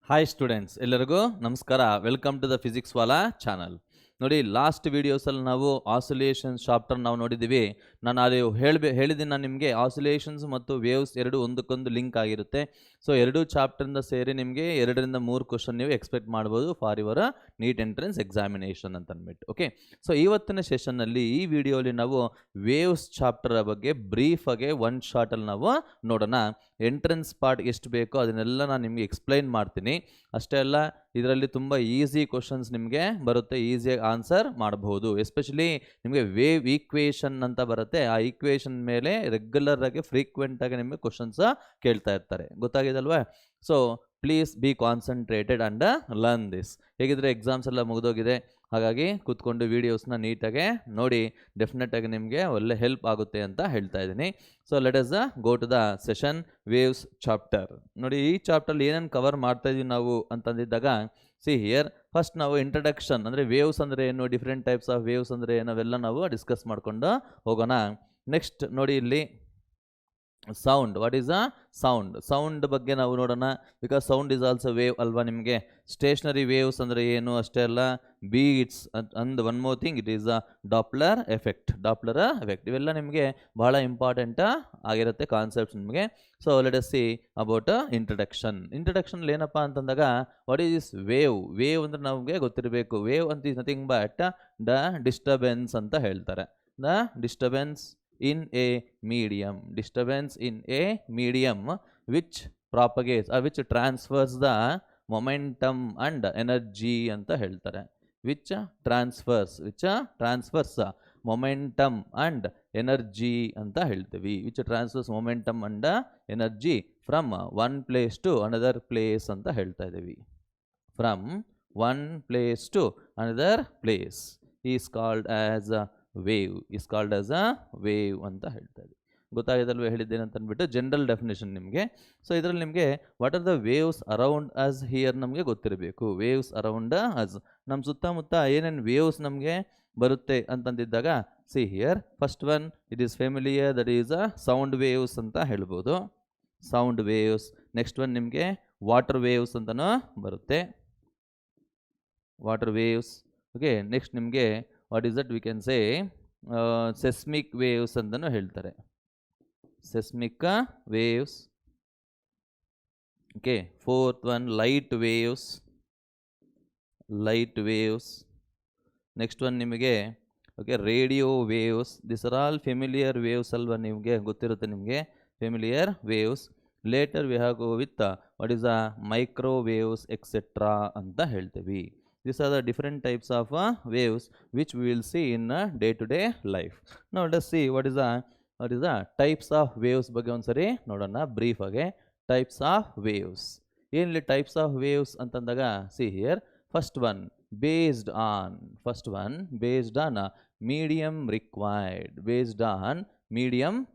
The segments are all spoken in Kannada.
ಹಾಯ್ ಸ್ಟೂಡೆಂಟ್ಸ್, ಎಲ್ಲರಿಗೂ ನಮಸ್ಕಾರ. Welcome to the Physics Wallah channel. ನೋಡಿ, ಲಾಸ್ಟ್ ವೀಡಿಯೋಸಲ್ಲಿ ನಾವು ಆಸಿಲೇಷನ್ಸ್ ಚಾಪ್ಟರ್ ನಾವು ನೋಡಿದ್ದೀವಿ. ನಾನು ಅಲ್ಲಿ ಹೇಳಿದ್ದೀನಿ ನಾನು ನಿಮಗೆ, ಆಸಿಲೇಷನ್ಸ್ ಮತ್ತು ವೇವ್ಸ್ ಎರಡು ಒಂದಕ್ಕೊಂದು ಲಿಂಕ್ ಆಗಿರುತ್ತೆ. ಸೊ ಎರಡೂ ಚಾಪ್ಟರಿಂದ ಸೇರಿ ನಿಮಗೆ 2ರಿಂದ 3 ಕ್ವಶನ್ ನೀವು ಎಕ್ಸ್ಪೆಕ್ಟ್ ಮಾಡ್ಬೋದು for your NEET entrance examination ಅಂತ ಅಂದ್ಬಿಟ್ಟು. ಓಕೆ, ಸೊ ಇವತ್ತಿನ ಸೆಷನ್ನಲ್ಲಿ ಈ ವಿಡಿಯೋಲಿ ನಾವು ವೇವ್ಸ್ ಚಾಪ್ಟರ್ ಬಗ್ಗೆ ಬ್ರೀಫಾಗೆ ಒನ್ ಶಾರ್ಟಲ್ಲಿ ನಾವು ನೋಡೋಣ. ಎಂಟ್ರೆನ್ಸ್ ಪಾರ್ಟ್ ಎಷ್ಟು ಬೇಕೋ ಅದನ್ನೆಲ್ಲ ನಾನು ನಿಮಗೆ ಎಕ್ಸ್ಪ್ಲೈನ್ ಮಾಡ್ತೀನಿ. ಅಷ್ಟೇ ಅಲ್ಲ, ಇದರಲ್ಲಿ ತುಂಬ ಈಸಿ ಕ್ವಶನ್ಸ್ ನಿಮಗೆ ಬರುತ್ತೆ, ಈಸಿಯಾಗಿ ಆನ್ಸರ್ ಮಾಡಬಹುದು. ಎಸ್ಪೆಷಲಿ ನಿಮಗೆ ವೇವ್ ಈಕ್ವೇಷನ್ ಅಂತ ಬರುತ್ತೆ, ಆ ಈಕ್ವೇಷನ್ ಮೇಲೆ ರೆಗ್ಯುಲರ್ ಆಗಿ ಫ್ರೀಕ್ವೆಂಟ್ ಆಗಿ ನಿಮಗೆ ಕ್ವಶನ್ಸ್ ಕೇಳ್ತಾ ಇರ್ತಾರೆ. ಗೊತ್ತಾಗಿದಲ್ವಾ? So please be concentrated and learn this. ಹೇಗಿದ್ರೆ ಎಕ್ಸಾಮ್ಸ್ ಎಲ್ಲ ಮುಗಿದೋಗಿದೆ, ಹಾಗಾಗಿ ಕೂತ್ಕೊಂಡು ವೀಡಿಯೋಸ್ನ ನೀಟಾಗಿ ನೋಡಿ. ಡೆಫಿನೆಟಾಗಿ ನಿಮಗೆ ಒಳ್ಳೆ ಹೆಲ್ಪ್ ಆಗುತ್ತೆ ಅಂತ ಹೇಳ್ತಾ ಇದ್ದೀನಿ. So let us go to the session waves chapter. ನೋಡಿ, ಈ ಚಾಪ್ಟರ್ಲಿ ಏನೇನು ಕವರ್ ಮಾಡ್ತಾ ಇದೀವಿ ನಾವು ಅಂತಂದಿದ್ದಾಗ, ಸಿ ಹಿಯರ್ ಫಸ್ಟ್ ನಾವು ಇಂಟ್ರಡಕ್ಷನ್ ಅಂದರೆ ವೇವ್ಸ್ ಅಂದರೆ ಏನು, ಡಿಫ್ರೆಂಟ್ ಟೈಪ್ಸ್ ಆಫ್ ವೇವ್ಸ್ ಅಂದರೆ ಏನು, ಅವೆಲ್ಲ ನಾವು ಡಿಸ್ಕಸ್ ಮಾಡ್ಕೊಂಡು ಹೋಗೋಣ. ನೆಕ್ಸ್ಟ್ ನೋಡಿ, ಇಲ್ಲಿ sound, what is a sound ಬಗ್ಗೆ ನಾವು ನೋಡೋಣ. Because sound is also wave ಅಲ್ವಾ. ನಿಮಗೆ ಸ್ಟೇಷನರಿ ವೇವ್ಸ್ ಅಂದರೆ ಏನು ಅಷ್ಟೇ ಅಲ್ಲ, beats and one more thing, it is a Doppler effect. ಇವೆಲ್ಲ ನಿಮಗೆ ಬಹಳ ಇಂಪಾರ್ಟೆಂಟ್ ಆಗಿರುತ್ತೆ ಕಾನ್ಸೆಪ್ಟ್ಸ್ ನಿಮಗೆ. So let us see about introduction ಏನಪ್ಪ ಅಂತಂದಾಗ, ವಾಟ್ ಈಸ್ ದಿಸ್ ವೇವ್ ಅಂದರೆ ನಮಗೆ ಗೊತ್ತಿರಬೇಕು. ವೇವ್ ಅಂತ is nothing but the disturbance ಅಂತ ಹೇಳ್ತಾರೆ. The disturbance in a medium which propagates or which transfers the momentum and energy ಅಂತ ಹೇಳ್ತಾರೆ. which transfers momentum and energy ಅಂತ ಹೇಳ್ತೀವಿ. which transfers momentum and energy from one place to another place ಅಂತ ಹೇಳ್ತಾ ಇದ್ದೀವಿ. from one place to another place is called as a wave ಅಂತ ಹೇಳ್ತಾ ಇದ್ದೀವಿ. ಗೊತ್ತಾಗಿದಲ್ವ ಹೇಳಿದ್ದೇನೆ ಅಂತ ಅಂದ್ಬಿಟ್ಟು ಜನರಲ್ ಡೆಫಿನೇಷನ್ ನಿಮಗೆ. ಸೊ ಇದರಲ್ಲಿ ನಿಮಗೆ what are the waves around us here ನಮಗೆ ಗೊತ್ತಿರಬೇಕು. ವೇವ್ಸ್ ಅರೌಂಡ್ ಅಸ್, ನಮ್ಮ ಸುತ್ತಮುತ್ತ ಏನೇನು ವೇವ್ಸ್ ನಮಗೆ ಬರುತ್ತೆ ಅಂತಂದಿದ್ದಾಗ, see here first one it is familiar, that is a sound waves ಅಂತ ಹೇಳ್ಬೋದು. Sound waves. ನೆಕ್ಸ್ಟ್ ಒನ್ ನಿಮಗೆ ವಾಟರ್ ವೇವ್ಸ್ ಅಂತಲೂ ಬರುತ್ತೆ, ವಾಟರ್ ವೇವ್ಸ್. ಓಕೆ, ನೆಕ್ಸ್ಟ್ ನಿಮಗೆ what is that we can say seismic waves ಅಂತಲೂ ಹೇಳ್ತಾರೆ. Seismic waves. Okay, fourth one light waves. Next one ನಿಮಗೆ okay radio waves. This are all familiar waves ಅಲ್ವಾ, ನಿಮಗೆ ಗೊತ್ತಿರುತ್ತೆ ನಿಮಗೆ familiar waves. Later we have go with what is a micro waves etcetera ಅಂತ ಹೇಳ್ತೀವಿ. These are the different types of waves which we will see in day-to-day life. Now let us see what is the types of waves ಬಗ್ಗೆ ಒಂದ್ಸರಿ ನೋಡೋಣ ಬ್ರೀಫ್ ಆಗಿ. Types of waves. ಏನಿಲ್ಲ ಟೈಪ್ಸ್ ಆಫ್ ವೇವ್ಸ್ ಅಂತಂದಾಗ, see here first one based on medium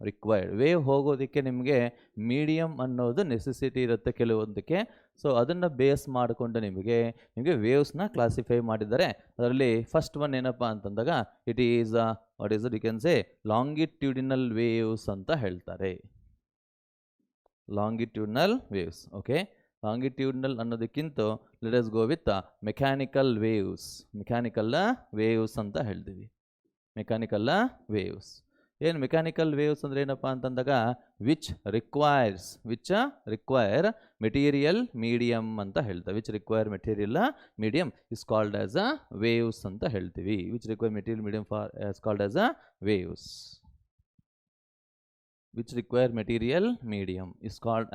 required. Wave ಹೋಗೋದಕ್ಕೆ ನಿಮಗೆ ಮೀಡಿಯಮ್ ಅನ್ನೋದು ನೆಸೆಸಿಟಿ ಇರುತ್ತೆ ಕೆಲವೊಂದಕ್ಕೆ. ಸೊ ಅದನ್ನು ಬೇಸ್ ಮಾಡಿಕೊಂಡು ನಿಮಗೆ ವೇವ್ಸ್ನ ಕ್ಲಾಸಿಫೈ ಮಾಡಿದ್ದಾರೆ. ಅದರಲ್ಲಿ ಫಸ್ಟ್ ಒನ್ ಏನಪ್ಪ ಅಂತಂದಾಗ, it is what is you can say longitudinal waves ಅಂತ ಹೇಳ್ತಾರೆ. Longitudinal waves. ಓಕೆ, ಲಾಂಗಿಟ್ಯೂಡಿನಲ್ ಅನ್ನೋದಕ್ಕಿಂತ let us go with mechanical waves ಅಂತ ಹೇಳ್ತೀವಿ. Mechanical waves. ಏನು ಮೆಕ್ಯಾನಿಕಲ್ ವೇವ್ಸ್ ಅಂದರೆ ಏನಪ್ಪ ಅಂತಂದಾಗ, ವಿಚ್ ರಿಕ್ವೈರ್ ಮೆಟೀರಿಯಲ್ ಮೀಡಿಯಮ್ ಅಂತ ಹೇಳ್ತಾರೆ. Which require material medium is called as a waves ಅಂತ ಹೇಳ್ತೀವಿ. Which require material medium for is called as a waves. Which require material medium is called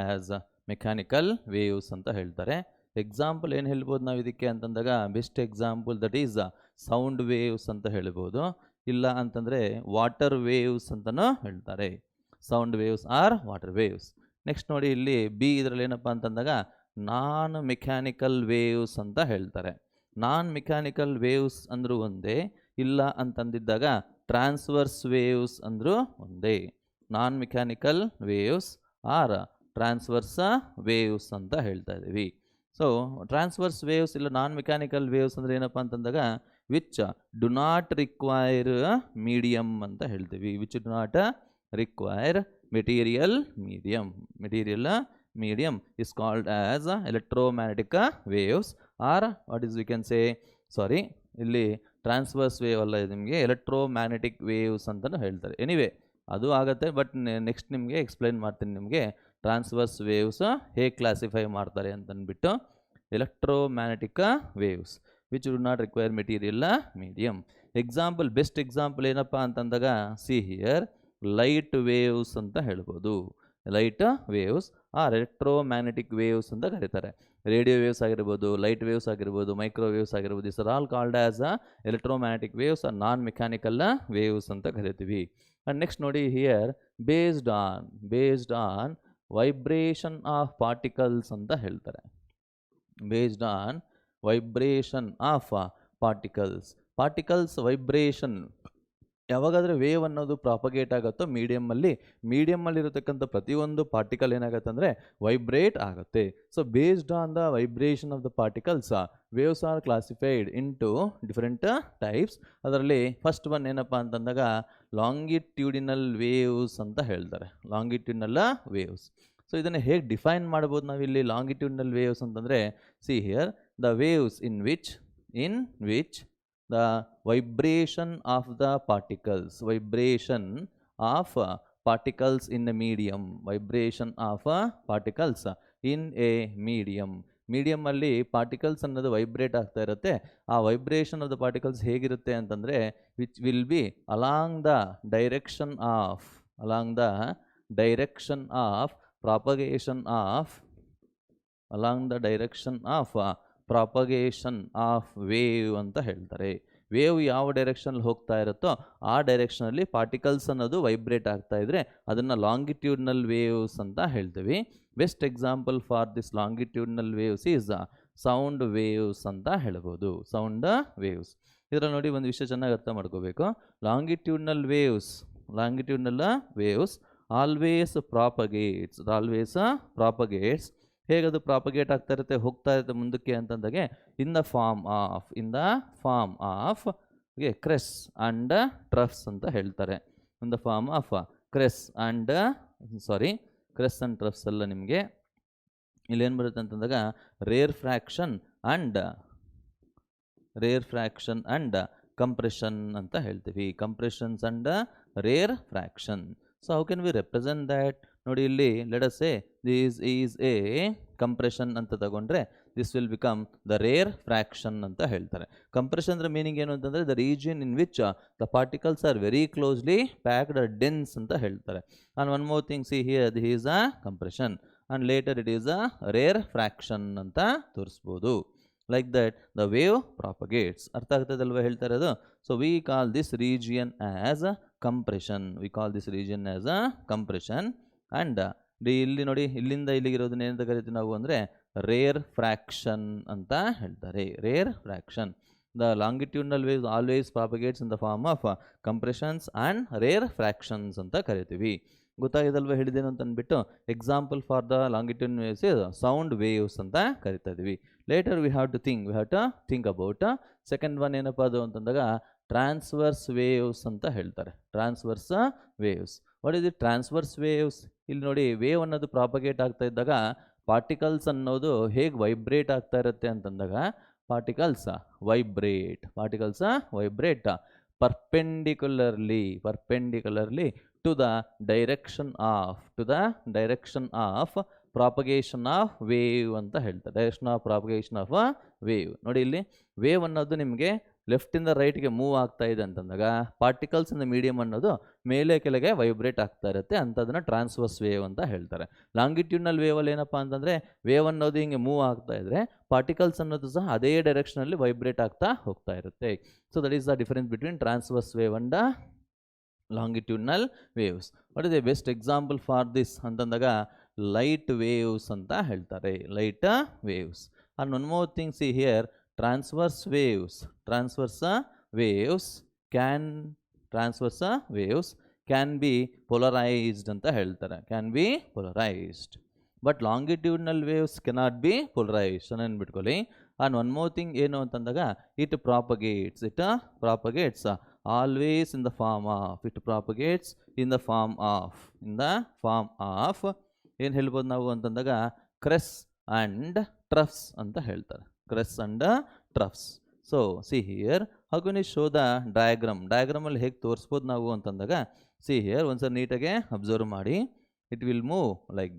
as mechanical waves ಅಂತ ಹೇಳ್ತಾರೆ. ಎಕ್ಸಾಂಪಲ್ ಏನು ಹೇಳ್ಬೋದು ನಾವು ಇದಕ್ಕೆ ಅಂತಂದಾಗ, best example that is sound waves ಅಂತ ಹೇಳ್ಬೋದು. ಇಲ್ಲ ಅಂತಂದರೆ ವಾಟರ್ ವೇವ್ಸ್ ಅಂತಲೂ ಹೇಳ್ತಾರೆ. Sound waves R water waves. Next ನೋಡಿ, ಇಲ್ಲಿ ಬಿ ಇದರಲ್ಲಿ ಏನಪ್ಪ ಅಂತಂದಾಗ ನಾನ್ ಮೆಕ್ಯಾನಿಕಲ್ ವೇವ್ಸ್ ಅಂತ ಹೇಳ್ತಾರೆ. ನಾನ್ ಮೆಕ್ಯಾನಿಕಲ್ ವೇವ್ಸ್ ಅಂದರೂ ಒಂದೇ, ಇಲ್ಲ ಅಂತಂದಿದ್ದಾಗ ಟ್ರಾನ್ಸ್ವರ್ಸ್ ವೇವ್ಸ್ ಅಂದರೂ ಒಂದೇ. ನಾನ್ mechanical waves R transverse waves ಅಂತ ಹೇಳ್ತಾ ಇದ್ದೀವಿ. ಸೊ ಟ್ರಾನ್ಸ್ವರ್ಸ್ ವೇವ್ಸ್ ಇಲ್ಲ ನಾನ್ ಮೆಕ್ಯಾನಿಕಲ್ ವೇವ್ಸ್ ಅಂದರೆ ಏನಪ್ಪ ಅಂತಂದಾಗ, which do not require medium ಅಂತ ಹೇಳ್ತೀವಿ. Which do not require material medium is called as electromagnetic waves, or what is we can say, sorry, ಇಲ್ಲಿ ಟ್ರಾನ್ಸ್ವರ್ಸ್ ವೇವ್ ಅಲ್ಲ, ಇದು ನಿಮಗೆ ಎಲೆಕ್ಟ್ರೋಮ್ಯಾಗ್ನೆಟಿಕ್ ವೇವ್ಸ್ ಅಂತಲೂ ಹೇಳ್ತಾರೆ. ಎನಿವೇ ಅದು ಆಗುತ್ತೆ, ಬಟ್ ನೆಕ್ಸ್ಟ್ ನಿಮಗೆ ಎಕ್ಸ್ಪ್ಲೈನ್ ಮಾಡ್ತೀನಿ ನಿಮಗೆ ಟ್ರಾನ್ಸ್ವರ್ಸ್ ವೇವ್ಸ್ ಹೇಗೆ ಕ್ಲಾಸಿಫೈ ಮಾಡ್ತಾರೆ ಅಂತಂದ್ಬಿಟ್ಟು. Electromagnetic waves which do not require material medium. Example, best example ಏನಪ್ಪ ಅಂತಂದಾಗ ಸಿ ಹಿಯರ್ ಲೈಟ್ ವೇವ್ಸ್ ಅಂತ ಹೇಳ್ಬೋದು. Light waves are electromagnetic waves ಅಂತ ಕರೀತಾರೆ. ರೇಡಿಯೋ ವೇವ್ಸ್ ಆಗಿರ್ಬೋದು, ಲೈಟ್ ವೇವ್ಸ್ ಆಗಿರ್ಬೋದು, ಮೈಕ್ರೋವೇವ್ಸ್ ಆಗಿರ್ಬೋದು, this are all called as electromagnetic waves are non mechanical waves ಅಂತ ಕರಿತೀವಿ. ಆ್ಯಂಡ್ ನೆಕ್ಸ್ಟ್ ನೋಡಿ here based on vibration of particles ಅಂತ ಹೇಳ್ತಾರೆ. Based on vibration of particles vibration ಯಾವಾಗಾದರೆ ವೇವ್ ಅನ್ನೋದು ಪ್ರಾಪಗೇಟ್ ಆಗುತ್ತೋ ಮೀಡಿಯಮ್ಮಲ್ಲಿ ಇರತಕ್ಕಂಥ ಪ್ರತಿಯೊಂದು ಪಾರ್ಟಿಕಲ್ ಏನಾಗುತ್ತೆ ಅಂದರೆ ವೈಬ್ರೇಟ್ ಆಗುತ್ತೆ. So based on the vibration of the particles waves are classified into different types. ಅದರಲ್ಲಿ ಫಸ್ಟ್ ಒನ್ ಏನಪ್ಪ ಅಂತಂದಾಗ ಲಾಂಗಿಟ್ಯೂಡಿನಲ್ ವೇವ್ಸ್ ಅಂತ ಹೇಳ್ತಾರೆ. Longitudinal waves. ಸೊ ಇದನ್ನು ಹೇಗೆ ಡಿಫೈನ್ ಮಾಡ್ಬೋದು ನಾವಿಲ್ಲಿ ಲಾಂಗಿಟ್ಯೂಡಿನಲ್ ವೇವ್ಸ್ ಅಂತಂದರೆ see here the waves in which the vibration of the particles in a medium, vibration of particles in a medium ಅಲ್ಲಿ ಪಾರ್ಟಿಕಲ್ಸ್ ಅನ್ನೋದು ವೈಬ್ರೇಟ್ ಆಗ್ತಾ ಇರುತ್ತೆ. ಆ ವೈಬ್ರೇಷನ್ ಆಫ್ ದ ಪಾರ್ಟಿಕಲ್ಸ್ ಹೇಗಿರುತ್ತೆ ಅಂತಂದರೆ which will be along the direction propagation of wave ಅಂತ ಹೇಳ್ತಾರೆ. ವೇವ್ ಯಾವ ಡೈರೆಕ್ಷನಲ್ಲಿ ಹೋಗ್ತಾ ಇರುತ್ತೋ ಆ ಡೈರೆಕ್ಷನಲ್ಲಿ ಪಾರ್ಟಿಕಲ್ಸ್ ಅನ್ನೋದು ವೈಬ್ರೇಟ್ ಆಗ್ತಾ ಇದ್ರೆ ಅದನ್ನು ಲಾಂಗಿಟ್ಯೂಡ್ನಲ್ ವೇವ್ಸ್ ಅಂತ ಹೇಳ್ತೀವಿ. Best example for this longitudinal waves is sound waves ಅಂತ ಹೇಳ್ಬೋದು. ಸೌಂಡ್ ವೇವ್ಸ್ ಇದರಲ್ಲಿ ನೋಡಿ ಒಂದು ವಿಷಯ ಚೆನ್ನಾಗಿ ಅರ್ಥ ಮಾಡ್ಕೋಬೇಕು. Longitudinal waves always propagates. ಹೇಗದು ಪ್ರಾಪಗೇಟ್ ಆಗ್ತಾ ಇರುತ್ತೆ, ಹೋಗ್ತಾ ಇರುತ್ತೆ ಮುಂದಕ್ಕೆ ಅಂತಂದಾಗೆ in the form of crests and troughs ಅಂತ ಹೇಳ್ತಾರೆ. In the form of crests and troughs ಎಲ್ಲ ನಿಮಗೆ ಇಲ್ಲೇನು ಬರುತ್ತೆ ಅಂತಂದಾಗ ರೇರ್ ಫ್ರ್ಯಾಕ್ಷನ್ ಆ್ಯಂಡ್ ಕಂಪ್ರೆಷನ್ ಅಂತ ಹೇಳ್ತೀವಿ. Compressions and rarefaction. So how can we represent that? ನೋಡಿ ಇಲ್ಲಿ let us say this is a compression ಅಂತ ತಗೊಂಡ್ರೆ this will become the rarefaction ಅಂತ ಹೇಳ್ತಾರೆ. ಕಂಪ್ರೆಷನ್ ಅಂದರೆ ಮೀನಿಂಗ್ ಏನು ಅಂತಂದರೆ the region in which the particles are very closely packed dense ಅಂತ ಹೇಳ್ತಾರೆ. And one more thing, see here this is a compression and later it is a rarefaction ಅಂತ ತೋರಿಸ್ಬೋದು. Like that the wave propagates. ಅರ್ಥ ಆಗ್ತದಲ್ವ ಹೇಳ್ತಾ ಇರೋದು? So we call this region as a compression. And ಇಲ್ಲಿ ನೋಡಿ ಇಲ್ಲಿಂದ ಇಲ್ಲಿಗಿರೋದನ್ನ ಏನಂತ ಕರಿತೀವಿ ನಾವು ಅಂದರೆ ರೇರ್ ಫ್ರ್ಯಾಕ್ಷನ್ ಅಂತ ಹೇಳ್ತಾರೆ. Rarefaction. The longitudinal waves always propagates in the form of compressions and rarefactions ಅಂತ ಕರಿತೀವಿ. ಗೊತ್ತಾಗಿದಲ್ವ ಹೇಳಿದೇನು ಅಂತ ಅಂದ್ಬಿಟ್ಟು. Example for the longitudinal waves sound waves ಅಂತ ಕರಿತಾ ಇದ್ವಿ. Later we have to think about second one ಏನಪ್ಪ ಅದು ಅಂತಂದಾಗ ಟ್ರಾನ್ಸ್ವರ್ಸ್ ವೇವ್ಸ್ ಅಂತ ಹೇಳ್ತಾರೆ. Transverse waves. What is it transverse waves? ಇಲ್ಲಿ ನೋಡಿ ವೇವ್ ಅನ್ನೋದು ಪ್ರಾಪಗೇಟ್ ಆಗ್ತಾ ಇದ್ದಾಗ ಪಾರ್ಟಿಕಲ್ಸ್ ಅನ್ನೋದು ಹೇಗೆ ವೈಬ್ರೇಟ್ ಆಗ್ತಾ ಇರುತ್ತೆ ಅಂತಂದಾಗ particles vibrate perpendicularly to the direction of propagation of wave ಅಂತ ಹೇಳ್ತಾರೆ. Direction of propagation of wave. ನೋಡಿ ಇಲ್ಲಿ ವೇವ್ ಅನ್ನೋದು ನಿಮಗೆ ಲೆಫ್ಟಿಂದ ರೈಟ್ಗೆ ಮೂವ್ ಆಗ್ತಾ ಇದೆ ಅಂತಂದಾಗ ಪಾರ್ಟಿಕಲ್ಸ್ ಇನ್ ದ ಮೀಡಿಯಮ್ ಅನ್ನೋದು ಮೇಲೆ ಕೆಳಗೆ ವೈಬ್ರೇಟ್ ಆಗ್ತಾ ಇರುತ್ತೆ, ಅಂಥದನ್ನ ಟ್ರಾನ್ಸ್ವರ್ಸ್ ವೇವ್ ಅಂತ ಹೇಳ್ತಾರೆ. ಲಾಂಗಿಟ್ಯೂಡ್ನಲ್ ವೇವಲ್ಲಿ ಏನಪ್ಪ ಅಂತಂದರೆ ವೇವ್ ಅನ್ನೋದು ಹಿಂಗೆ ಮೂವ್ ಆಗ್ತಾ ಇದ್ರೆ ಪಾರ್ಟಿಕಲ್ಸ್ ಅನ್ನೋದು ಸಹ ಅದೇ ಡೈರೆಕ್ಷನಲ್ಲಿ ವೈಬ್ರೇಟ್ ಆಗ್ತಾ ಹೋಗ್ತಾ ಇರುತ್ತೆ. So that is the difference between transverse wave and longitudinal waves. What is the best example for this ಅಂತಂದಾಗ ಲೈಟ್ ವೇವ್ಸ್ ಅಂತ ಹೇಳ್ತಾರೆ. Light waves. And one more thing, see here transverse waves can be polarized ಅಂತ ಹೇಳ್ತಾರೆ. can be polarized, but longitudinal waves cannot be polarized. ನೆನ್ಬಿಟ್ಕೊಳ್ಳಿ. ಆ್ಯಂಡ್ ಒನ್ ಮೋರ್ ಥಿಂಗ್ ಏನು ಅಂತಂದಾಗ it propagates always in the form of ಏನು ಹೇಳ್ಬೋದು ನಾವು ಅಂತಂದಾಗ ಕ್ರೆಸ್ ಆ್ಯಂಡ್ ಟ್ರಫ್ಸ್ ಅಂತ ಹೇಳ್ತಾರೆ. Crests and troughs. So see here how can you show the ಡಯಾಗ್ರಾಮಲ್ಲಿ ಹೇಗೆ ತೋರಿಸ್ಬೋದು ನಾವು ಅಂತಂದಾಗ ಸಿ ಹಿಯರ್ ಒಂದ್ಸರಿ ನೀಟಾಗೆ ಅಬ್ಸರ್ವ್ ಮಾಡಿ. It will move like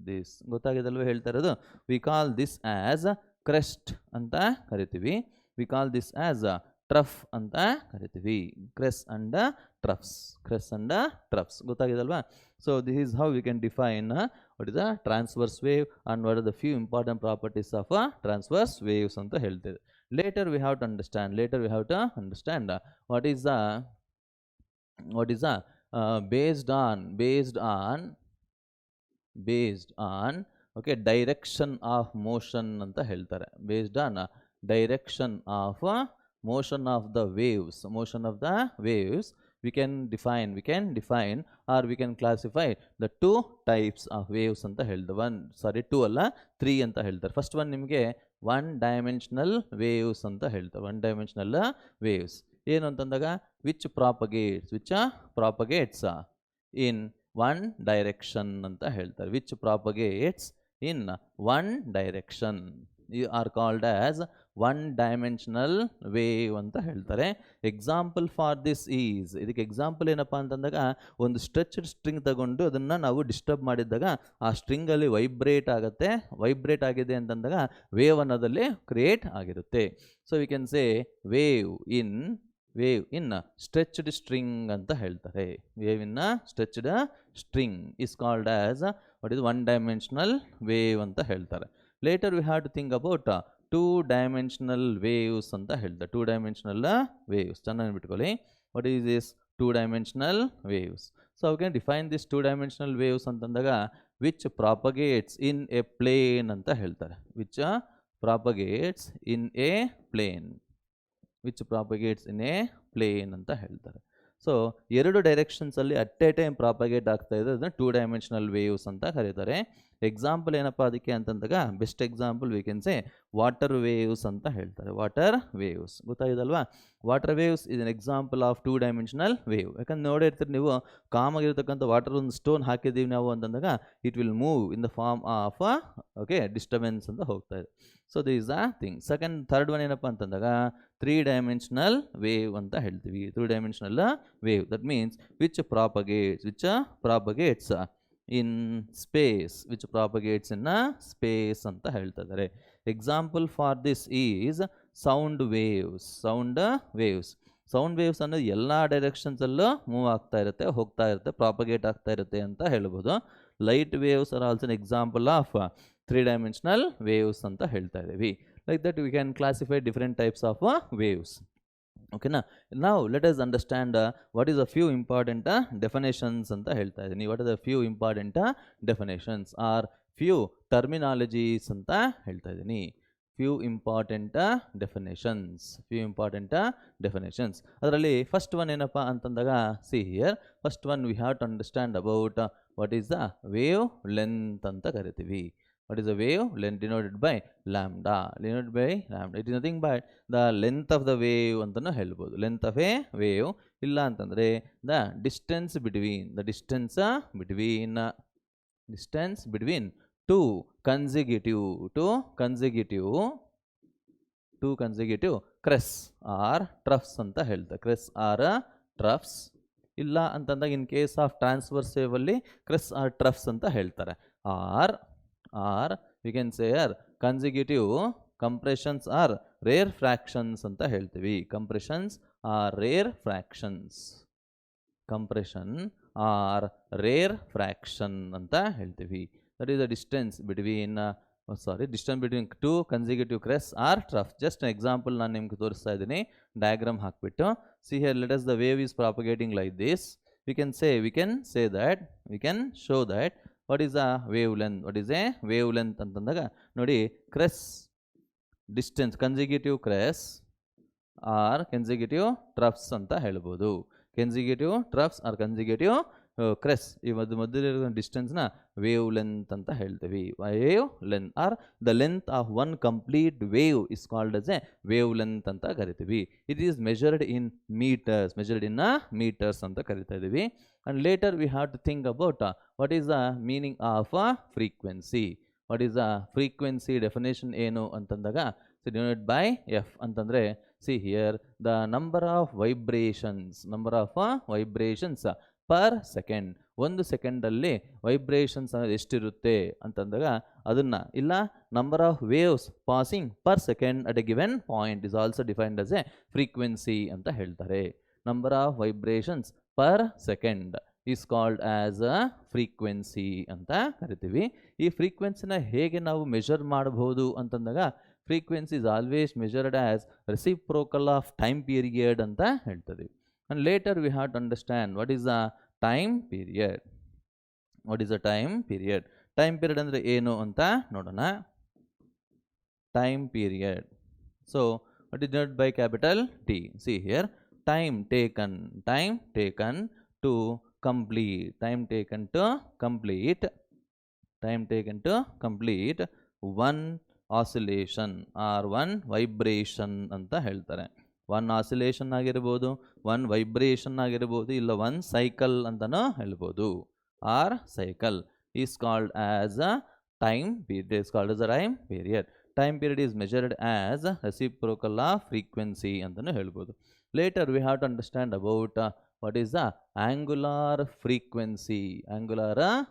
this. ಗೊತ್ತಾಗಿದಲ್ವ ಹೇಳ್ತಾ ಇರೋದು? We call this as crest ಅಂತ ಕರಿತೀವಿ. We call this as trough ಅಂತ ಕರಿತೀವಿ. Crests and troughs. ಗೊತ್ತಾಗಿದಲ್ವಾ? So this is how we can define what is the transverse wave and what are the few important properties of transverse waves ಅಂತ ಹೇಳ್ತೇವೆ. Later we have to understand what is the based on okay direction of motion anta heltare. Based on direction of motion of the waves we can define or we can classify the two types of waves anta heltare. Two alla three anta heltare. First one nimge one dimensional waves anta ಹೇಳ್ತಾರೆ. ಒನ್ ಡೈಮೆನ್ಷನಲ್ ವೇವ್ಸ್ ಏನು ಅಂತಂದಾಗ which propagates in one direction ಅಂತ ಹೇಳ್ತಾರೆ. Which propagates in one direction are called as one dimensional wave ಅಂತ ಹೇಳ್ತಾರೆ. ಎಕ್ಸಾಂಪಲ್ ಫಾರ್ ದಿಸ್ ಈಸ್, ಇದಕ್ಕೆ ಎಕ್ಸಾಂಪಲ್ ಏನಪ್ಪ ಅಂತಂದಾಗ ಒಂದು ಸ್ಟ್ರೆಚ್ಡ್ ಸ್ಟ್ರಿಂಗ್ ತಗೊಂಡು ಅದನ್ನು ನಾವು ಡಿಸ್ಟರ್ಬ್ ಮಾಡಿದಾಗ ಆ ಸ್ಟ್ರಿಂಗಲ್ಲಿ ವೈಬ್ರೇಟ್ ಆಗಿದೆ ಅಂತಂದಾಗ ವೇವ್ ಅನ್ನೋದಲ್ಲಿ ಕ್ರಿಯೇಟ್ ಆಗಿರುತ್ತೆ. So we can say wave in stretched string ಅಂತ ಹೇಳ್ತಾರೆ. Wave in stretched string is called as what is one dimensional wave ಅಂತ ಹೇಳ್ತಾರೆ. Later we have to think about two dimensional waves ಅಂತ ಹೇಳ್ತಾರೆ. ಟೂ ಡೈಮೆನ್ಷನಲ್ ವೇವ್ಸ್ ಚೆನ್ನಾಗಿ ಬಿಟ್ಕೊಳ್ಳಿ. What is this two dimensional waves? So we can define this two dimensional waves ಅಂತಂದಾಗ which propagates in a plane ಅಂತ ಹೇಳ್ತಾರೆ. which propagates in a plane ಅಂತ ಹೇಳ್ತಾರೆ. ಸೊ ಎರಡು ಡೈರೆಕ್ಷನ್ಸಲ್ಲಿ ಅಟ್ ಎ ಟೈಮ್ ಪ್ರಾಪಗೇಟ್ ಆಗ್ತಾ ಇದೆ, ಅದನ್ನು ಟೂ ಡೈಮೆನ್ಷನಲ್ ವೇವ್ಸ್ ಅಂತ ಕರೀತಾರೆ. ಎಕ್ಸಾಂಪಲ್ ಏನಪ್ಪ ಅದಕ್ಕೆ ಅಂತಂದಾಗ best example we can say water waves ಅಂತ ಹೇಳ್ತಾರೆ. ವಾಟರ್ ವೇವ್ಸ್ ಗೊತ್ತಾಗಿದಲ್ವಾ? Water waves is an example of two dimensional wave. ಯಾಕಂದ್ರೆ ನೋಡಿರ್ತೀರಿ ನೀವು, ಕಾಮಾಗಿರ್ತಕ್ಕಂಥ ವಾಟರ್ ಒಂದು ಸ್ಟೋನ್ ಹಾಕಿದ್ದೀವಿ ನಾವು ಅಂತಂದಾಗ it will move in the form of disturbance ಅಂತ ಹೋಗ್ತಾ ಇದೆ. So this a thing. Third one ಏನಪ್ಪ ಅಂತಂದಾಗ ತ್ರೀ ಡೈಮೆನ್ಷನಲ್ ವೇವ್ ಅಂತ ಹೇಳ್ತೀವಿ. Three dimensional wave that means which propagates in space ಅಂತ ಹೇಳ್ತಾ ಇದ್ದಾರೆ. Example for this is sound waves ಅನ್ನೋದು ಎಲ್ಲ ಡೈರೆಕ್ಷನ್ಸಲ್ಲೂ ಮೂವ್ ಆಗ್ತಾ ಇರುತ್ತೆ, ಹೋಗ್ತಾ ಇರುತ್ತೆ, ಪ್ರಾಪಗೇಟ್ ಆಗ್ತಾ ಇರುತ್ತೆ ಅಂತ ಹೇಳ್ಬೋದು. Light waves are also an example of three dimensional waves ಅಂತ ಹೇಳ್ತಾ ಇದ್ದೀವಿ. Like that we can classify different types of waves. ಓಕೆನಾ? ನಾವು let us understand what is a few important definitions ಅಂತ ಹೇಳ್ತಾ ಇದ್ದೀನಿ. What is a few important definitions are few terminologies ಅಂತ ಹೇಳ್ತಾ ಇದ್ದೀನಿ. ಫ್ಯೂ ಇಂಪಾರ್ಟೆಂಟ್ ಡೆಫಿನೇಷನ್ಸ್ ಅದರಲ್ಲಿ ಫಸ್ಟ್ ಒನ್ ಏನಪ್ಪ ಅಂತಂದಾಗ see here, first one we have to understand about what is the wave length ಅಂತ ಕರಿತೀವಿ. What is the wave length? Denoted by lambda. It is nothing but the length of the wave ಅಂತನೂ ಹೇಳ್ಬೋದು. Length of a wave. ಇಲ್ಲ ಅಂತಂದರೆ the distance between two consecutive cress or troughs ಅಂತ ಹೇಳ್ತಾರೆ. Crests or troughs. ಇಲ್ಲ ಅಂತಂದಾಗ in case of transverse wave ಅಲ್ಲಿ ಕ್ರೆಸ್ ಆರ್ ಟ್ರಫ್ಸ್ ಅಂತ ಹೇಳ್ತಾರೆ. Or we can say or consecutive compressions or rarefactions ಅಂತ ಹೇಳ್ತೀವಿ. ಕಂಪ್ರೆಷನ್ ಆರ್ ರೇರ್ ಫ್ರ್ಯಾಕ್ಷನ್ ಅಂತ ಹೇಳ್ತೀವಿ. That is the distance between two consecutive cress or trough. Just example ನಾನು ನಿಮ್ಗೆ ತೋರಿಸ್ತಾ ಇದ್ದೀನಿ, ಡಯಾಗ್ರಾಮ್ ಹಾಕ್ಬಿಟ್ಟು. See here let us the wave is propagating like this. we can show that what is a wavelength ಅಂತಂದಾಗ ನೋಡಿ, crests distance consecutive cress or consecutive troughs ಅಂತ ಹೇಳ್ಬೋದು. Consecutive troughs or consecutive crests ಈ ಮಧ್ಯದಲ್ಲಿರೋ ಡಿಸ್ಟೆನ್ಸ್ನ ವೇವ್ ಲೆಂತ್ ಅಂತ ಹೇಳ್ತೀವಿ. Wavelength or the length of one complete wave is called as a wavelength ಅಂತ ಕರಿತೀವಿ. It is measured in metres ಅಂತ ಕರಿತಾ ಇದ್ದೀವಿ. And later we have to think about what is the meaning of frequency. What is the frequency definition ಏನು ಅಂತಂದಾಗ denoted by f ಅಂತಂದ್ರೆ see here the number of vibrations per second. ಒಂದು ಸೆಕೆಂಡಲ್ಲಿ ವೈಬ್ರೇಷನ್ಸ್ ಅನ್ನೋದು ಎಷ್ಟಿರುತ್ತೆ ಅಂತಂದಾಗ ಅದನ್ನು ಇಲ್ಲ number of waves passing per second at A given point is also defined as A frequency ಅಂತ ಹೇಳ್ತಾರೆ. Number of vibrations per second is called as a frequency ಅಂತ ಕರಿತೀವಿ. ಈ ಫ್ರೀಕ್ವೆನ್ಸಿನ ಹೇಗೆ ನಾವು ಮೆಷರ್ ಮಾಡಬಹುದು ಅಂತಂದಾಗ frequency is always measured as reciprocal of time period ಅಂತ ಹೇಳ್ತೀವಿ. And later we have to understand what is the time period. Time period ಅಂದರೆ ಏನು ಅಂತ ನೋಡೋಣ. Time period. So what is denoted by capital T? See here, time taken to complete one oscillation or one vibration ಅಂತ ಹೇಳ್ತಾರೆ. ಒನ್ ಆಸಿಲೇಷನ್ ಆಗಿರ್ಬೋದು, ಒನ್ ವೈಬ್ರೇಷನ್ ಆಗಿರ್ಬೋದು, ಇಲ್ಲ ಒನ್ ಸೈಕಲ್ ಅಂತಲೂ ಹೇಳ್ಬೋದು. Or cycle is called as a time period. Time period is measured as reciprocal of frequency ಅಂತಲೂ ಹೇಳ್ಬೋದು. Later we have to understand about what is the angular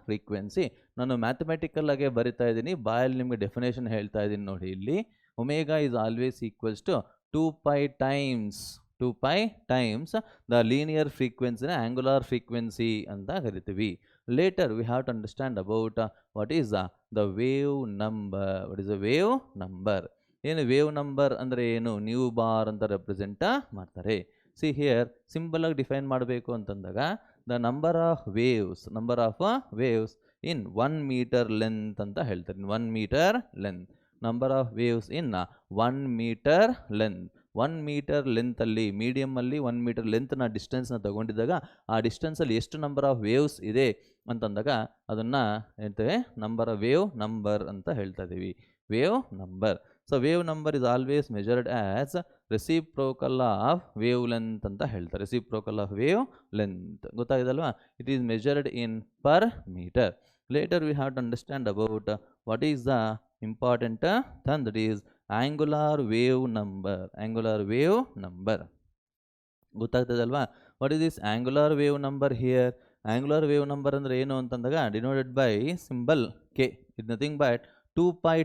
frequency. ನಾನು ಮ್ಯಾಥಮೆಟಿಕಲ್ ಆಗಿ ಬರಿತಾ ಇದ್ದೀನಿ, ಬಾಯಲ್ಲಿ ನಿಮಗೆ ಡೆಫಿನೇಷನ್ ಹೇಳ್ತಾ ಇದ್ದೀನಿ ನೋಡಿ. ಇಲ್ಲಿ omega is always equals to 2 pi times the linear frequency na angular frequency anta kariತೀವಿ. Later we have to understand about what is the wave number. ಏನು ವೇವ್ ನಂಬರ್ ಅಂದರೆ ಏನು? ನ್ಯೂ ಬಾರ್ ಅಂತ ರೆಪ್ರೆಸೆಂಟ್ ಮಾಡ್ತಾರೆ. ಸಿ ಹಿಯರ್ ಸಿಂಪಲ್ ಆಗಿ ಡಿಫೈನ್ ಮಾಡಬೇಕು ಅಂತಂದಾಗ the number of waves in 1 meter length ಅಂತ ಹೇಳ್ತಾರೆ. 1 meter length, number of waves in 1 meter length. 1 meter ಲೆಂತಲ್ಲಿ ಮೀಡಿಯಮಲ್ಲಿ 1 meter ಲೆಂತ್ನ ಡಿಸ್ಟೆನ್ಸ್ನ ತಗೊಂಡಿದ್ದಾಗ ಆ ಡಿಸ್ಟೆನ್ಸಲ್ಲಿ ಎಷ್ಟು ನಂಬರ್ ಆಫ್ ವೇವ್ಸ್ ಇದೆ ಅಂತಂದಾಗ ಅದನ್ನು ಹೇಳ್ತೇವೆ ವೇವ್ ನಂಬರ್ ಅಂತ ಹೇಳ್ತಾ ಇದ್ದೀವಿ. Wave number. So wave number is always measured as reciprocal of wavelength ಅಂತ ಹೇಳ್ತಾರೆ. ರೆಸಿಪ್ರೋಕಲ್ ಆಫ್ ವೇವ್ ಲೆಂತ್ ಗೊತ್ತಾಗಿದಲ್ವಾ? It is measured in per metre. Later we have to understand about what is the important term, that is angular wave number. ಗೊತ್ತಾಗ್ತದಲ್ವಾ? What is this angular wave number here? Angular wave number ಅಂದರೆ ಏನು ಅಂತಂದಾಗ denoted by symbol k. It nothing but 2 pi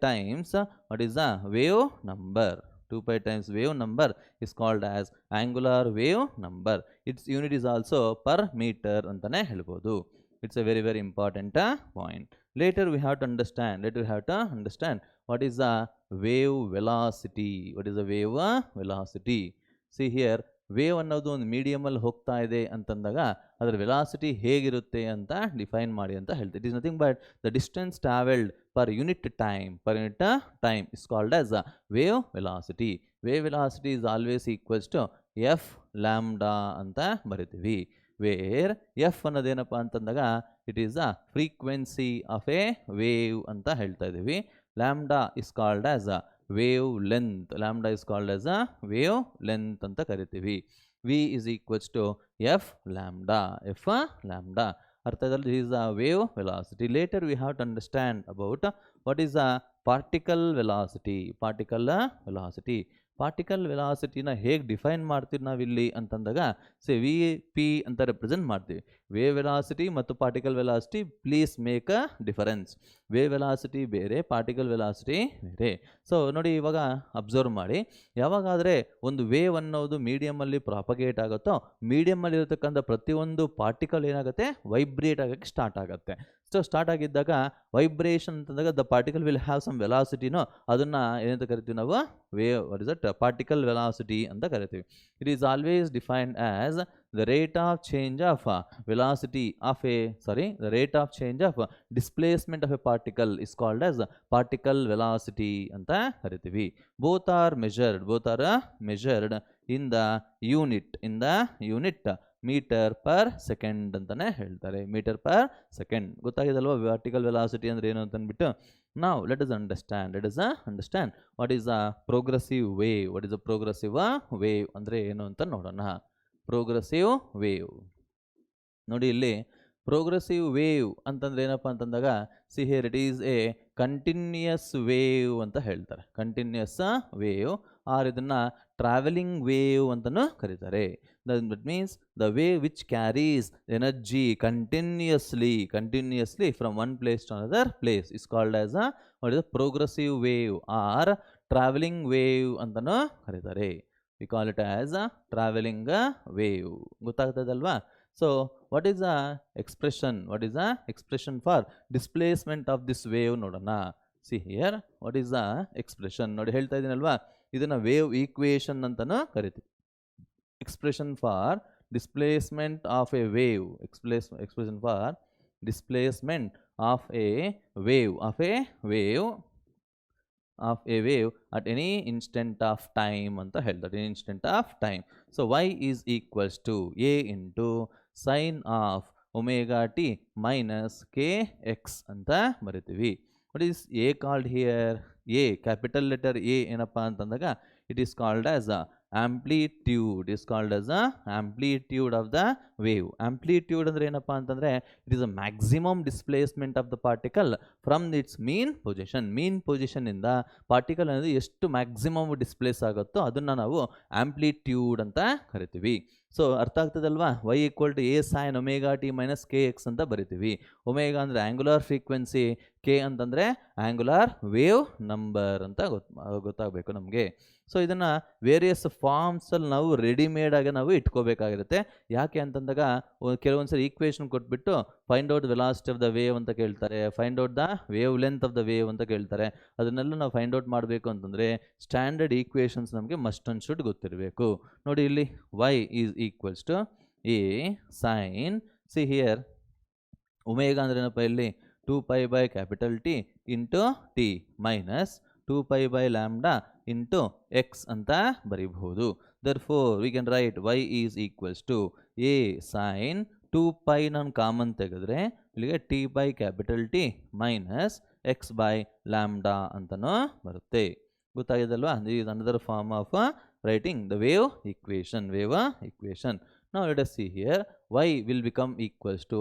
times what is the wave number. 2 pi times wave number is called as angular wave number. Its unit is also per meter ಅಂತಾನೆ ಹೇಳ್ಬೋದು. It's a very, very important point. Later we have to understand what is the wave velocity. See here, wave ಅನ್ನೋದು ಒಂದು ಮೀಡಿಯಮಲ್ಲಿ ಹೋಗ್ತಾ ಇದೆ ಅಂತಂದಾಗ ಅದರ ವೆಲಾಸಿಟಿ ಹೇಗಿರುತ್ತೆ ಅಂತ ಡಿಫೈನ್ ಮಾಡಿ ಅಂತ ಹೇಳ್ತೀವಿ. It is nothing but the distance travelled per unit time is called as wave velocity. Wave velocity is always equals to F lambda ಅಂತ ಬರಿತೀವಿ. ವೇರ್ ಎಫ್ ಅನ್ನೋದೇನಪ್ಪ ಅಂತಂದಾಗ it is the frequency of a wave ಅಂತ ಹೇಳ್ತಾ ಇದ್ದೀವಿ. Lambda is called as wavelength. Wavelength ಅಂತ ಕರಿತೀವಿ. V is equals to F lambda. ಅರ್ಥ ಇದರಲ್ಲಿ this is the wave velocity. Later we have to understand about what is the particle velocity. Particle ವೆಲಾಸಿಟಿನ ಹೇಗೆ ಡಿಫೈನ್ ಮಾಡ್ತೀವಿ ನಾವಿಲ್ಲಿ ಅಂತಂದಾಗ ವಿ ಪಿ ಅಂತ ರೆಪ್ರೆಸೆಂಟ್ ಮಾಡ್ತೀವಿ. ವೇವ್ ವೆಲಾಸಿಟಿ ಮತ್ತು particle velocity, please make a difference. Wave velocity ಬೇರೆ, ಪಾರ್ಟಿಕಲ್ ವೆಲಾಸಿಟಿ ಬೇರೆ. ಸೊ ನೋಡಿ, ಇವಾಗ ಅಬ್ಸರ್ವ್ ಮಾಡಿ, ಯಾವಾಗಾದರೆ ಒಂದು ವೇವ್ ಅನ್ನೋದು ಮೀಡಿಯಮಲ್ಲಿ ಪ್ರಾಪಗೇಟ್ ಆಗುತ್ತೋ ಮೀಡಿಯಮಲ್ಲಿ ಇರತಕ್ಕಂಥ ಪ್ರತಿಯೊಂದು ಪಾರ್ಟಿಕಲ್ ಏನಾಗುತ್ತೆ, ವೈಬ್ರೇಟ್ ಆಗೋಕ್ಕೆ ಸ್ಟಾರ್ಟ್ ಆಗುತ್ತೆ. ಸೊ ಸ್ಟಾರ್ಟ್ ಆಗಿದ್ದಾಗ ವೈಬ್ರೇಷನ್ ಅಂತಂದಾಗ the particle will have some ವೆಲಾಸಿಟಿನೋ, ಅದನ್ನು ಏನಂತ ಕರಿತೀವಿ ನಾವು, wave what is that particle velocity ಅಂತ ಕರಿತೀವಿ. It is always defined as the rate of change of displacement of a particle is called as particle velocity ಅಂತ ಕರಿತೀವಿ. both are measured in the unit metre per second ಅಂತಾನೆ ಹೇಳ್ತಾರೆ. ಮೀಟರ್ ಪರ್ ಸೆಕೆಂಡ್ ಗೊತ್ತಾಗಿದಲ್ವಾ ವರ್ಟಿಕಲ್ ವೆಲಾಸಿಟಿ ಅಂದ್ರೆ ಏನು ಅಂತ ಅಂದ್ಬಿಟ್ಟು. ನಾವು let us understand what is a progressive wave. What is a progressive wave ಅಂದರೆ ಏನು ಅಂತ ನೋಡೋಣ. ಪ್ರೋಗ್ರೆಸಿವ್ ವೇವ್ ನೋಡಿ, ಇಲ್ಲಿ ಪ್ರೋಗ್ರೆಸಿವ್ ವೇವ್ ಅಂತಂದ್ರೆ ಏನಪ್ಪ ಅಂತಂದಾಗ see here it is a continuous wave ಅಂತ ಹೇಳ್ತಾರೆ. ಕಂಟಿನ್ಯೂಯಸ್ ವೇವ್ ಆರ್ ಇದನ್ನ ಟ್ರಾವೆಲಿಂಗ್ ವೇವ್ ಅಂತಲೂ ಕರೀತಾರೆ. That means the wave which carries energy continuously from one place to another place is called as a what is a progressive wave or travelling wave ಅಂತಲೂ ಕರೀತಾರೆ. We call it as a travelling wave. ಗೊತ್ತಾಗ್ತದಲ್ವಾ? So what is the expression? What is the expression for displacement of this wave? ನೋಡೋಣ. See here, what is the expression? ನೋಡಿ ಹೇಳ್ತಾ ಇದ್ದೀನಲ್ವಾ, ಇದನ್ನ ವೇವ್ ಈಕ್ವೇಷನ್ ಅಂತಾನೂ ಕರಿತೀವಿ. Expression for displacement of a wave. Expression for displacement of a wave at any instant of time ಅಂತ ಹೇಳ್ತಾರೆ. instant of time. So y is equals to a into sin of omega t minus kx ಅಂತ ಬರಿತೀವಿ. What is a called here? A, capital letter A ಏನಪ್ಪ ಅಂತಂದಾಗ it is called as a amplitude. Is called as a amplitude of the wave. Amplitude ಅಂದ್ರೆ ಏನಪ್ಪ ಅಂತಂದ್ರೆ it is a maximum displacement of the particle from its mean position ಇಂದ ಪಾರ್ಟಿಕಲ್ అనేది ಎಷ್ಟು ಮ್ಯಾಕ್ಸಿಮಮ್ ಡಿಸ್ಪ್ಲೇಸ್ ಆಗುತ್ತೋ ಅದನ್ನ ನಾವು ಆಂಪ್ಲಿಟ್ಯೂಡ್ ಅಂತ ಕರಿತೀವಿ. ಸೊ ಅರ್ಥ ಆಗ್ತದಲ್ವಾ? y equal to a sin omega t minus kx ಅಂತ ಬರಿತೀವಿ. ಒಮೆಗಾ ಅಂದರೆ ಆಂಗ್ಯುಲರ್ ಫ್ರೀಕ್ವೆನ್ಸಿ, ಕೆ ಅಂತಂದರೆ ಆಂಗ್ಯುಲರ್ ವೇವ್ ನಂಬರ್ ಅಂತ ಗೊತ್ತಾಗಬೇಕು ನಮಗೆ. ಸೊ ಇದನ್ನು ವೇರಿಯಸ್ ಫಾರ್ಮ್ಸಲ್ಲಿ ನಾವು ರೆಡಿಮೇಡ್ ಆಗಿ ನಾವು ಇಟ್ಕೋಬೇಕಾಗಿರುತ್ತೆ. ಯಾಕೆ ಅಂತಂದಾಗ ಕೆಲವೊಂದು ಸರಿ ಈಕ್ವೇಷನ್ ಕೊಟ್ಬಿಟ್ಟು find out velocity of the wave ಅಂತ ಕೇಳ್ತಾರೆ, find out the wave length of the wave ಅಂತ ಕೇಳ್ತಾರೆ. ಅದನ್ನೆಲ್ಲ ನಾವು ಫೈಂಡ್ ಔಟ್ ಮಾಡಬೇಕು ಅಂತಂದರೆ ಸ್ಟ್ಯಾಂಡರ್ಡ್ ಈಕ್ವೇಷನ್ಸ್ ನಮಗೆ ಮಸ್ಟ್ ಅಂಡ್ ಶುಡ್ ಗೊತ್ತಿರಬೇಕು. ನೋಡಿ ಇಲ್ಲಿ y is equals to a sin, see here omega ಅಂದ್ರೆ ಏನಪ್ಪ ಇಲ್ಲಿ 2π/T into t minus 2π/λ into x ಅಂತ ಬರೀಬಹುದು. therefore we can write y is equals to a sin 2π ನಾನು ಕಾಮನ್ ತೆಗೆದ್ರೆ ಇಲ್ಲಿಗೆ T/T ಮೈನಸ್ x/λ ಅಂತನೂ ಬರುತ್ತೆ. ಗೊತ್ತಾಗಿದಲ್ವಾ? this is another form of writing the wave equation. Now let us see here, y will become equals to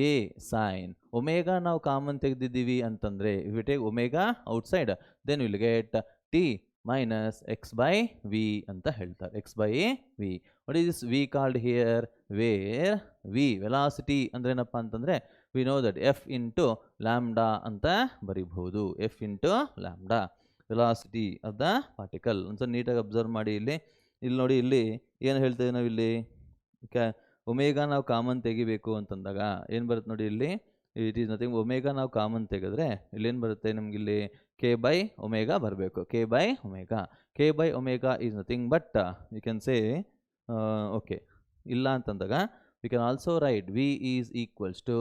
a sin omega. ನಾವು ಕಾಮನ್ ತೆಗೆದಿದ್ದೀವಿ ಅಂತಂದ್ರೆ if we take omega outside then we'll get t minus x/v ಅಂತ ಹೇಳ್ತಾರೆ. x/v. what is this v called here? where v velocity ಅಂದ್ರೆ ಏನಪ್ಪ ಅಂತಂದ್ರೆ we know that f into lambda ಅಂತ ಬರೀಬಹುದು. f into lambda velocity of the particle. ಒಂದ್ಸಲ ನೀಟಾಗಿ ಅಬ್ಸರ್ವ್ ಮಾಡಿ. ಇಲ್ಲಿ ನೋಡಿ, ಇಲ್ಲಿ ಏನು ಹೇಳ್ತೇವೆ ನಾವು, ಇಲ್ಲಿ ಒಮೆಗಾ ನಾವು ಕಾಮನ್ ತೆಗಿಬೇಕು ಅಂತಂದಾಗ ಏನು ಬರುತ್ತೆ ನೋಡಿ, ಇಲ್ಲಿ ಇಟ್ ಈಸ್ ನಥಿಂಗ್. ಒಮೆಗಾ ನಾವು ಕಾಮನ್ ತೆಗೆದ್ರೆ ಇಲ್ಲೇನು ಬರುತ್ತೆ ನಮ್ಗೆ, ಇಲ್ಲಿ k/ಒಮೆಗಾ ಬರಬೇಕು. k/ಒಮೆಗಾ is nothing but you can say okay. ಇಲ್ಲ ಅಂತಂದಾಗ we can also write v is equals to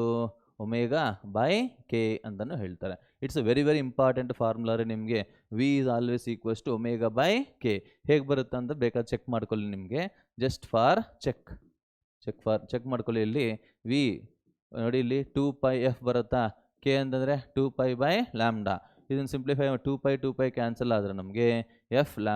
omega/k ಅಂತಲೂ ಹೇಳ್ತಾರೆ. It's a very important formula ರೀ ನಿಮಗೆ. v is always equals to omega/k. ಹೇಗೆ ಬರುತ್ತೆ ಅಂತ ಬೇಕಾದ್ರೆ ಚೆಕ್ ಮಾಡ್ಕೊಳ್ಳಿ. ನಿಮಗೆ ಜಸ್ಟ್ ಫಾರ್ ಚೆಕ್ ಮಾಡ್ಕೊಳ್ಳಿ. ಇಲ್ಲಿ v ನೋಡಿ, ಇಲ್ಲಿ 2πf ಬರುತ್ತಾ, k ಅಂತಂದರೆ 2π/λ. ಇದನ್ನು ಸಿಂಪ್ಲಿಫೈ 2π ಕ್ಯಾನ್ಸಲ್ ಆದರೆ ನಮಗೆ f λ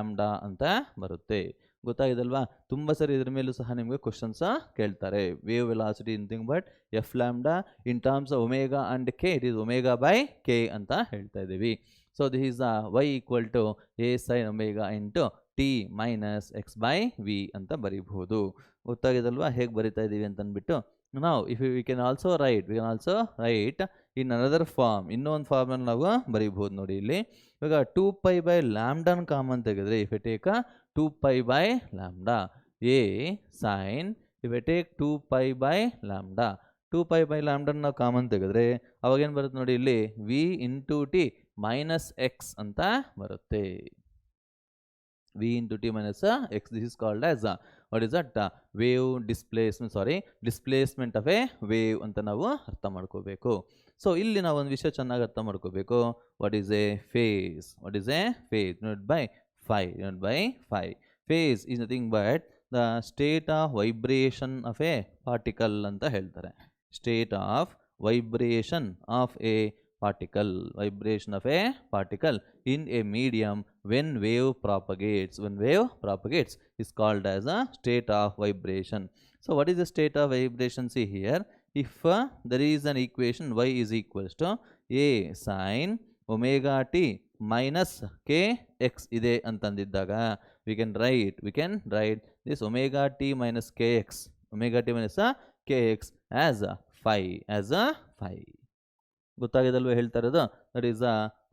ಅಂತ ಬರುತ್ತೆ. ಗೊತ್ತಾಗಿದಲ್ವಾ? ತುಂಬ ಸರಿ ಇದ್ರ ಮೇಲೂ ಸಹ ನಿಮಗೆ ಕ್ವಶನ್ಸ್ ಕೇಳ್ತಾರೆ. Wave velocity nothing but F lambda in terms of omega and K, it is omega/k ಅಂತ ಹೇಳ್ತಾ ಇದ್ದೀವಿ. So this is y equal to a sin omega into t minus x/v ಅಂತ ಬರೀಬಹುದು. ಗೊತ್ತಾಗಿದಲ್ವಾ ಹೇಗೆ ಬರಿತಾ ಇದ್ದೀವಿ ಅಂತ ಅಂದ್ಬಿಟ್ಟು. ನಾವು if we can also write in another form, ಇನ್ನೊಂದು ಫಾರ್ಮಲ್ಲಿ ನಾವು ಬರೀಬಹುದು. ನೋಡಿ ಇಲ್ಲಿ ಇವಾಗ 2π/λ ಕಾಮನ್ ತೆಗೆದ್ರೆ if I take 2π/λ a sin, if I take 2π/λ 2π/λ ನಾವು ಕಾಮನ್ ತೆಗೆದ್ರೆ ಅವಾಗೇನು ಬರುತ್ತೆ ನೋಡಿ, ಇಲ್ಲಿ v into t minus X ಅಂತ ಬರುತ್ತೆ. v into t minus x. This is called as what is that? Wave displacement of a wave ಅಂತ ನಾವು ಅರ್ಥ ಮಾಡ್ಕೋಬೇಕು. ಸೊ ಇಲ್ಲಿ ನಾವು ಒಂದು ವಿಷಯ ಚೆನ್ನಾಗಿ ಅರ್ಥ ಮಾಡ್ಕೋಬೇಕು. what is a phase? Noted by 5 divided by 5. Phase is nothing but the state of vibration of a particle ಅಂತ ಹೇಳ್ತಾರೆ. State of vibration of a particle. Vibration of a particle in a medium when wave propagates. When wave propagates is called as a state of vibration. So what is the state of vibration? See here, if there is an equation y is equals to a sin omega t minus kx ಇದೆ ಅಂತಂದಿದ್ದಾಗ we can write this omega t minus kx as a phi. ಗೊತ್ತಾಗಿದಲ್ವ ಹೇಳ್ತಾ ಇರೋದು? That is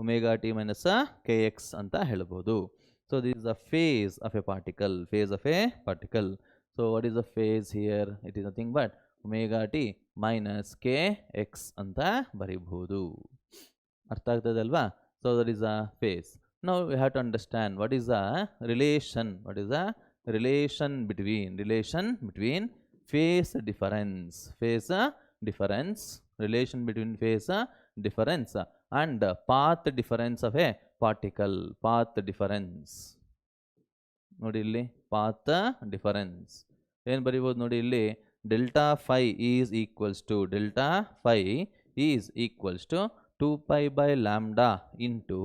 omega T minus K X ಅಂತ ಹೇಳ್ಬೋದು. So this is a phase of a particle. So what is a phase here? It is nothing but omega T minus K X ಅಂತ ಬರೀಬಹುದು. ಅರ್ಥ ಆಗ್ತದೆ ಅಲ್ವಾ? So that is a phase. Now we have to understand what is a relation. Relation between phase difference and path difference of a particle. ನೋಡಿ ಇಲ್ಲಿ path difference ಏನು ಬರೀಬಹುದು ನೋಡಿ ಇಲ್ಲಿ, delta phi is equals to 2 by lambda into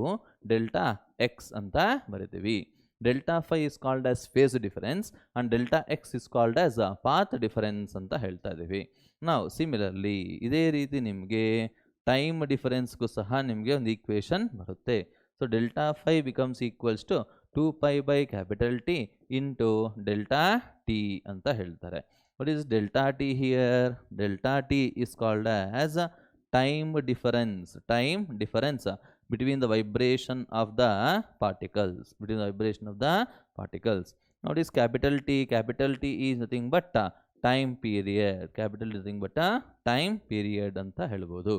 delta x ಅಂತ ಬರಿತೀವಿ. Delta phi is called as phase difference and delta x is called as path difference ಅಂತ ಹೇಳ್ತಾ ಇದ್ದೀವಿ. ನಾವು ಸಿಮಿಲರ್ಲಿ ಇದೇ ರೀತಿ ನಿಮಗೆ ಟೈಮ್ ಡಿಫರೆನ್ಸ್ಗೂ ಸಹ ನಿಮಗೆ ಒಂದು ಈಕ್ವೇಷನ್ ಬರುತ್ತೆ. So delta phi becomes equals to 2 by capital T into delta t ಅಂತ ಹೇಳ್ತಾರೆ. What is delta T here? Delta T is called as time difference between the vibration of the particles. Notice capital T is nothing but time period ಅಂತ ಹೇಳ್ಬೋದು.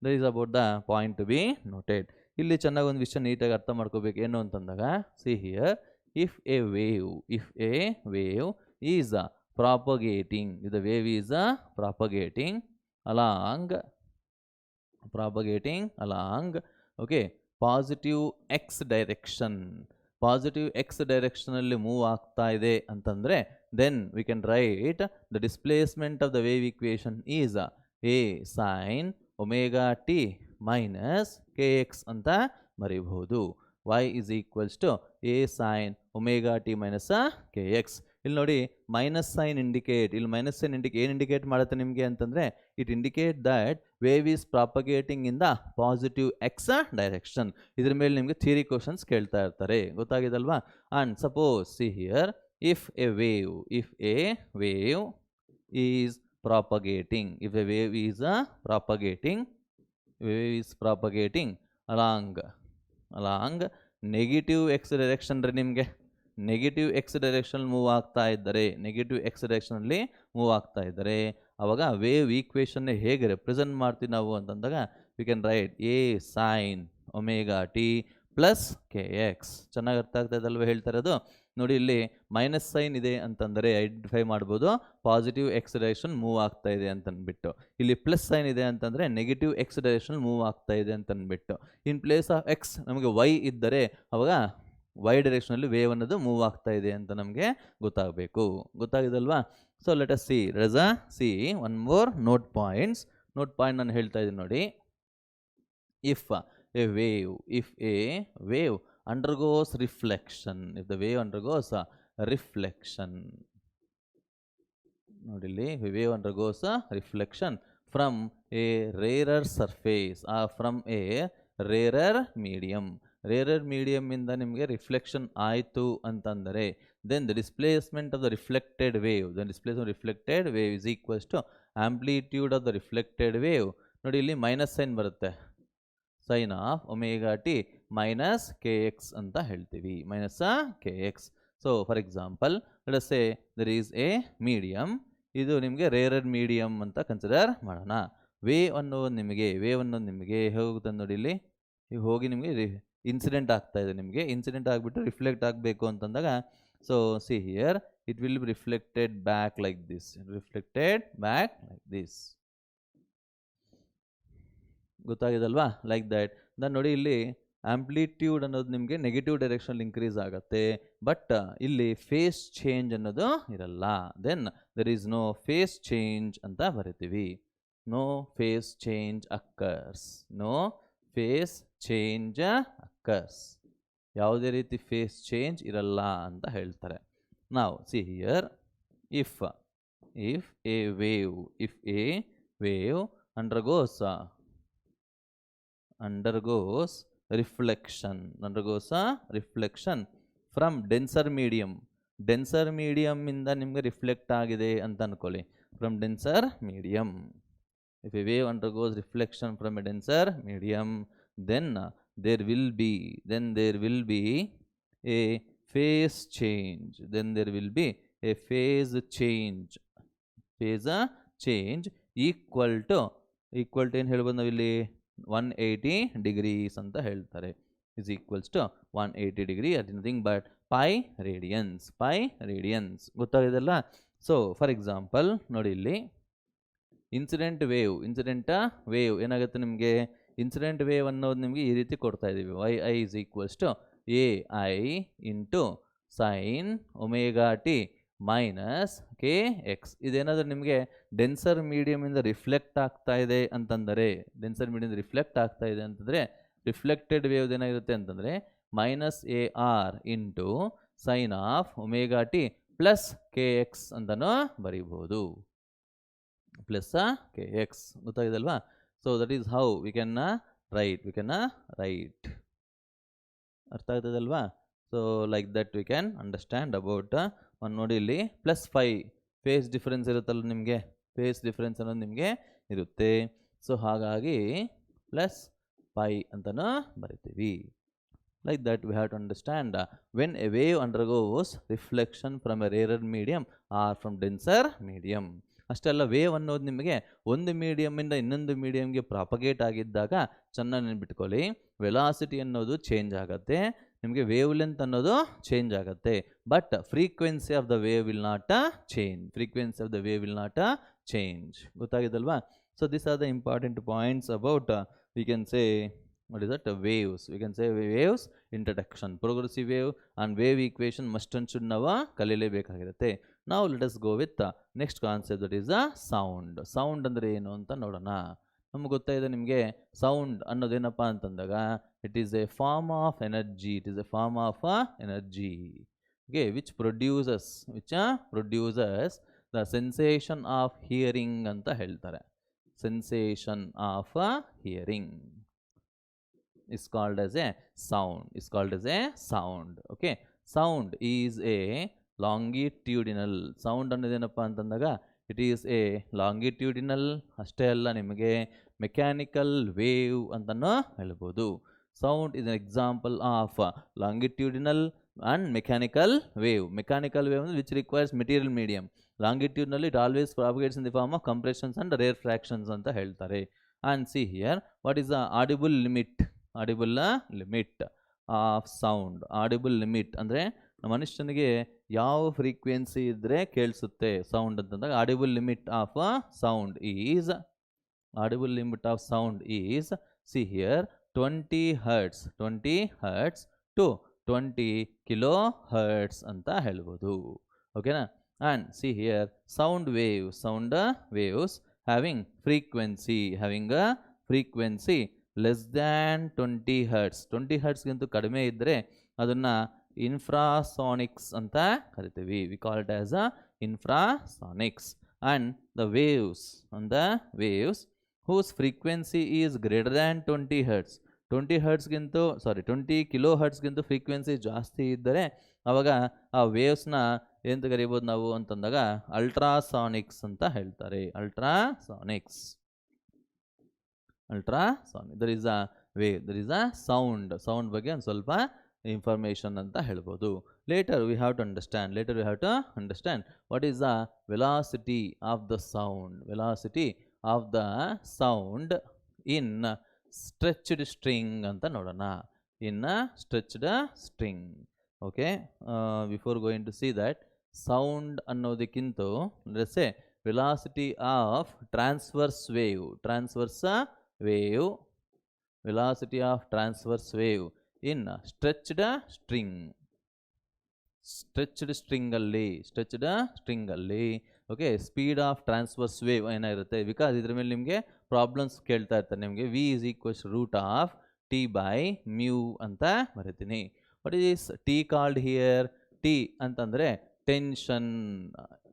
that is about the point to be noted. ಇಲ್ಲಿ ಚೆನ್ನಾಗಿ ಒಂದು ವಿಷಯ ನೀಟಾಗಿ ಅರ್ಥ ಮಾಡ್ಕೋಬೇಕು. ಏನು ಅಂತಂದಾಗ see here, if a wave is propagating, if the wave is propagating along okay positive x ಡೈರೆಕ್ಷನಲ್ಲಿ ಮೂವ್ ಆಗ್ತಾ ಇದೆ ಅಂತಂದರೆ then we can write the displacement of the wave equation is a sine omega T minus K X ಅಂತ ಬರೀಬಹುದು. y is equals to a sin omega t minus kx. ಇಲ್ಲಿ ನೋಡಿ ಮೈನಸ್ ಸೈನ್ ಇಂಡಿಕೇಟ್, ಇಲ್ಲಿ ಮೈನಸ್ ಸೈನ್ ಏನು ಇಂಡಿಕೇಟ್ ಮಾಡುತ್ತೆ ನಿಮಗೆ ಅಂತಂದರೆ, it indicate that wave is propagating in the positive x direction. ಇದ್ರ ಮೇಲೆ ನಿಮಗೆ ಥಿಯರಿ ಕ್ವಶನ್ಸ್ ಕೇಳ್ತಾ ಇರ್ತಾರೆ, ಗೊತ್ತಾಗಿದಲ್ವಾ? And suppose see here, if a wave is propagating, along negative x direction ರೀ, ನಿಮಗೆ ನೆಗೆಟಿವ್ ಎಕ್ಸ್ ಡೈರೆಕ್ಷನ್ ಮೂವ್ ಆಗ್ತಾ ಇದ್ದರೆ ಅವಾಗ ವೇವ್ ಈಕ್ವೇಷನ್ನೇ ಹೇಗೆ ರೆಪ್ರೆಸೆಂಟ್ ಮಾಡ್ತೀವಿ ನಾವು ಅಂತಂದಾಗ we can right A sine omega t plus K X. ಚೆನ್ನಾಗಿ ಅರ್ಥ ಆಗ್ತಾ ಇದಲ್ವ ಹೇಳ್ತಾ ಇರೋದು? ನೋಡಿ ಇಲ್ಲಿ ಮೈನಸ್ ಸೈನ್ ಇದೆ ಅಂತಂದರೆ ಐಡೆಂಟಿಫೈ ಮಾಡ್ಬೋದು ಪಾಸಿಟಿವ್ ಎಕ್ಸ್ ಡೈರೆಕ್ಷನ್ ಮೂವ್ ಆಗ್ತಾ ಇದೆ ಅಂತಂದ್ಬಿಟ್ಟು. ಇಲ್ಲಿ ಪ್ಲಸ್ ಸೈನ್ ಇದೆ ಅಂತಂದರೆ ನೆಗೆಟಿವ್ ಎಕ್ಸ್ ಡೈರೆಕ್ಷನ್ ಮೂವ್ ಆಗ್ತಾ ಇದೆ ಅಂತಂದ್ಬಿಟ್ಟು. ಇನ್ ಪ್ಲೇಸ್ ಆಫ್ ಎಕ್ಸ್ ನಮಗೆ ವೈ ಇದ್ದರೆ ಅವಾಗ ವೈ ಡೈರೆಕ್ಷನಲ್ಲಿ ವೇವ್ ಅನ್ನೋದು ಮೂವ್ ಆಗ್ತಾ ಇದೆ ಅಂತ ನಮಗೆ ಗೊತ್ತಾಗಬೇಕು. ಗೊತ್ತಾಗಿದಲ್ವಾ? So let us see one more note point ನಾನು ಹೇಳ್ತಾ ಇದ್ದೀನಿ ನೋಡಿ. If a wave undergoes reflection, if the wave undergoes reflection, nodili wave undergoes reflection from a rarer surface or from a rarer medium ಇಂದ ನಿಮಗೆ ರಿಫ್ಲೆಕ್ಷನ್ ಆಯಿತು ಅಂತಂದರೆ then the displacement of the reflected wave is equals to amplitude of the reflected wave. ನೋಡಿ ಇಲ್ಲಿ ಮೈನಸ್ ಸೈನ್ ಬರುತ್ತೆ, sine of omega T minus K X ಅಂತ ಹೇಳ್ತೀವಿ, minus K X. So for example let us say there is a medium, ಇದು ನಿಮಗೆ ರೇರರ್ ಮೀಡಿಯಮ್ ಅಂತ ಕನ್ಸಿಡರ್ ಮಾಡೋಣ. ವೇವ್ ಅನ್ನೋದು ನಿಮಗೆ ಹೋಗುತ್ತೆ ನೋಡಿ, ಇಲ್ಲಿ ಹೋಗಿ ನಿಮಗೆ ಇನ್ಸಿಡೆಂಟ್ ಆಗ್ತಾ ಇದೆ, ನಿಮಗೆ ಇನ್ಸಿಡೆಂಟ್ ಆಗಿಬಿಟ್ಟು ರಿಫ್ಲೆಕ್ಟ್ ಆಗಬೇಕು ಅಂತಂದಾಗ so see here it will be reflected back like this, ಗೊತ್ತಾಗಿದಲ್ವಾ? Like that. ನಾನು ನೋಡಿ ಇಲ್ಲಿ ಆಂಪ್ಲಿಟ್ಯೂಡ್ ಅನ್ನೋದು ನಿಮಗೆ ನೆಗೆಟಿವ್ ಡೈರೆಕ್ಷನ್ ಇನ್ಕ್ರೀಸ್ ಆಗುತ್ತೆ, ಬಟ್ ಇಲ್ಲಿ ಫೇಸ್ ಚೇಂಜ್ ಅನ್ನೋದು ಇರಲ್ಲ. Then there is no phase change ಅಂತ ಬರಿತೀವಿ. No phase change occurs. No phase change occurs. ಯಾವುದೇ ರೀತಿ ಫೇಸ್ ಚೇಂಜ್ ಇರಲ್ಲ ಅಂತ ಹೇಳ್ತಾರೆ. ನಾವು see here, if a wave undergoes reflection from denser medium ಇಂದ ನಿಮಗೆ ರಿಫ್ಲೆಕ್ಟ್ ಆಗಿದೆ ಅಂತ ಅನ್ಕೊಳ್ಳಿ. From denser medium, if a wave undergoes reflection from a denser medium, then there will be a phase change. A phase change equal to ಏನು ಹೇಳ್ಬೋದು ನಾವಿಲ್ಲಿ 180 ಡಿಗ್ರೀಸ್ ಅಂತ ಹೇಳ್ತಾರೆ. is equals to 180 degree at nothing but pi radians. ಗೊತ್ತಾಗಿದೆಲ್ಲ. ಸೊ ಫಾರ್ ಎಕ್ಸಾಂಪಲ್ ನೋಡಿ, ಇಲ್ಲಿ ಇನ್ಸಿಡೆಂಟ್ ವೇವ್ ಏನಾಗುತ್ತೆ ನಿಮಗೆ, ಇನ್ಸಿಡೆಂಟ್ ವೇವ್ ಅನ್ನೋದು ನಿಮಗೆ ಈ ರೀತಿ ಕೊಡ್ತಾ ಇದ್ದೀವಿ. yi is equals to ai into sin omega t minus kx. ಇದೇನಾದರೂ ನಿಮಗೆ ಡೆನ್ಸರ್ ಮೀಡಿಯಮಿಂದ ರಿಫ್ಲೆಕ್ಟ್ ಆಗ್ತಾ ಇದೆ ಅಂತಂದರೆ, ರಿಫ್ಲೆಕ್ಟೆಡ್ ವೇವ್ ಏನಾಗಿರುತ್ತೆ ಅಂತಂದರೆ minus AR into sine of omega t plus kx ಅಂತಲೂ ಬರೀಬೋದು. Plus kx. ಗೊತ್ತಾಗಿದಲ್ವಾ? So that is how we can write. ಅರ್ಥ ಆಗ್ತದಲ್ವಾ? So like that we can understand about ಒಂದು. ನೋಡಿ ಇಲ್ಲಿ +5 ಫೇಸ್ ಡಿಫರೆನ್ಸ್ ಇರುತ್ತಲ್ಲ ನಿಮಗೆ, ಫೇಸ್ ಡಿಫರೆನ್ಸ್ ಅನ್ನೋದು ನಿಮಗೆ ಇರುತ್ತೆ. ಸೊ ಹಾಗಾಗಿ +5 ಅಂತಲೂ ಬರಿತೀವಿ. Like that we have to understand when a wave undergoes reflection from a rarer medium or from denser medium. ಅಷ್ಟೆಲ್ಲ ವೇವ್ ಅನ್ನೋದು ನಿಮಗೆ ಒಂದು ಮೀಡಿಯಮಿಂದ ಇನ್ನೊಂದು ಮೀಡಿಯಮ್ಗೆ ಪ್ರಾಪಗೇಟ್ ಆಗಿದ್ದಾಗ ಚೆನ್ನಾಗಿ ನೆನ್ಪಿಟ್ಕೊಳ್ಳಿ, ವೆಲಾಸಿಟಿ ಅನ್ನೋದು ಚೇಂಜ್ ಆಗುತ್ತೆ, ನಿಮಗೆ ವೇವ್ ಲೆಂತ್ ಅನ್ನೋದು ಚೇಂಜ್ ಆಗುತ್ತೆ, but frequency of the wave will not change. ಗೊತ್ತಾಗಿದಲ್ವಾ? So this are the important points about we can say what is that, waves. We can say waves introduction, progressive wave and wave equation must and should ನಾವು ಕಲಿಯಲೇಬೇಕಾಗಿರುತ್ತೆ. Now let us go with the next concept, that is the sound. Sound ಅಂದರೆ ಏನು ಅಂತ ನೋಡೋಣ. ನಮ್ಗೆ ಗೊತ್ತಾಯಿದೆ ನಿಮಗೆ ಸೌಂಡ್ ಅನ್ನೋದೇನಪ್ಪ ಅಂತಂದಾಗ it is a form of energy. Okay, which produces the sensation of hearing ಅಂತ ಹೇಳ್ತಾರೆ. Sensation of hearing is called as a sound. Okay, sound is a longitudinal. sound ಅನ್ನೋದೇನಪ್ಪ ಅಂತಂದಾಗ ಇಟ್ ಈಸ್ ಎ ಲಾಂಗಿಟ್ಯೂಡಿನಲ್, ಅಷ್ಟೇ ಅಲ್ಲ ನಿಮಗೆ ಮೆಕ್ಯಾನಿಕಲ್ ವೇವ್ ಅಂತನೂ ಹೇಳ್ಬೋದು. Sound is an example of longitudinal and mechanical wave. Mechanical wave which requires material medium. Longitudinally it always propagates in the form of compressions and rare fractions anta heltare. And see here, what is the audible limit of sound. Audible limit ಅಂದ್ರೆ ಮನುಷ್ಯನಿಗೆ ಯಾವ ಫ್ರೀಕ್ವೆನ್ಸಿ ಇದ್ರೆ ಕೇಳಿಸುತ್ತೆ ಸೌಂಡ್ ಅಂತಂದಾಗ audible limit of sound is see here 20 hertz to 20 kilohertz ಅಂತ ಹೇಳ್ಬೋದು. ಓಕೆನಾ? and see here sound waves having a frequency less than 20 hertz. 20 hertz ಗಿಂತ ಕಡಿಮೆ ಇದ್ದರೆ ಅದನ್ನು infrasonics ಅಂತ ಕರಿತೀವಿ. we call it as infrasonics. and the waves whose frequency is greater than 20 hertz. 20 ಕಿಲೋಹರ್ಟ್ಸ್ಗಿಂತ frequency ಜಾಸ್ತಿ ಇದ್ದರೆ ಆವಾಗ ಆ ವೇವ್ಸ್ನ ಎಂತ ಕರಿಬೋದು ನಾವು ಅಂತಂದಾಗ ಅಲ್ಟ್ರಾಸಾನಿಕ್ಸ್ ಅಂತ ಹೇಳ್ತಾರೆ. Ultrasonics there is a wave, there is a sound ಬಗ್ಗೆ ಒಂದು ಸ್ವಲ್ಪ ಇನ್ಫಾರ್ಮೇಷನ್ ಅಂತ ಹೇಳ್ಬೋದು. Later we have to understand what is the velocity of the sound in stretched string ಅಂತ ನೋಡೋಣ. In stretched string. Okay, before going to see that, sound ಅನ್ನೋದಕ್ಕಿಂತ let's say velocity of transverse wave velocity of transverse wave in stretched ಸ್ಟ್ರಿಂಗಲ್ಲಿ okay speed of transverse wave ಏನಾಗಿರುತ್ತೆ ಬಿಕಾಸ್ ಇದ್ರ ಮೇಲೆ ನಿಮಗೆ ಪ್ರಾಬ್ಲಮ್ಸ್ ಕೇಳ್ತಾ ಇರ್ತಾರೆ ನಿಮಗೆ v is equals root of T by mu ಅಂತ ಬರೀತೀನಿ. What is T called here? T ಅಂತಂದರೆ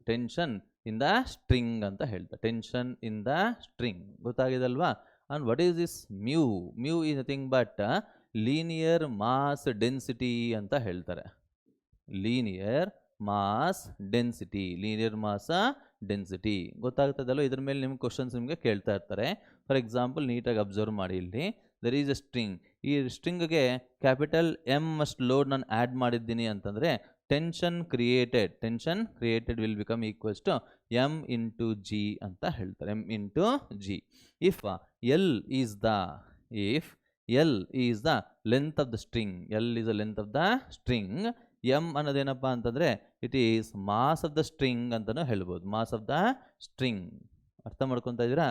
ಟೆನ್ಷನ್ ಇನ್ ದ ಸ್ಟ್ರಿಂಗ್ ಅಂತ ಹೇಳ್ತಾರೆ. ಟೆನ್ಷನ್ ಇನ್ ದ ಸ್ಟ್ರಿಂಗ್ ಗೊತ್ತಾಗಿದಲ್ವಾ? And what is this mu? Mu is nothing but linear mass density ಅಂತ ಹೇಳ್ತಾರೆ. ಲೀನಿಯರ್ ಮಾಸ್ ಡೆನ್ಸಿಟಿ ಗೊತ್ತಾಗ್ತದಲ್ಲ? ಇದ್ರ ಮೇಲೆ ನಿಮ್ಗೆ ಕ್ವಶನ್ಸ್ ನಿಮಗೆ ಕೇಳ್ತಾ ಇರ್ತಾರೆ. ಫಾರ್ ಎಕ್ಸಾಂಪಲ್ ನೀಟಾಗಿ ಅಬ್ಸರ್ವ್ ಮಾಡಿ. ಇಲ್ಲಿ ದರ್ ಈಸ್ ಅ ಸ್ಟ್ರಿಂಗ್. ಈ ಸ್ಟ್ರಿಂಗ್ಗೆ ಕ್ಯಾಪಿಟಲ್ ಎಮ್ ಅಷ್ಟು ಲೋಡ್ ನಾನು ಆ್ಯಡ್ ಮಾಡಿದ್ದೀನಿ ಅಂತಂದರೆ tension created will become equals to M into g ಅಂತ ಹೇಳ್ತಾರೆ. M into g. If L is the length of the string, l is the length of the string, M ಅನ್ನೋದೇನಪ್ಪ ಅಂತಂದರೆ it is mass of the string ಅಂತಲೂ ಹೇಳ್ಬೋದು. ಮಾಸ್ ಆಫ್ ದ ಸ್ಟ್ರಿಂಗ್ ಅರ್ಥ ಮಾಡ್ಕೊತಾ ಇದ್ದೀರಾ?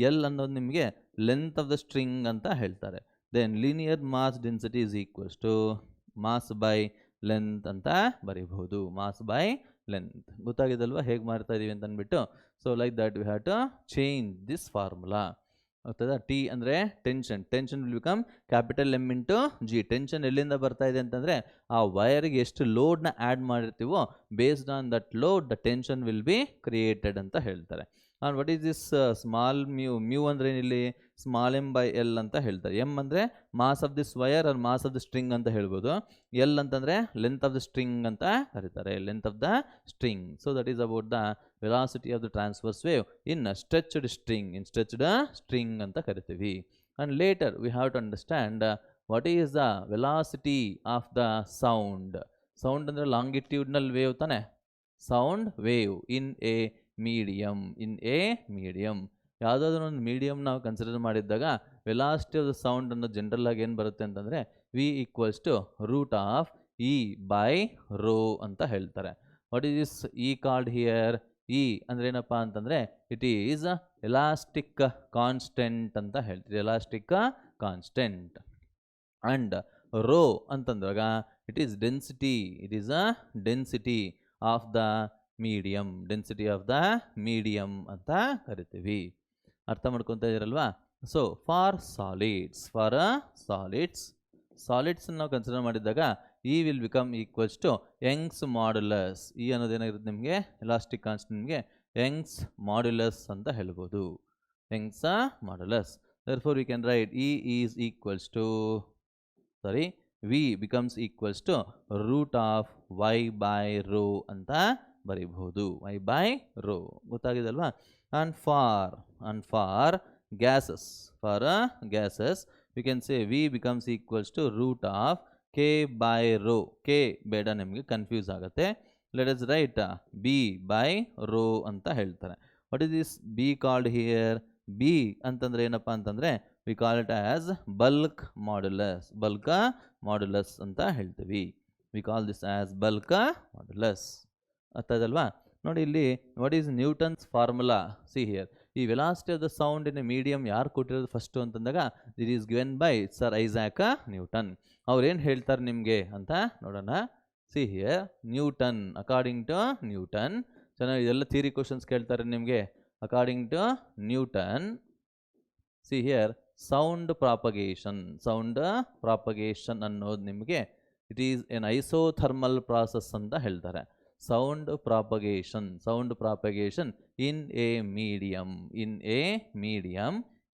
ಎಲ್ ಅನ್ನೋದು ನಿಮಗೆ ಲೆಂತ್ ಆಫ್ ದ ಸ್ಟ್ರಿಂಗ್ ಅಂತ ಹೇಳ್ತಾರೆ. Then linear mass density is equals to mass by length ಅಂತ ಬರೀಬಹುದು. ಮಾಸ್ ಬೈ ಲೆಂತ್ ಗೊತ್ತಾಗಿದಲ್ವಾ ಹೇಗೆ ಮಾಡ್ತಾ ಇದೀವಿ ಅಂತ ಅಂದ್ಬಿಟ್ಟು. So like that we have to change this formula. ಆಗ್ತದ? ಟಿ ಅಂದರೆ tension will become capital M into g. Tension ಎಲ್ಲಿಂದ ಬರ್ತಾ ಇದೆ ಅಂತಂದರೆ ಆ ವೈರ್ಗೆ ಎಷ್ಟು ಲೋಡ್ನ ಆ್ಯಡ್ ಮಾಡಿರ್ತೀವೋ based on that load the tension will be created ಅಂತ ಹೇಳ್ತಾರೆ. And what is this small mu ಅಂದರೆ ಇಲ್ಲಿ ಸ್ಮಾಲ್ ಎಮ್ ಬೈ ಎಲ್ ಅಂತ ಹೇಳ್ತಾರೆ. ಎಮ್ ಅಂದರೆ mass of this wire or mass of the string ಅಂತ ಹೇಳ್ಬೋದು. ಎಲ್ ಅಂತಂದರೆ ಲೆಂತ್ ಆಫ್ ದ ಸ್ಟ್ರಿಂಗ್ ಅಂತ ಕರೀತಾರೆ. Length of the string. So that is about the velocity of the transverse wave in stretched string ಅಂತ ಕರಿತೀವಿ. And later we have to understand what is the velocity of the sound. Sound ಅಂದರೆ ಲಾಂಗಿಟ್ಯೂಡ್ನಲ್ ವೇವ್ ತಾನೆ. Sound wave in a medium. ಯಾವುದಾದ್ರೂ ಒಂದು ಮೀಡಿಯಮ್ ನಾವು ಕನ್ಸಿಡರ್ ಮಾಡಿದ್ದಾಗ ವೆಲಾಸಿಟಿ ಆಫ್ ದ ಸೌಂಡ್ ಅನ್ನೋ ಜನರಲ್ ಆಗಿ ಏನು ಬರುತ್ತೆ ಅಂತಂದರೆ v equals to root of E by rho ಅಂತ ಹೇಳ್ತಾರೆ. What is this E called here? E ಅಂದರೆ ಏನಪ್ಪ ಅಂತಂದರೆ ಇಟ್ ಈಸ್ ಎಲಾಸ್ಟಿಕ್ ಕಾನ್ಸ್ಟೆಂಟ್ ಅಂತ ಹೇಳ್ತೀವಿ. Elastic constant. ಆ್ಯಂಡ್ ರೋ ಅಂತಂದಾಗ it is density. It is a density of the medium. ಅಂತ ಕರಿತೀವಿ. ಅರ್ಥ ಮಾಡ್ಕೊತಾ ಇದ್ದೀರಲ್ವಾ? ಸೊ ಫಾರ್ ಸಾಲಿಡ್ಸ್ ನಾವು ಕನ್ಸಿಡರ್ ಮಾಡಿದಾಗ E will become equals to Young's modulus. E ಅನ್ನೋದೇನಾಗಿರುತ್ತೆ ನಿಮಗೆ ಎಲಾಸ್ಟಿಕ್ ಕಾನ್ಸ್ಟೆಂಟ್, ನಿಮಗೆ ಯಂಗ್ಸ್ ಮಾಡ್ಯುಲಸ್ ಅಂತ ಹೇಳ್ಬೋದು. Young's modulus. therefore we can write E is equals to V becomes equals to root of y by rho ಅಂತ ಬರೀಬಹುದು. y by rho ಗೊತ್ತಾಗಿದಲ್ವಾ? and for gases we can say V becomes equals to root of k by rho. k ಬೇಡ ನಿಮಗೆ ಕನ್ಫ್ಯೂಸ್ ಆಗುತ್ತೆ. let us write B by rho ಅಂತ ಹೇಳ್ತಾರೆ. what is this B called here? B ಅಂತಂದ್ರೆ ಏನಪ್ಪ ಅಂತಂದ್ರೆ we call it as bulk modulus ಅಂತ ಹೇಳ್ತೀವಿ. we call this as bulk modulus. ಅರ್ಥ ಆಯ್ತಲ್ವಾ? ನೋಡಿ ಇಲ್ಲಿ what is Newton's formula? see here, ಈ velocity of the sound in a medium ಯಾರು ಕೊಟ್ಟಿರೋದು ಫಸ್ಟು ಅಂತಂದಾಗ it is given by sir Isaac Newton. ಅವ್ರೇನು ಹೇಳ್ತಾರೆ ನಿಮಗೆ ಅಂತ ನೋಡೋಣ. see here, Newton, according to Newton. ಚೆನ್ನಾಗಿ ಇದೆಲ್ಲ ಥಿಯರಿ ಕ್ವಶನ್ಸ್ ಕೇಳ್ತಾರೆ ನಿಮಗೆ. according to Newton, see here, sound propagation ಅನ್ನೋದು ನಿಮಗೆ it is N isothermal process ಅಂತ ಹೇಳ್ತಾರೆ. sound propagation in a medium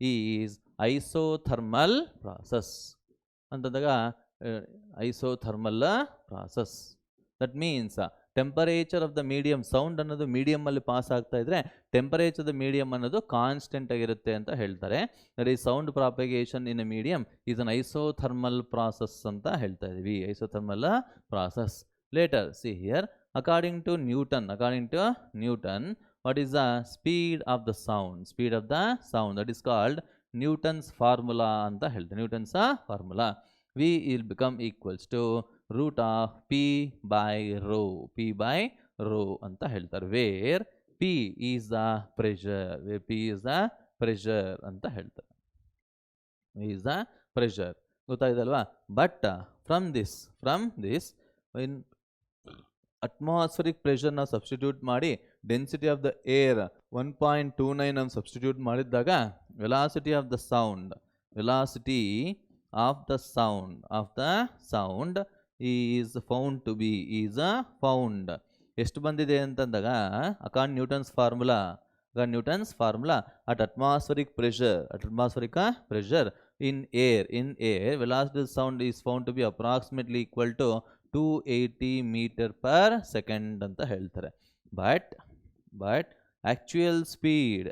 is isothermal process ಅಂತಂದಾಗ isothermal process. that means temperature of the medium, sound ಅನ್ನೋದು ಮೀಡಿಯಮಲ್ಲಿ ಪಾಸ್ ಆಗ್ತಾ ಇದ್ರೆ ಟೆಂಪರೇಚರ್ ದ ಮೀಡಿಯಂ ಅನ್ನೋದು ಕಾನ್ಸ್ಟೆಂಟ್ ಆಗಿರುತ್ತೆ ಅಂತ ಹೇಳ್ತಾರೆ. That is sound propagation in a medium is an isothermal process ಅಂತ ಹೇಳ್ತಾ ಇದೀವಿ. Isothermal process. Later see here, according to Newton what is the speed of the sound that is called Newton's formula ಅಂತ ಹೇಳ್ತಾರೆ. Newton's formula V will become equals to root of P by rho ಅಂತ ಹೇಳ್ತಾರೆ. where P is the pressure ಅಂತ ಹೇಳ್ತಾರೆ. ಪ್ರೆಷರ್. ಗೊತ್ತಾಗಿದಲ್ವಾ? But from this in atmospheric pressure ನಾವು ಸಬ್ಸ್ಟಿಟ್ಯೂಟ್ ಮಾಡಿ ಡೆನ್ಸಿಟಿ ಆಫ್ ದ ಏರ್ 1.29 ನಾವು ಸಬ್ಸ್ಟಿಟ್ಯೂಟ್ ಮಾಡಿದಾಗ velocity of the sound is found to be ಎಷ್ಟು ಬಂದಿದೆ ಅಂತಂದಾಗ according Newton's formula at atmospheric pressure in air velocity of sound is found to be approximately equal to 280 meter per second ಅಂತ ಹೇಳ್ತಾರೆ. But actual speed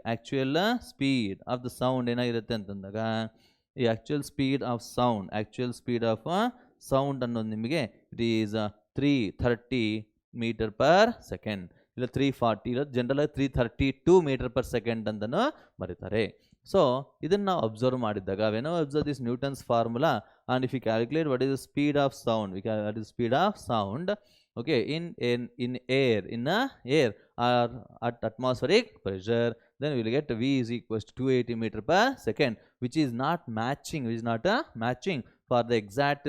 of the sound ಏನಾಗಿರುತ್ತೆ ಅಂತಂದಾಗ ಈ actual speed of sound ಅನ್ನೋದು ನಿಮಗೆ it is 330 meter per second ಇಲ್ಲ 340 ಇಲ್ಲ ಜನರಲ್ 332 meter per second ಅಂತನೂ ಬರೀತಾರೆ. ಸೊ ಇದನ್ನು ನಾವು ಅಬ್ಸರ್ವ್ ಮಾಡಿದಾಗ ವೆನ್ ನಾವು observe this Newton's formula and if you calculate what is the speed of sound okay in air or at atmospheric pressure, then we will get v is equals to 280 meter per second, which is not matching for the exact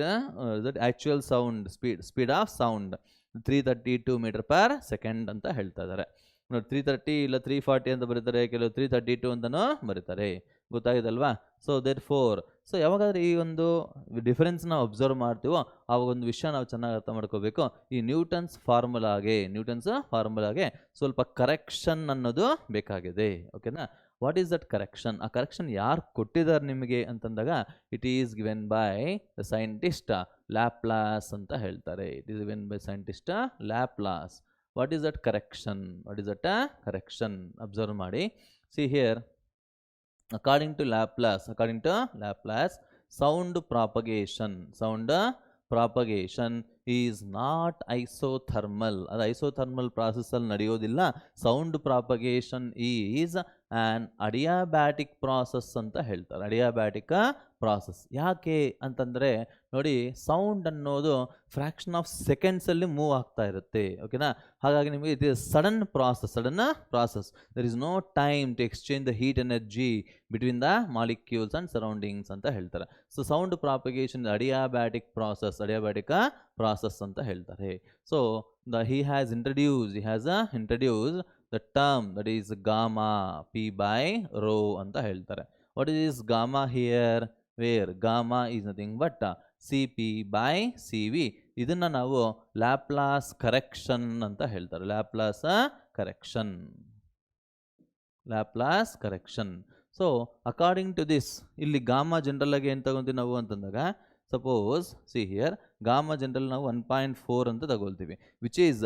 that actual sound speed of sound 332 meter per second ಅಂತ ಹೇಳ್ತಾ ಇದ್ದಾರೆ. ನೋಡಿ 330 ಇಲ್ಲ 340 ಅಂತ ಬರೀತಾರೆ, ಕೆಲವು 332 ಅಂತನೂ ಬರೀತಾರೆ. ಗೊತ್ತಾಗಿದಲ್ವಾ? ಸೊ ಯಾವಾಗಾದ್ರೆ ಈ ಒಂದು ಡಿಫರೆನ್ಸ್ ನಾವು ಅಬ್ಸರ್ವ್ ಮಾಡ್ತೀವೋ ಆವಾಗ ಒಂದು ವಿಷಯ ನಾವು ಚೆನ್ನಾಗಿ ಅರ್ಥ ಮಾಡ್ಕೋಬೇಕು. ಈ ನ್ಯೂಟನ್ಸ್ ಫಾರ್ಮುಲಾಗೆ ಸ್ವಲ್ಪ ಕರೆಕ್ಷನ್ ಅನ್ನೋದು ಬೇಕಾಗಿದೆ. ಓಕೆನಾ? What is that correction? ಆ ಕರೆಕ್ಷನ್ ಯಾರು ಕೊಟ್ಟಿದ್ದಾರೆ ನಿಮಗೆ ಅಂತಂದಾಗ it is given by the scientist Laplace ಅಂತ ಹೇಳ್ತಾರೆ. It is given by scientist Laplace. What is that correction? Observe ಮಾಡಿ. See here, according to Laplace, sound propagation is not isothermal. ಅದು isothermal process ಅಲ್ಲಿ ನಡೆಯೋದಿಲ್ಲ. Sound propagation is an adiabatic process ಅಂತ ಹೇಳ್ತಾರೆ. adiabatic process. ಯಾಕೆ ಅಂತಂದರೆ ನೋಡಿ, ಸೌಂಡ್ ಅನ್ನೋದು ಫ್ರ್ಯಾಕ್ಷನ್ ಆಫ್ ಸೆಕೆಂಡ್ಸಲ್ಲಿ ಮೂವ್ ಆಗ್ತಾ ಇರುತ್ತೆ. ಓಕೆನಾ? ಹಾಗಾಗಿ ನಿಮಗೆ ಇದು sudden process. There is no time to exchange the heat energy between the molecules and surroundings ಅಂತ ಹೇಳ್ತಾರೆ. So sound propagation adiabatic process ಅಂತ ಹೇಳ್ತಾರೆ. So he has introduced the term that is gamma p by rho ಅಂತ ಹೇಳ್ತಾರೆ. What is gamma here? Where gamma is nothing but cp by cv. ಇದನ್ನ ನಾವು ಲ್ಯಾಪ್ಲಾಸ್ ಕರೆಕ್ಷನ್ ಅಂತ ಹೇಳ್ತಾರೆ. Laplace correction. So according to this ಇಲ್ಲಿ ಗಾಮಾ ಜನರಲ್ ಆಗಿ ಏನು ತಗೊಂತೀವಿ ನಾವು ಅಂತಂದಾಗ, suppose see here gamma general ನಾವು 1.4 ಅಂತ ತಗೊಳ್ತೀವಿ, which is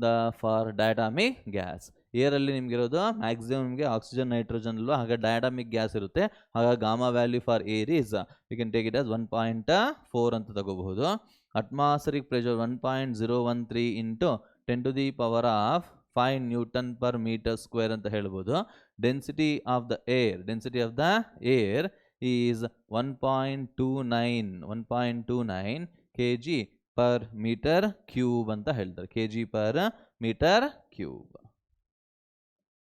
the for diatomic gas. ಏರಲ್ಲಿ ನಿಮಗಿರೋದು ಮ್ಯಾಕ್ಸಿಮಮ್ ನಿಮಗೆ ಆಕ್ಸಿಜನ್, ನೈಟ್ರೋಜನ್ ಅಲ್ವಾ, ಹಾಗೆ ಡಯಾಟಾಮಿಕ್ ಗ್ಯಾಸ್ ಇರುತ್ತೆ. ಹಾಗಾಗಿ gamma value for air is we can take it as 1.4 ಅಂತ ತಗೋಬಹುದು. Atmospheric pressure 1.013 into 10 to the power of 5 Newton per meter square ಅಂತ ಹೇಳ್ಬೋದು. Density of the air is 1.29 kg per meter cube ಅಂತ ಹೇಳ್ತಾರೆ. kg per meter cube.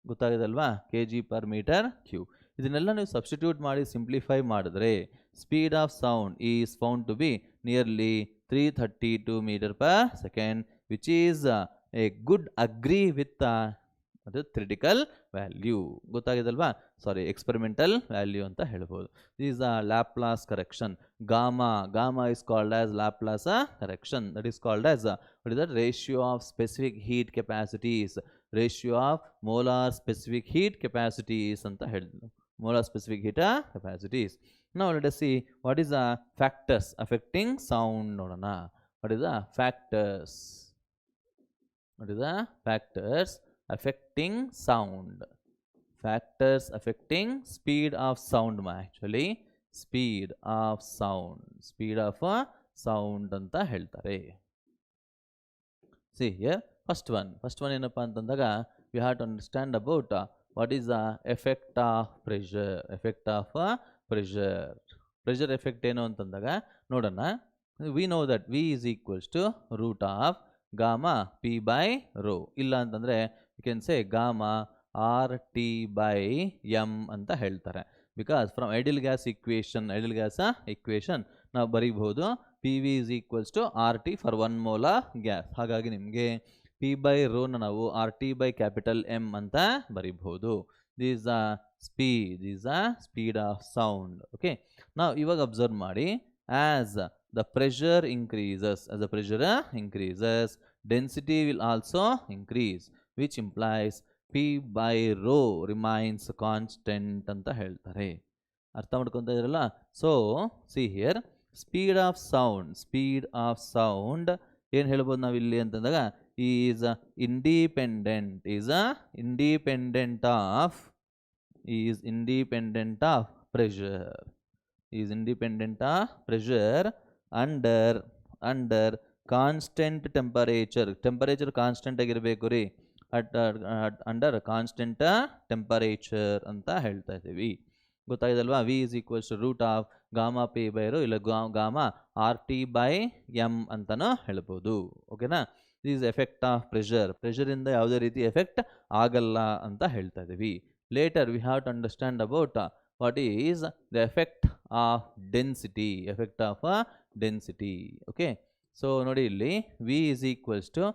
ಗೊತ್ತಾಗಿದಲ್ವಾ? kg per meter cube. ಇದನ್ನೆಲ್ಲ ನೀವು ಸಬ್ಸ್ಟಿಟ್ಯೂಟ್ ಮಾಡಿ ಸಿಂಪ್ಲಿಫೈ ಮಾಡಿದ್ರೆ speed of sound is found to be nearly 332 meter per second, which is a good agree with the theoretical value. ಗೊತ್ತಾಗಿದಲ್ವಾ? ಎಕ್ಸ್ಪೆರಿಮೆಂಟಲ್ ವ್ಯಾಲ್ಯೂ ಅಂತ ಹೇಳ್ಬೋದು. This is a Laplace correction. Gamma is called as Laplace correction. That is called as what is that? Ratio of specific heat capacities. Ratio of molar specific heat capacities ಅಂತ ಹೇಳಿದ್ರು. Molar specific heat capacities. Now let us see what is the factors affecting sound. ನೋಡೋಣ. What is the factors affecting sound? Factors affecting speed of sound. Actually speed of sound ಅಂತ ಹೇಳ್ತಾರೆ. See here, first one ಏನಪ್ಪ ಅಂತಂದಾಗ we have to understand about what is the effect of pressure. Pressure effect ಏನು ಅಂತಂದಾಗ ನೋಡೋಣ. we know that v is equals to root of gamma p by rho. ಇಲ್ಲ ಅಂತಂದರೆ you can say gamma r t by m ಅಂತ ಹೇಳ್ತಾರೆ. Because from ideal gas equation ನಾವು ಬರೀಬಹುದು PV is equals to RT for 1 molar gas. ಹಾಗಾಗಿ ನಿಮಗೆ P/ρ ನಾವು RT/M ಅಂತ ಬರೀಬಹುದು. This is the speed of sound. Okay, now ಇವಾಗ ಅಬ್ಸರ್ವ್ ಮಾಡಿ, as the pressure increases, density will also increase, which implies P/ρ remains constant ಅಂತ ಹೇಳ್ತಾರೆ. ಅರ್ಥ ಮಾಡ್ಕೊಂತ ಇದ್ರಲ್ಲ? So see here, speed of sound ಏನು ಹೇಳ್ಬೋದು ನಾವು ಇಲ್ಲಿ ಅಂತಂದಾಗ is independent of pressure under constant temperature constant ಆಗಿರಬೇಕು ರೀ. ಅಂಡರ್ ಕಾನ್ಸ್ಟೆಂಟ್ ಟೆಂಪರೇಚರ್ ಅಂತ ಹೇಳ್ತಾ ಇದ್ದೀವಿ. ಗೊತ್ತಾಗಿದಲ್ವಾ? V is equals to root of gamma P/ρ ಇಲ್ಲ gamma RT/M ಅಂತನೂ ಹೇಳ್ಬೋದು. ಓಕೆನಾ? ದಿಸ್ ಇಸ್ ಎಫೆಕ್ಟ್ ಆಫ್ ಪ್ರೆಷರಿಂದ ಯಾವುದೇ ರೀತಿ ಎಫೆಕ್ಟ್ ಆಗಲ್ಲ ಅಂತ ಹೇಳ್ತಾ ಇದ್ದೀವಿ. Later we have to understand about what is the effect of density. Okay, so ನೋಡಿ ಇಲ್ಲಿ V is equals to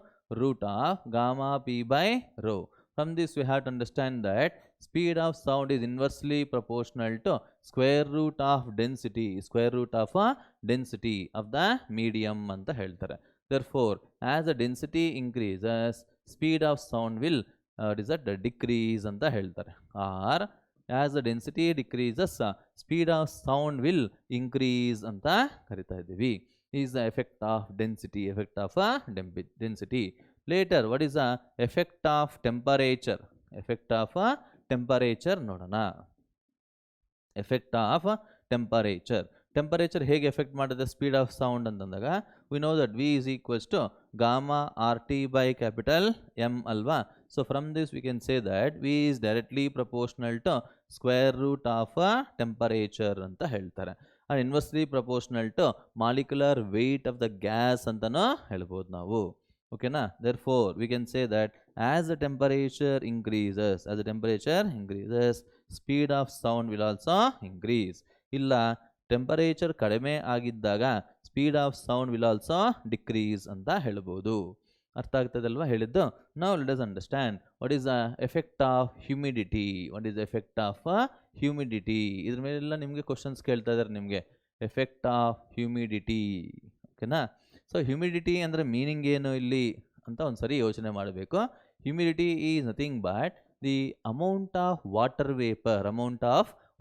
root of gamma P/ρ. From this we have to understand that speed of sound is inversely proportional to square root of density of the medium ಅಂತ ಹೇಳ್ತಾರೆ. Therefore, as the density increases, speed of sound will decrease ಅಂತ ಹೇಳ್ತಾರೆ. Or as the density decreases, speed of sound will increase ಅಂತ ಕರಿತಾ ಇದ್ದೀವಿ. Is the effect of density. Later, what is the effect of temperature? ನೋಡೋಣ. ಟೆಂಪರೇಚರ್ ಹೇಗೆ ಎಫೆಕ್ಟ್ ಮಾಡುತ್ತೆ ಸ್ಪೀಡ್ ಆಫ್ ಸೌಂಡ್ ಅಂತಂದಾಗ, we know that V is equals to gamma RT/M ಅಲ್ವಾ? So from this we can say that V is directly proportional to square root of temperature ಅಂತ ಹೇಳ್ತಾರೆ. and inversely proportional to molecular weight of the gas ಅಂತನೂ ಹೇಳ್ಬೋದು ನಾವು. ಓಕೆನಾ? therefore we can say that as the temperature increases, speed of sound will also increase. ಇಲ್ಲ, ಟೆಂಪರೇಚರ್ ಕಡಿಮೆ ಆಗಿದ್ದಾಗ speed of sound will also decrease ಅಂತ ಹೇಳ್ಬೋದು. ಅರ್ಥ ಆಗ್ತದಲ್ವಾ ಹೇಳಿದ್ದು? ನಾವು let us understand what is the effect of humidity. ಇದ್ರ ಮೇಲೆಲ್ಲ ನಿಮಗೆ ಕ್ವಶನ್ಸ್ ಕೇಳ್ತಾ ಇದ್ದಾರೆ ನಿಮಗೆ. Effect of humidity. ಓಕೆನಾ? ಸೊ ಹ್ಯೂಮಿಡಿಟಿ ಅಂದರೆ ಮೀನಿಂಗ್ ಏನು ಇಲ್ಲಿ ಅಂತ ಒಂದ್ಸರಿ ಯೋಚನೆ ಮಾಡಬೇಕು. Humidity is nothing but the amount of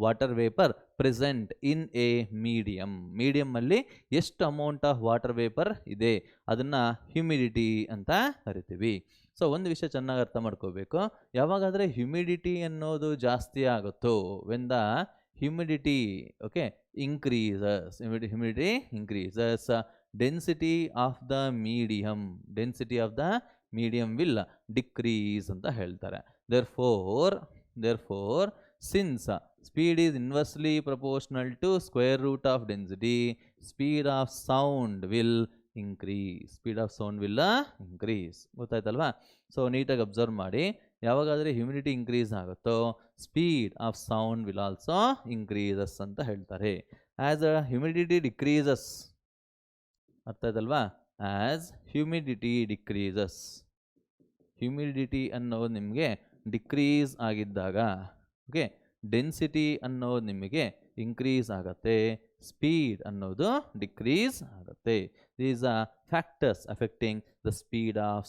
water vapour present in a medium ಅಲ್ಲಿ ಎಷ್ಟು ಅಮೌಂಟ್ ಆಫ್ ವಾಟರ್ ವೇಪರ್ ಇದೆ ಅದನ್ನು ಹ್ಯೂಮಿಡಿಟಿ ಅಂತ ಕರಿತೀವಿ. ಸೊ ಒಂದು ವಿಷಯ ಚೆನ್ನಾಗಿ ಅರ್ಥ ಮಾಡ್ಕೋಬೇಕು, ಯಾವಾಗಾದರೆ ಹ್ಯೂಮಿಡಿಟಿ ಅನ್ನೋದು ಜಾಸ್ತಿ ಆಗುತ್ತೋ, when the humidity increases, density of the medium will decrease ಅಂತ ಹೇಳ್ತಾರೆ. therefore since speed is inversely proportional to square root of density, speed of sound will increase. ಗೊತ್ತಾಯ್ತಲ್ವಾ? ಸೊ ನೀಟಾಗಿ ಅಬ್ಸರ್ವ್ ಮಾಡಿ, ಯಾವಾಗಾದರೆ ಹ್ಯೂಮಿಡಿಟಿ ಇನ್ಕ್ರೀಸ್ ಆಗುತ್ತೋ speed of sound will also increases ಅಂತ ಹೇಳ್ತಾರೆ. ಆಸ್ ಅ ಹ್ಯೂಮಿಡಿಟಿ ಡಿಕ್ರೀಸಸ್, ಅರ್ಥ ಆಯ್ತಲ್ವಾ? ಆಸ್ ಹ್ಯೂಮಿಡಿಟಿ ಡಿಕ್ರೀಸಸ್, ಹ್ಯೂಮಿಡಿಟಿ ಅನ್ನೋದು ನಿಮಗೆ ಡಿಕ್ರೀಸ್ ಆಗಿದ್ದಾಗ ಓಕೆ ಡೆನ್ಸಿಟಿ ಅನ್ನೋದು ನಿಮಗೆ ಇನ್ಕ್ರೀಸ್ ಆಗುತ್ತೆ, ಸ್ಪೀಡ್ ಅನ್ನೋದು ಡಿಕ್ರೀಸ್ ಆಗುತ್ತೆ. These are factors affecting the speed of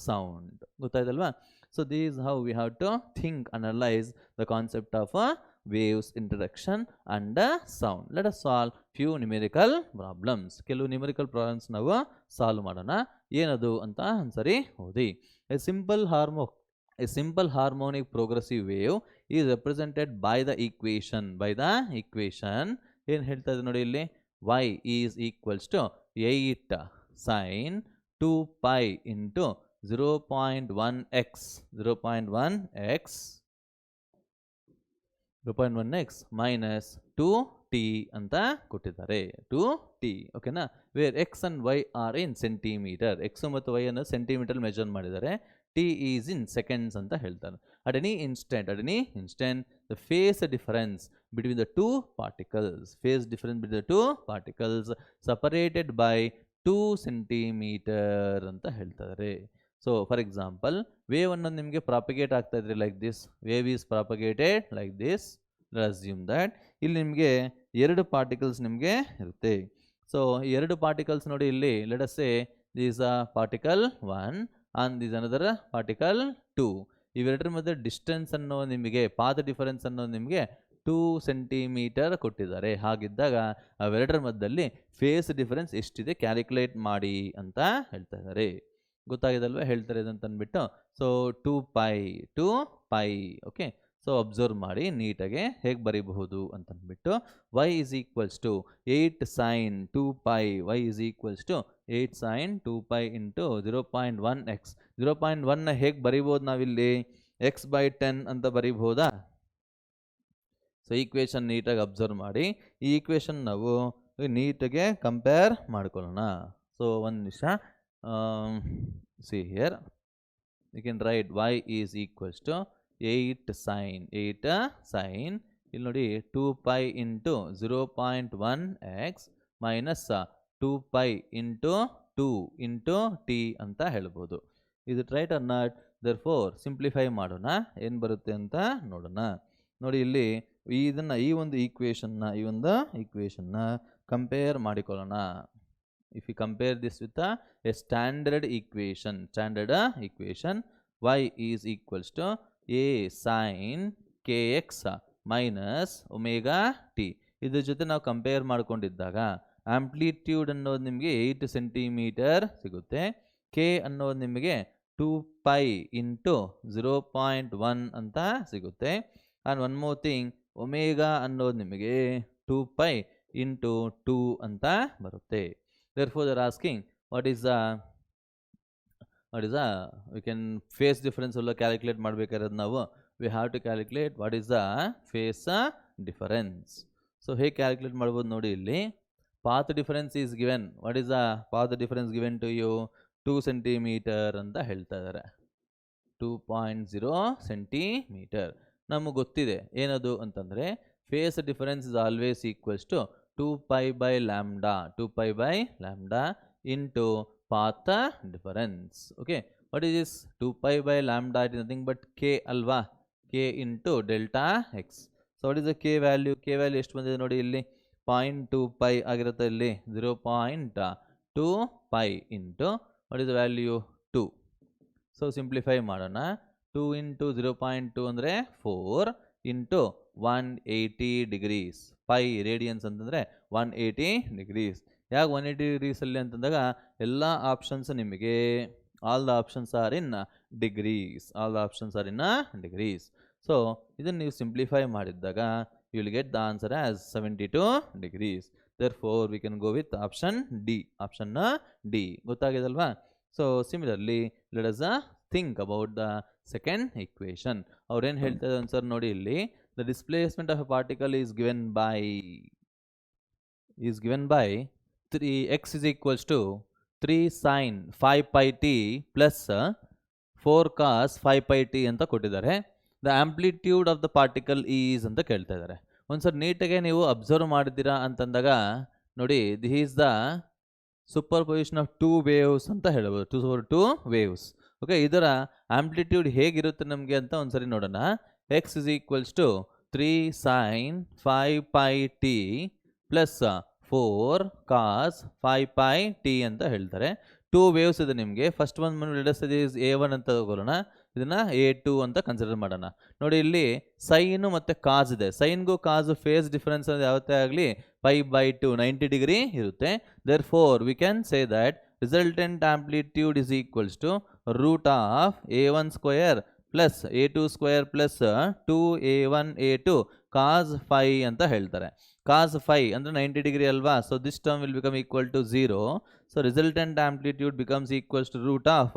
sound. ಗೊತ್ತಾಯ್ತಲ್ವಾ? So these how we have to think, analyse the concept of waves introduction and sound. Let us solve few numerical problems. ಕೆಲವು ನ್ಯೂಮರಿಕಲ್ ಪ್ರಾಬ್ಲಮ್ಸ್ ನಾವು ಸಾಲ್ವ್ ಮಾಡೋಣ. ಏನದು ಅಂತ ಒಂದ್ಸರಿ ಓದಿ. A simple harmonic progressive wave is represented by the equation. ಏನು ಹೇಳ್ತಾ ಇದೆ ನೋಡಿ ಇಲ್ಲಿ, y is equals to 8 sin 2 pi into 0.1x minus 2 T ಅಂತ ಕೊಟ್ಟಿದ್ದಾರೆ, ಟು ಟಿ. ಓಕೆನಾ, where X and Y are in centimetre. X ಮತ್ತು ವೈ ಅನ್ನು ಸೆಂಟಿಮೀಟರ್ ಮೆಜರ್ ಮಾಡಿದ್ದಾರೆ. ಟಿ ಈಸ್ ಇನ್ ಸೆಕೆಂಡ್ಸ್ ಅಂತ ಹೇಳ್ತಾರೆ. At any instant the phase difference between the two particles separated by 2 centimetre ಅಂತ ಹೇಳ್ತಾರೆ. ಸೊ ಫಾರ್ ಎಕ್ಸಾಂಪಲ್, ವೇವ್ ಅನ್ನು ನಿಮಗೆ ಪ್ರಾಪಗೇಟ್ ಆಗ್ತಾ ಇದ್ರೆ like this, wave is propagated like this. Assume that ಇಲ್ಲಿ ನಿಮಗೆ 2 ಪಾರ್ಟಿಕಲ್ಸ್ ನಿಮಗೆ ಇರುತ್ತೆ. ಸೊ ಈ 2 ಪಾರ್ಟಿಕಲ್ಸ್ ನೋಡಿ ಇಲ್ಲಿ, let us say this particle 1 and this another particle 2. ಇವೆರಡರ ಮಧ್ಯೆ ಡಿಸ್ಟೆನ್ಸ್ ಅನ್ನೋ ನಿಮಗೆ, ಪಾತ್ ಡಿಫರೆನ್ಸ್ ಅನ್ನೋ ನಿಮಗೆ 2 ಸೆಂಟಿಮೀಟರ್ ಕೊಟ್ಟಿದ್ದಾರೆ. ಹಾಗಿದ್ದಾಗ ಅವೆರಡರ ಮಧ್ಯದಲ್ಲಿ ಫೇಸ್ ಡಿಫರೆನ್ಸ್ ಎಷ್ಟಿದೆ ಕ್ಯಾಲ್ಕುಲೇಟ್ ಮಾಡಿ ಅಂತ ಹೇಳ್ತಾ ಇದ್ದಾರೆ. ಗೊತ್ತಾಗಿದಲ್ವ ಹೇಳ್ತಾರೆ ಇದಂತ ಅಂದ್ಬಿಟ್ಟು. So 2 pi. Okay, so observe ಮಾಡಿ ನೀಟಾಗೆ ಹೇಗೆ ಬರೀಬಹುದು ಅಂತಂದ್ಬಿಟ್ಟು. y is equals to 8 sin 2 pi. y is equals to 8 sin 2 pi into 0.1x. 0.1 ಹೇಗೆ ಬರೀಬೋದು ನಾವಿಲ್ಲಿ? x/10 ಅಂತ ಬರೀಬಹುದಾ? ಸೊ ಈಕ್ವೇಷನ್ ನೀಟಾಗಿ ಅಬ್ಸರ್ವ್ ಮಾಡಿ. ಈ ಈಕ್ವೇಷನ್ ನಾವು ನೀಟಾಗೆ ಕಂಪೇರ್ ಮಾಡ್ಕೊಳ್ಳೋಣ. ಸೊ ಒಂದು ನಿಮಿಷ, see here, you can write y is equals to 8 sin ಇಲ್ಲಿ ನೋಡಿ 2 pi into 0.1x minus 2 pi into 2 into t ಅಂತ ಹೇಳ್ಬೋದು. ಇದು right or not? Therefore simplify ಮಾಡೋಣ, ಏನು ಬರುತ್ತೆ ಅಂತ ನೋಡೋಣ. ನೋಡಿ ಇಲ್ಲಿ ಈ ಒಂದು ಈಕ್ವೇಷನ್ನ ಕಂಪೇರ್ ಮಾಡಿಕೊಳ್ಳೋಣ. If you compare this with a standard equation, y is equals to a sin kx minus omega T. ಇದ್ರ ಜೊತೆ ನಾವು ಕಂಪೇರ್ ಮಾಡ್ಕೊಂಡಿದ್ದಾಗ ಆಂಪ್ಲಿಟ್ಯೂಡ್ ಅನ್ನೋದು ನಿಮಗೆ 8 ಸೆಂಟಿಮೀಟರ್ ಸಿಗುತ್ತೆ. ಕೆ ಅನ್ನೋದು ನಿಮಗೆ 2 ಪೈ ಇಂಟು 0.1 ಅಂತ ಸಿಗುತ್ತೆ. And one more thing, omega ಅನ್ನೋದು ನಿಮಗೆ 2 ಪೈ ಇಂಟು 2 ಅಂತ ಬರುತ್ತೆ. Therefore they are asking what is the we can phase difference ಎಲ್ಲ ಕ್ಯಾಲ್ಕುಲೇಟ್ ಮಾಡಬೇಕಾದ್ರೆ ನಾವು we have to calculate what is the phase difference. So ಹೇಗೆ ಕ್ಯಾಲ್ಕುಲೇಟ್ ಮಾಡ್ಬೋದು ನೋಡಿ ಇಲ್ಲಿ. path difference is given. what is the path difference given to you? 2 centimetre ಅಂತ ಹೇಳ್ತಾ ಇದ್ದಾರೆ. 2.0 ಸೆಂಟಿಮೀಟರ್. ನಮಗೆ ಗೊತ್ತಿದೆ ಏನದು ಅಂತಂದರೆ, phase difference is always equals to 2 pi by lambda into path difference. Okay, what is this 2 pi by lambda? It is nothing but k alva, k into delta x. So what is the k value? K value ಎಷ್ಟು ಬಂದಿದೆ ನೋಡಿ ಇಲ್ಲಿ, 0.2 pi ಆಗಿರುತ್ತೆ ಇಲ್ಲಿ. 0.2 pi into what is the value? 2. So simplify ಮಾಡೋಣ. 2 into 0.2 ಅಂದರೆ 4 into 180 ಡಿಗ್ರೀಸ್. ಪೈ ರೇಡಿಯನ್ಸ್ ಅಂತಂದರೆ 180 ಡಿಗ್ರೀಸ್. ಯಾಕೆ 180 ಡಿಗ್ರೀಸಲ್ಲಿ ಅಂತಂದಾಗ ಎಲ್ಲ ಆಪ್ಷನ್ಸ್ ನಿಮಗೆ all the options are in degrees. So ಇದನ್ನು ನೀವು ಸಿಂಪ್ಲಿಫೈ ಮಾಡಿದ್ದಾಗ you will get the answer as 72 degrees. Therefore we can go with option D. ಗೊತ್ತಾಗಿದಲ್ವಾ? So similarly let us think about the second equation. ಅವ್ರೇನು ಹೇಳ್ತಾ ಇದ್ದಾರೆ ಸರ್ ನೋಡಿ ಇಲ್ಲಿ, the displacement of a particle is given by 3x is equals to 3 sin 5 pi t plus 4 cos 5 pi t ಅಂತ ಕೊಟ್ಟಿದ್ದಾರೆ. The amplitude of the particle is ಅಂತ ಕೇಳ್ತಾ ಇದ್ದಾರೆ. ಒಂದ್ಸರಿ ನೀಟಾಗೆ ನೀವು ಅಬ್ಸರ್ವ್ ಮಾಡಿದ್ದೀರಾ ಅಂತಂದಾಗ ನೋಡಿ, this is the super position of 2 waves ಅಂತ ಹೇಳ್ಬೋದು. 2 ವೇವ್ಸ್. ಓಕೆ, ಇದರ ಆಂಪ್ಲಿಟ್ಯೂಡ್ ಹೇಗಿರುತ್ತೆ ನಮಗೆ ಅಂತ ಒಂದ್ಸರಿ ನೋಡೋಣ. x is equals to 3 sin 5 pi t plus 4 cos 5 pi t ಅಂತ ಹೇಳ್ತಾರೆ. 2 ವೇವ್ಸ್ ಇದೆ ನಿಮಗೆ. ಫಸ್ಟ್ ಒಂದು ಇಸ್ A1 ಅಂತ ತಗೊಳ್ಳೋಣ, ಇದನ್ನ A2 ಅಂತ ಕನ್ಸಿಡರ್ ಮಾಡೋಣ. ನೋಡಿ ಇಲ್ಲಿ ಸೈನು ಮತ್ತು ಕಾಸ್ ಇದೆ. ಸೈನ್ಗೂ ಕಾಸು ಫೇಸ್ ಡಿಫರೆನ್ಸ್ ಅಂದರೆ ಯಾವತ್ತೇ ಆಗಲಿ π/2 90 ಡಿಗ್ರಿ ಇರುತ್ತೆ. Therefore we can say that resultant amplitude is equals to root of A1 square plus A2 square plus 2A1 A2 cos 5 ಅಂತ ಹೇಳ್ತಾರೆ. cos 5 ಅಂದರೆ 90 ಡಿಗ್ರಿ ಅಲ್ವಾ. So this term will become equal to 0. So resultant amplitude becomes equals to root of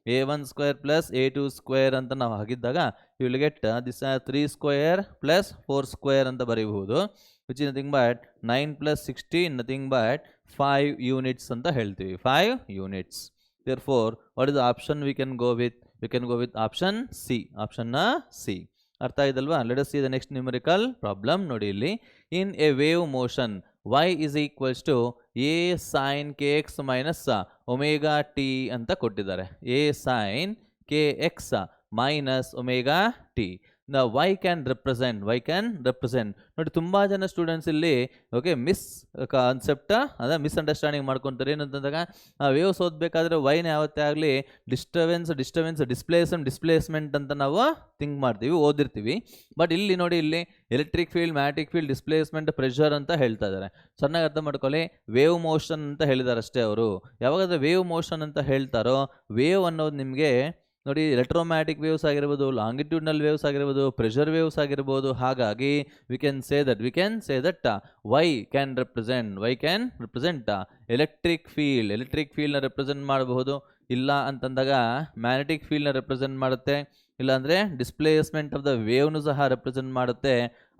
A1 square plus A2 square ಅಂತ ನಾವು ಹಾಕಿದ್ದಾಗ you will get this 3 square plus 4 square ಅಂತ ಬರೀಬಹುದು. Which is nothing but 9 + 16 nothing but 5 units ಅಂತ ಹೇಳ್ತೀವಿ, 5 units. therefore what is the option we can go with? We can go with option C, option C. ಅರ್ಥ ಆಯ್ತಲ್ವಾ? Let us see the next numerical problem. ನೋಡಿ ಇಲ್ಲಿ, in a wave motion y is equals to a sin kx minus omega t ಅಂತ ಕೊಟ್ಟಿದ್ದಾರೆ. a sin kx minus omega t. The y can represent ನೋಡಿ, ತುಂಬಾ ಜನ ಸ್ಟೂಡೆಂಟ್ಸ್ ಇಲ್ಲಿ ಓಕೆ ಮಿಸ್ ಕಾನ್ಸೆಪ್ಟ್ ಅದ ಮಿಸ್ಅಂಡರ್ಸ್ಟ್ಯಾಂಡಿಂಗ್ ಮಾಡ್ಕೊತಾರೆ. ಏನಂತಂದಾಗ ವೇವ್ಸ್ ಓದಬೇಕಾದ್ರೆ ವೈನ ಯಾವತ್ತೇ ಆಗಲಿ ಡಿಸ್ಪ್ಲೇಸ್ಮೆಂಟ್ ಅಂತ ನಾವು ಥಿಂಕ್ ಮಾಡ್ತೀವಿ, ಓದಿರ್ತೀವಿ. ಬಟ್ ಇಲ್ಲಿ ನೋಡಿ, ಇಲ್ಲಿ electric field, magnetic field, displacement, pressure ಅಂತ ಹೇಳ್ತಾ ಇದ್ದಾರೆ. ಚೆನ್ನಾಗಿ ಅರ್ಥ ಮಾಡ್ಕೊಳ್ಳಿ. ವೇವ್ ಮೋಷನ್ ಅಂತ ಹೇಳಿದ್ದಾರೆ ಅಷ್ಟೇ ಅವರು. ಯಾವಾಗಾದ್ರೆ ವೇವ್ ಮೋಷನ್ ಅಂತ ಹೇಳ್ತಾರೋ, ವೇವ್ ಅನ್ನೋದು ನಿಮಗೆ ನೋಡಿ ಎಲೆಕ್ಟ್ರೋಮ್ಯಾಟಿಕ್ ವೇವ್ಸ್ ಆಗಿರ್ಬೋದು, ಲಾಂಗಿಟ್ಯೂಡ್ನಲ್ ವೇವ್ಸ್ ಆಗಿರ್ಬೋದು, ಪ್ರೆಷರ್ ವೇವ್ಸ್ ಆಗಿರ್ಬೋದು. ಹಾಗಾಗಿ we can say that y can represent electric ಫೀಲ್ಡ್ನ ರೆಪ್ರೆಸೆಂಟ್ ಮಾಡಬಹುದು. ಇಲ್ಲ ಅಂತಂದಾಗ ಮ್ಯಾಗ್ನೆಟಿಕ್ ಫೀಲ್ಡ್ನ ರೆಪ್ರೆಸೆಂಟ್ ಮಾಡುತ್ತೆ. ಇಲ್ಲಾಂದರೆ ಡಿಸ್ಪ್ಲೇಸ್ಮೆಂಟ್ ಆಫ್ ದ ವೇವ್ನು ಸಹ ರೆಪ್ರೆಸೆಂಟ್ ಮಾಡುತ್ತೆ.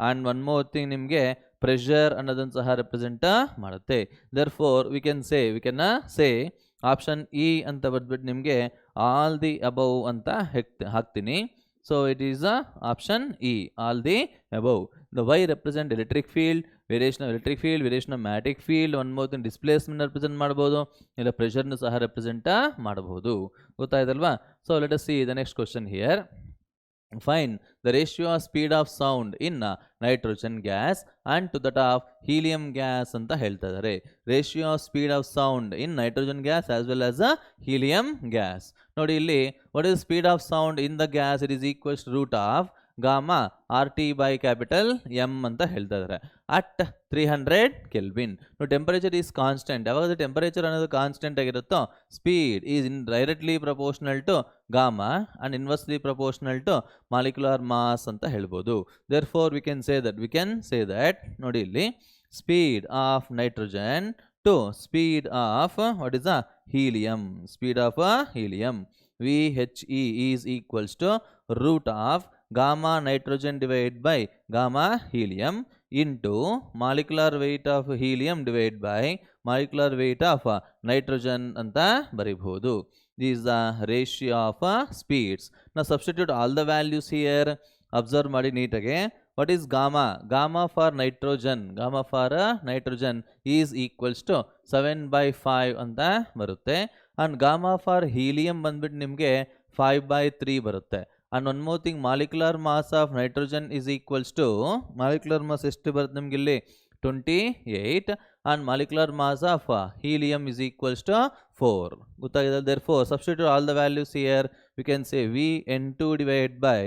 ಆ್ಯಂಡ್ ಒನ್ ಮೋರ್ ಥಿಂಗ್, ನಿಮಗೆ ಪ್ರೆಷರ್ ಅನ್ನೋದನ್ನು ಸಹ ರೆಪ್ರೆಸೆಂಟ್ ಮಾಡುತ್ತೆ. therefore we can say option E ಅಂತ ಬರೆದ್ಬಿಟ್ಟು ನಿಮಗೆ ಆಲ್ ದಿ ಅಬೌವ್ ಅಂತ ಹಾಕ್ತೀನಿ. So it is option E, all the above. The y represent electric field, variation of electric field, variation of magnetic field, one more thing displacement represent ಮಾಡ್ಬೋದು, ಇಲ್ಲ ಪ್ರೆಷರ್ನು ಸಹ ರೆಪ್ರೆಸೆಂಟ್ ಮಾಡಬಹುದು. ಗೊತ್ತಾಯ್ತಲ್ವಾ? So let us see the next question here. Find the ratio of speed of sound in nitrogen gas and to that of helium gas ಅಂತ ಹೇಳ್ತಾ ಇದ್ದಾರೆ. Ratio of speed of sound in nitrogen gas as well as helium gas. ನೋಡಿ ಇಲ್ಲಿ, what is speed of sound in the gas? It is equals root of gamma RT by capital M ಅಂತ ಹೇಳ್ತಾ ಇದ್ದಾರೆ ಅಟ್ 300 ಕೆಲ್ವಿನ್. ನೋಡಿ, ಟೆಂಪರೇಚರ್ ಈಸ್ ಕಾನ್ಸ್ಟೆಂಟ್. ಯಾವಾಗ ಟೆಂಪರೇಚರ್ ಅನ್ನೋದು ಕಾನ್ಸ್ಟೆಂಟ್ ಆಗಿರುತ್ತೋ, speed is directly proportional to gamma and inversely proportional to molecular mass ಅಂತ ಹೇಳ್ಬೋದು. therefore we can say that ನೋಡಿ ಇಲ್ಲಿ, speed of nitrogen to speed of what is helium, speed of helium VHE is equals to root of gamma nitrogen divided by gamma helium into molecular weight of helium divided by molecular weight of nitrogen ಅಂತ ಬರೀಬಹುದು. This is the ratio of speeds. Now substitute all the values here. Observe ಮಾಡಿ ನೀಟಾಗಿ. What is gamma? Gamma for nitrogen is equals to 7/5 ಅಂತ ಬರುತ್ತೆ. and gamma for helium ಬಂದ್ಬಿಟ್ಟು ನಿಮಗೆ 5/3 ಬರುತ್ತೆ. and one more thing, molecular mass of nitrogen is equals to, molecular mass ಎಷ್ಟು ಬರುತ್ತೆ ನಿಮ್ಗೆ ಇಲ್ಲಿ 28 and molecular mass of helium is equals to 4. ಗೊತ್ತಾಗಿದೆ? therefore substitute all the values here. we can say Vn2 divided by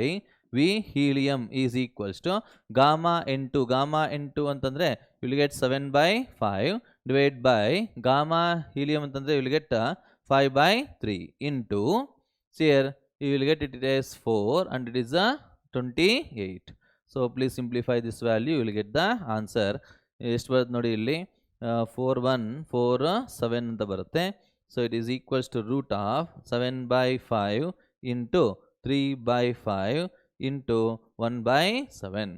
V helium is equals to gamma N2 ಅಂತಂದ್ರೆ you will get 7/5 divided by gamma helium ಅಂತಂದ್ರೆ you will get 5/3 into, here you will get it as 4 and it is 28. so please simplify this value, you will get the answer. ಎಷ್ಟು ಬರುತ್ತೆ ನೋಡಿ ಇಲ್ಲಿ, 4147 ಅಂತ ಬರುತ್ತೆ. so it is equals to root of 7/5 into 3/5 into 1/7.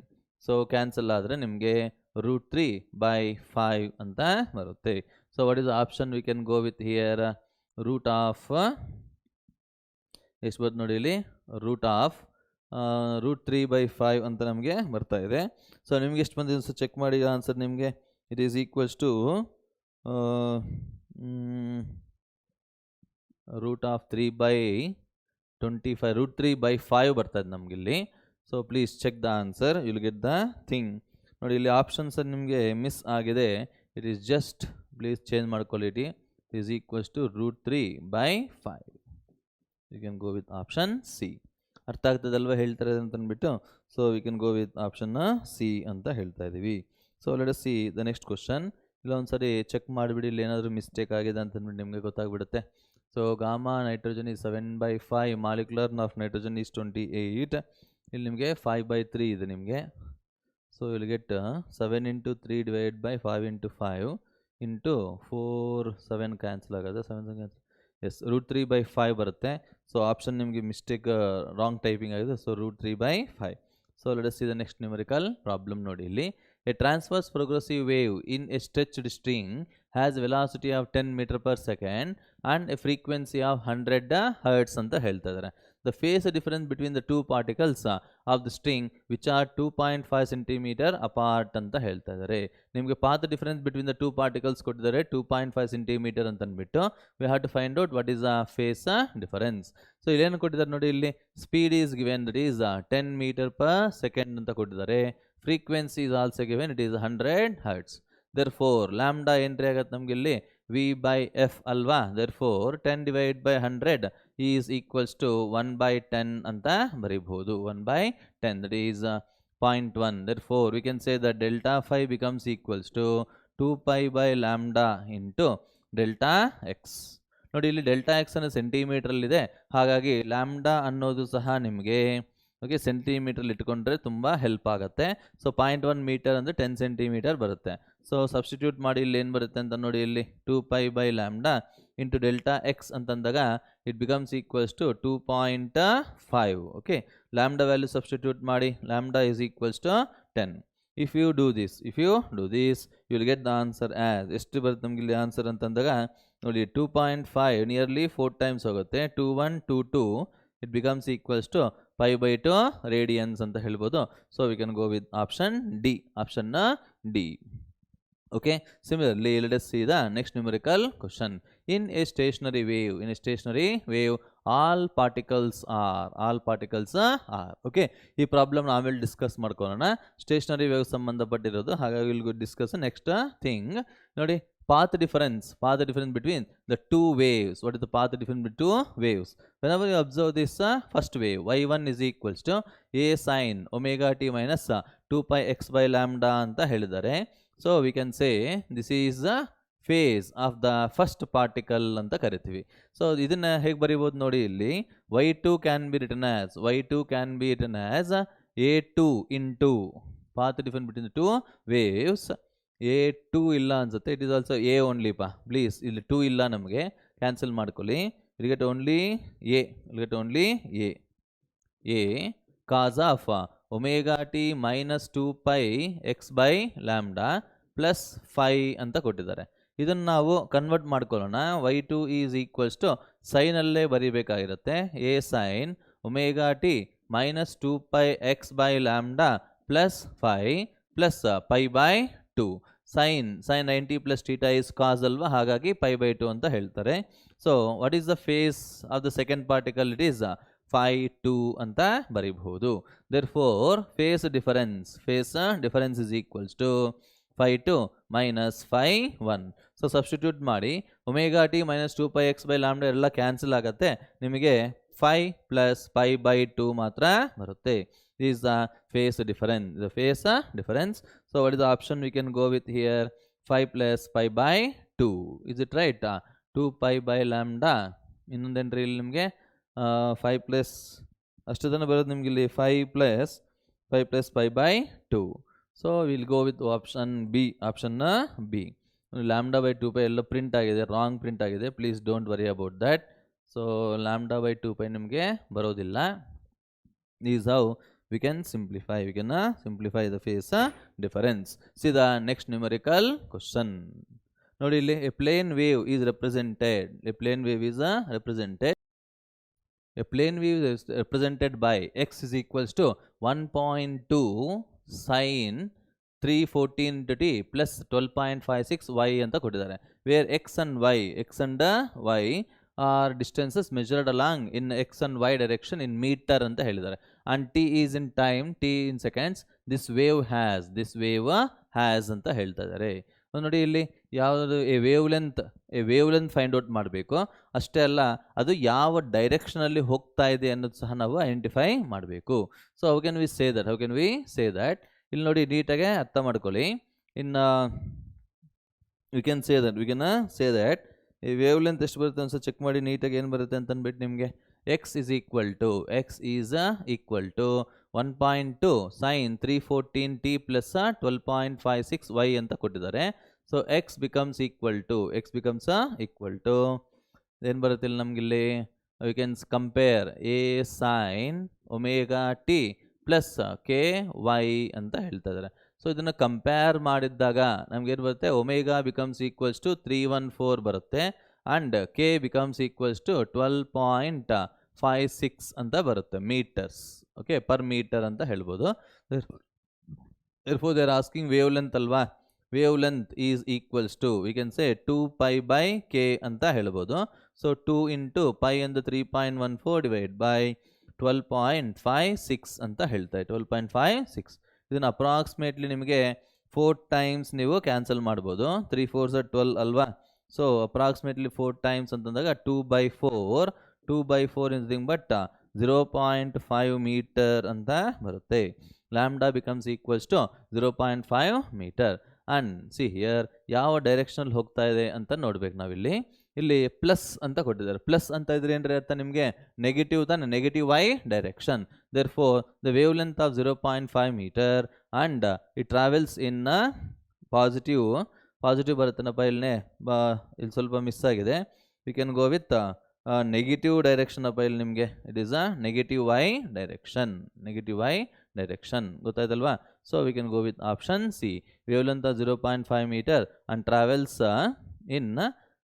so cancel ಆದರೆ ನಿಮಗೆ √3/5 ಅಂತ ಬರುತ್ತೆ. so what is the option we can go with here? root of ಎಷ್ಟು ಬರುತ್ತೆ ನೋಡಿ ಇಲ್ಲಿ, ರೂಟ್ ಆಫ್ √3/5 ಅಂತ ನಮಗೆ ಬರ್ತಾ ಇದೆ. ಸೊ ನಿಮ್ಗೆ ಎಷ್ಟು ಬಂದಿದೆ ಚೆಕ್ ಮಾಡಿ ಆನ್ಸರ್ ನಿಮಗೆ. It is equals to root of 3/25 √3/5 ಬರ್ತದೆ ನಮಗಿಲ್ಲಿ. So please check the answer, you will get the thing. ನೋಡಿ ಇಲ್ಲಿ ಆಪ್ಷನ್ಸ್ ನಿಮಗೆ ಮಿಸ್ ಆಗಿದೆ. It is just please change ಮಾಡ್ಕೊಳ್ಳಿ. It is equals to √3/5. You can go with option C. ಅರ್ಥ ಆಗ್ತದಲ್ವ ಹೇಳ್ತಾರೆ ಅಂತ ಅಂದ್ಬಿಟ್ಟು. So we can go with option C ಅಂತ ಹೇಳ್ತಾ ಇದ್ದೀವಿ. So let us see the next question. ಇಲ್ಲ ಒಂದ್ಸರಿ ಚೆಕ್ ಮಾಡಿಬಿಡಿ, ಇಲ್ಲಿ ಏನಾದರೂ ಮಿಸ್ಟೇಕ್ ಆಗಿದೆ ಅಂತಂದ್ಬಿಟ್ಟು ನಿಮಗೆ ಗೊತ್ತಾಗ್ಬಿಡುತ್ತೆ. So gamma nitrogen is 7/5, molecular of nitrogen is 28. ಇಲ್ಲಿ ನಿಮಗೆ 5/3 ಇದೆ ನಿಮಗೆ. ಸೊ ಇಲ್ಲಿ get 7 into 3 divided by 5 into 5 into 4 7 cancel ಆಗುತ್ತೆ. 7 ಕ್ಯಾನ್ಸಲ್, ಎಸ್ √3/5 ಬರುತ್ತೆ. ಸೊ ಆಪ್ಷನ್ ನಿಮಗೆ ಮಿಸ್ಟೇಕ್, ರಾಂಗ್ ಟೈಪಿಂಗ್ ಆಗಿದೆ. So √3/5. So let us see the next numerical problem. ನೋಡಿ ಇಲ್ಲಿ, a transverse progressive wave in a stretched string has velocity of 10 metre per second and a frequency of 100 hertz ಅಂತ ಹೇಳ್ತಾ ಇದ್ದಾರೆ. The phase difference between the two particles of the string which are 2.5 centimetre apart ಅಂತ ಹೇಳ್ತಾ ಇದ್ದಾರೆ. ನಿಮಗೆ path difference between the two particles ಕೊಟ್ಟಿದ್ದಾರೆ 2.5 ಸೆಂಟಿಮೀಟರ್ ಅಂತ ಅಂದ್ಬಿಟ್ಟು we have to find out what is the phase difference. So ಇಲ್ಲೇನು ಕೊಟ್ಟಿದ್ದಾರೆ ನೋಡಿ, ಇಲ್ಲಿ speed is given that is 10 metre per second ಅಂತ ಕೊಟ್ಟಿದ್ದಾರೆ. Frequency is also given it is 100 hertz. therefore lambda ಏನ್ರಿ ಆಗತ್ತೆ ನಮ್ಗೆ ಇಲ್ಲಿ v/f ಅಲ್ವಾ. therefore 10 divided by 100 is equals to 1/10 ಅಂತ ಬರೀಬಹುದು. 1/10 that is 0.1. therefore we can say that delta phi becomes equals to 2 pi by lambda into delta x. ನೋಡಿ ಇಲ್ಲಿ ಡೆಲ್ಟಾ ಎಕ್ಸ್ ಅನ್ನೋ ಸೆಂಟಿಮೀಟ್ರಲ್ಲಿದೆ, ಹಾಗಾಗಿ ಲ್ಯಾಂಬ್ಡಾ ಅನ್ನೋದು ಸಹ ನಿಮಗೆ ಓಕೆ ಸೆಂಟಿಮೀಟ್ರಲ್ಲಿ ಇಟ್ಕೊಂಡ್ರೆ ತುಂಬ ಹೆಲ್ಪ್ ಆಗುತ್ತೆ. ಸೊ 0.1 ಮೀಟರ್ ಅಂದರೆ 10 ಸೆಂಟಿಮೀಟರ್ ಬರುತ್ತೆ. ಸೊ ಸಬ್ಸ್ಟಿಟ್ಯೂಟ್ ಮಾಡಿ ಇಲ್ಲಿ ಏನು ಬರುತ್ತೆ ಅಂತ ನೋಡಿ, ಇಲ್ಲಿ 2 pi by lambda into delta x ಅಂತಂದಾಗ it becomes equals to 2.5. Okay, lambda value substitute ಮಾಡಿ, lambda is equals to 10. If you do this you will get the answer as ಎಷ್ಟು ಬರುತ್ತೆ ನಮಗೆ ಇಲ್ಲಿ ಆನ್ಸರ್ ಅಂತಂದಾಗ ನೋಡಿ 2.5 ನಿಯರ್ಲಿ 4 ಟೈಮ್ಸ್ ಹೋಗುತ್ತೆ. 2122 it becomes equals to π/2 radians ಅಂತ ಹೇಳ್ಬೋದು. So we can go with option D, option D. Okay, similarly let us see the next numerical question. In a stationary wave all particles are okay. ಈ ಪ್ರಾಬ್ಲಮ್ ನಾವೆಲ್ಲಿ ಡಿಸ್ಕಸ್ ಮಾಡ್ಕೊಳ್ಳೋಣ. ಸ್ಟೇಷನರಿ ವೇವ್ ಸಂಬಂಧಪಟ್ಟಿರೋದು, ಹಾಗಾಗಿ will go discuss next thing. ನೋಡಿ, path difference between the two waves. What is the path difference between two waves? Whenever you observe this first wave, y1 is equals to a sin omega t minus 2 pi x by lambda anta helidare. So we can say this is the phase of the first particle anta karitivi. So idanna hege baribodu nodi, illi y2 can be written as a2 into path difference between the two waves. a2 ಇಲ್ಲ ಅನ್ಸುತ್ತೆ, it is also a only ಪಾ ಪ್ಲೀಸ್. ಇಲ್ಲಿ 2 ಇಲ್ಲ, ನಮಗೆ ಕ್ಯಾನ್ಸಲ್ ಮಾಡ್ಕೊಳ್ಳಿ. Will get only a cos of omega T minus 2 pi x by lambda plus 5 ಅಂತ ಕೊಟ್ಟಿದ್ದಾರೆ. ಇದನ್ನು ನಾವು ಕನ್ವರ್ಟ್ ಮಾಡ್ಕೊಳ್ಳೋಣ. y2 ಈಸ್ ಈಕ್ವಲ್ಸ್ ಟು ಸೈನಲ್ಲೇ ಬರೀಬೇಕಾಗಿರುತ್ತೆ. a sine omega T minus 2 pi x by lambda plus 5 plus π/2. Sine 90 plus theta is cos ಅಲ್ವಾ, ಹಾಗಾಗಿ π/2 ಅಂತ ಹೇಳ್ತಾರೆ. So what is the phase of the second particle? It is φ2 ಅಂತ ಬರೀಬಹುದು. therefore phase difference is equals to φ2 minus φ1. So substitute ಮಾಡಿ, omega T minus 2 pi x by lambda ಎಲ್ಲ ಕ್ಯಾನ್ಸಲ್ ಆಗುತ್ತೆ, ನಿಮಗೆ 5 ಪ್ಲಸ್ π/2 ಮಾತ್ರ ಬರುತ್ತೆ. This is the phase difference. So what is the option we can go with here? 5 plus π/2. Is it right? 2 pi by lambda. ಇನ್ನೊಂದೇನ್ರಿ ಇಲ್ಲಿ ನಿಮಗೆ 5 ಪ್ಲಸ್ ಅಷ್ಟು ತನಕ ಬರೋದು ನಿಮ್ಗೆ ಇಲ್ಲಿ 5 plus π/2. So will go with option B. Lambda by 2 pi ಎಲ್ಲ ಪ್ರಿಂಟ್ ಆಗಿದೆ, ರಾಂಗ್ ಪ್ರಿಂಟ್ ಆಗಿದೆ. Please don't worry about that. So lambda by 2 pi ನಿಮಗೆ ಬರೋದಿಲ್ಲ. This is how we can simplify the phase difference. See the next numerical question. ನೋಡಿ ಇಲ್ಲಿ a plane wave is represented by x is equals to 1.2 sin 314 t plus 12.56 y ಅಂತ ಕೊಟ್ಟಿದ್ದಾರೆ. where x and y are distances measured along in x and y direction in meter ಅಂತ ಹೇಳಿದ್ದಾರೆ. and t is in time, t in seconds. this wave has ಅಂತ ಹೇಳ್ತಾ ಇದ್ದಾರೆ. ನೋಡಿ ಇಲ್ಲಿ ಯಾವುದು A wave length find out ಮಾಡಬೇಕು. ಅಷ್ಟೇ ಅಲ್ಲ, ಅದು ಯಾವ ಡೈರೆಕ್ಷನಲ್ಲಿ ಹೋಗ್ತಾ ಇದೆ ಅನ್ನೋದು ಸಹ ನಾವು ಐಡೆಂಟಿಫೈ ಮಾಡಬೇಕು. So how can we say that ಇಲ್ಲಿ ನೋಡಿ, ನೀಟಾಗೆ ಅರ್ಥ ಮಾಡ್ಕೊಳ್ಳಿ. ಇನ್ನು ವಿ ಕ್ಯಾನ್ ಸೇ ದಟ್ ಈ ವೇವ್ ಲೆಂತ್ ಎಷ್ಟು ಬರುತ್ತೆ ಅಂತ ಚೆಕ್ ಮಾಡಿ ನೀಟಾಗಿ ಏನು ಬರುತ್ತೆ ಅಂತ ಅಂದ್ಬಿಟ್ಟು ನಿಮಗೆ x is equal to 1.2 sin 314 t plus 12.56 y ಅಂತ ಕೊಟ್ಟಿದ್ದಾರೆ. So x becomes equal to ಏನು ಬರುತ್ತೆ ಇಲ್ಲಿ ನಮಗಿಲ್ಲಿ, we can compare a sin omega t plus ky ಅಂತ ಹೇಳ್ತಾ ಇದ್ದಾರೆ. ಸೊ ಇದನ್ನು ಕಂಪೇರ್ ಮಾಡಿದ್ದಾಗ ನಮಗೇನು ಬರುತ್ತೆ, ಒಮೆಗಾ ಬಿಕಮ್ಸ್ ಈಕ್ವಲ್ಸ್ ಟು 314 ಬರುತ್ತೆ and k becomes equals to 12.56 ಅಂತ ಬರುತ್ತೆ ಮೀಟರ್ಸ್. ಓಕೆ, ಪರ್ ಮೀಟರ್ ಅಂತ ಹೇಳ್ಬೋದು. therefore they are asking wavelength ಅಲ್ವಾ, wavelength is equals to we can say 2π/k ಅಂತ ಹೇಳ್ಬೋದು. ಸೊ 2 ಇಂಟು ಪೈ ಅಂದು 3.14 ಡಿವೈಡ್ ಬೈ 12.56 ಅಂತ ಹೇಳ್ತಾರೆ, 12.56. ಇದನ್ನು ಅಪ್ರಾಕ್ಸಿಮೇಟ್ಲಿ ನಿಮಗೆ 4 ಟೈಮ್ಸ್ ನೀವು ಕ್ಯಾನ್ಸಲ್ ಮಾಡ್ಬೋದು. 3 4s 12 ಅಲ್ವಾ. ಸೊ ಅಪ್ರಾಕ್ಸಿಮೇಟ್ಲಿ 4 ಟೈಮ್ಸ್ ಅಂತಂದಾಗ 2/4 ಇಸ್ ನಥಿಂಗ್ ಬಟ್ 0.5 ಮೀಟರ್ ಅಂತ ಬರುತ್ತೆ. Lambda becomes equals to 0.5 metre. And see here ಯಾವ ಡೈರೆಕ್ಷನಲ್ಲಿ ಹೋಗ್ತಾ ಇದೆ ಅಂತ ನೋಡ್ಬೇಕು ನಾವಿಲ್ಲಿ. ಇಲ್ಲಿ ಪ್ಲಸ್ ಅಂತ ಕೊಟ್ಟಿದ್ದಾರೆ. ಪ್ಲಸ್ ಅಂತ ಇದ್ರೆ ಏನ್ರಿ ಅರ್ಥ ನಿಮಗೆ, ನೆಗೆಟಿವ್ ತಾನೆ, negative y direction. Therefore the wave length of 0.5 metre and it travels in positive ಬರುತ್ತನಪ್ಪ. ಇಲ್ಲಿ ಸ್ವಲ್ಪ ಮಿಸ್ ಆಗಿದೆ. We can go with negative direction ಅಪ್ಪ. ಇಲ್ಲಿ ನಿಮಗೆ it is a negative y direction, ಗೊತ್ತಾಯ್ತಲ್ವಾ. So we can go with option C, wave length of 0.5 metre and travels in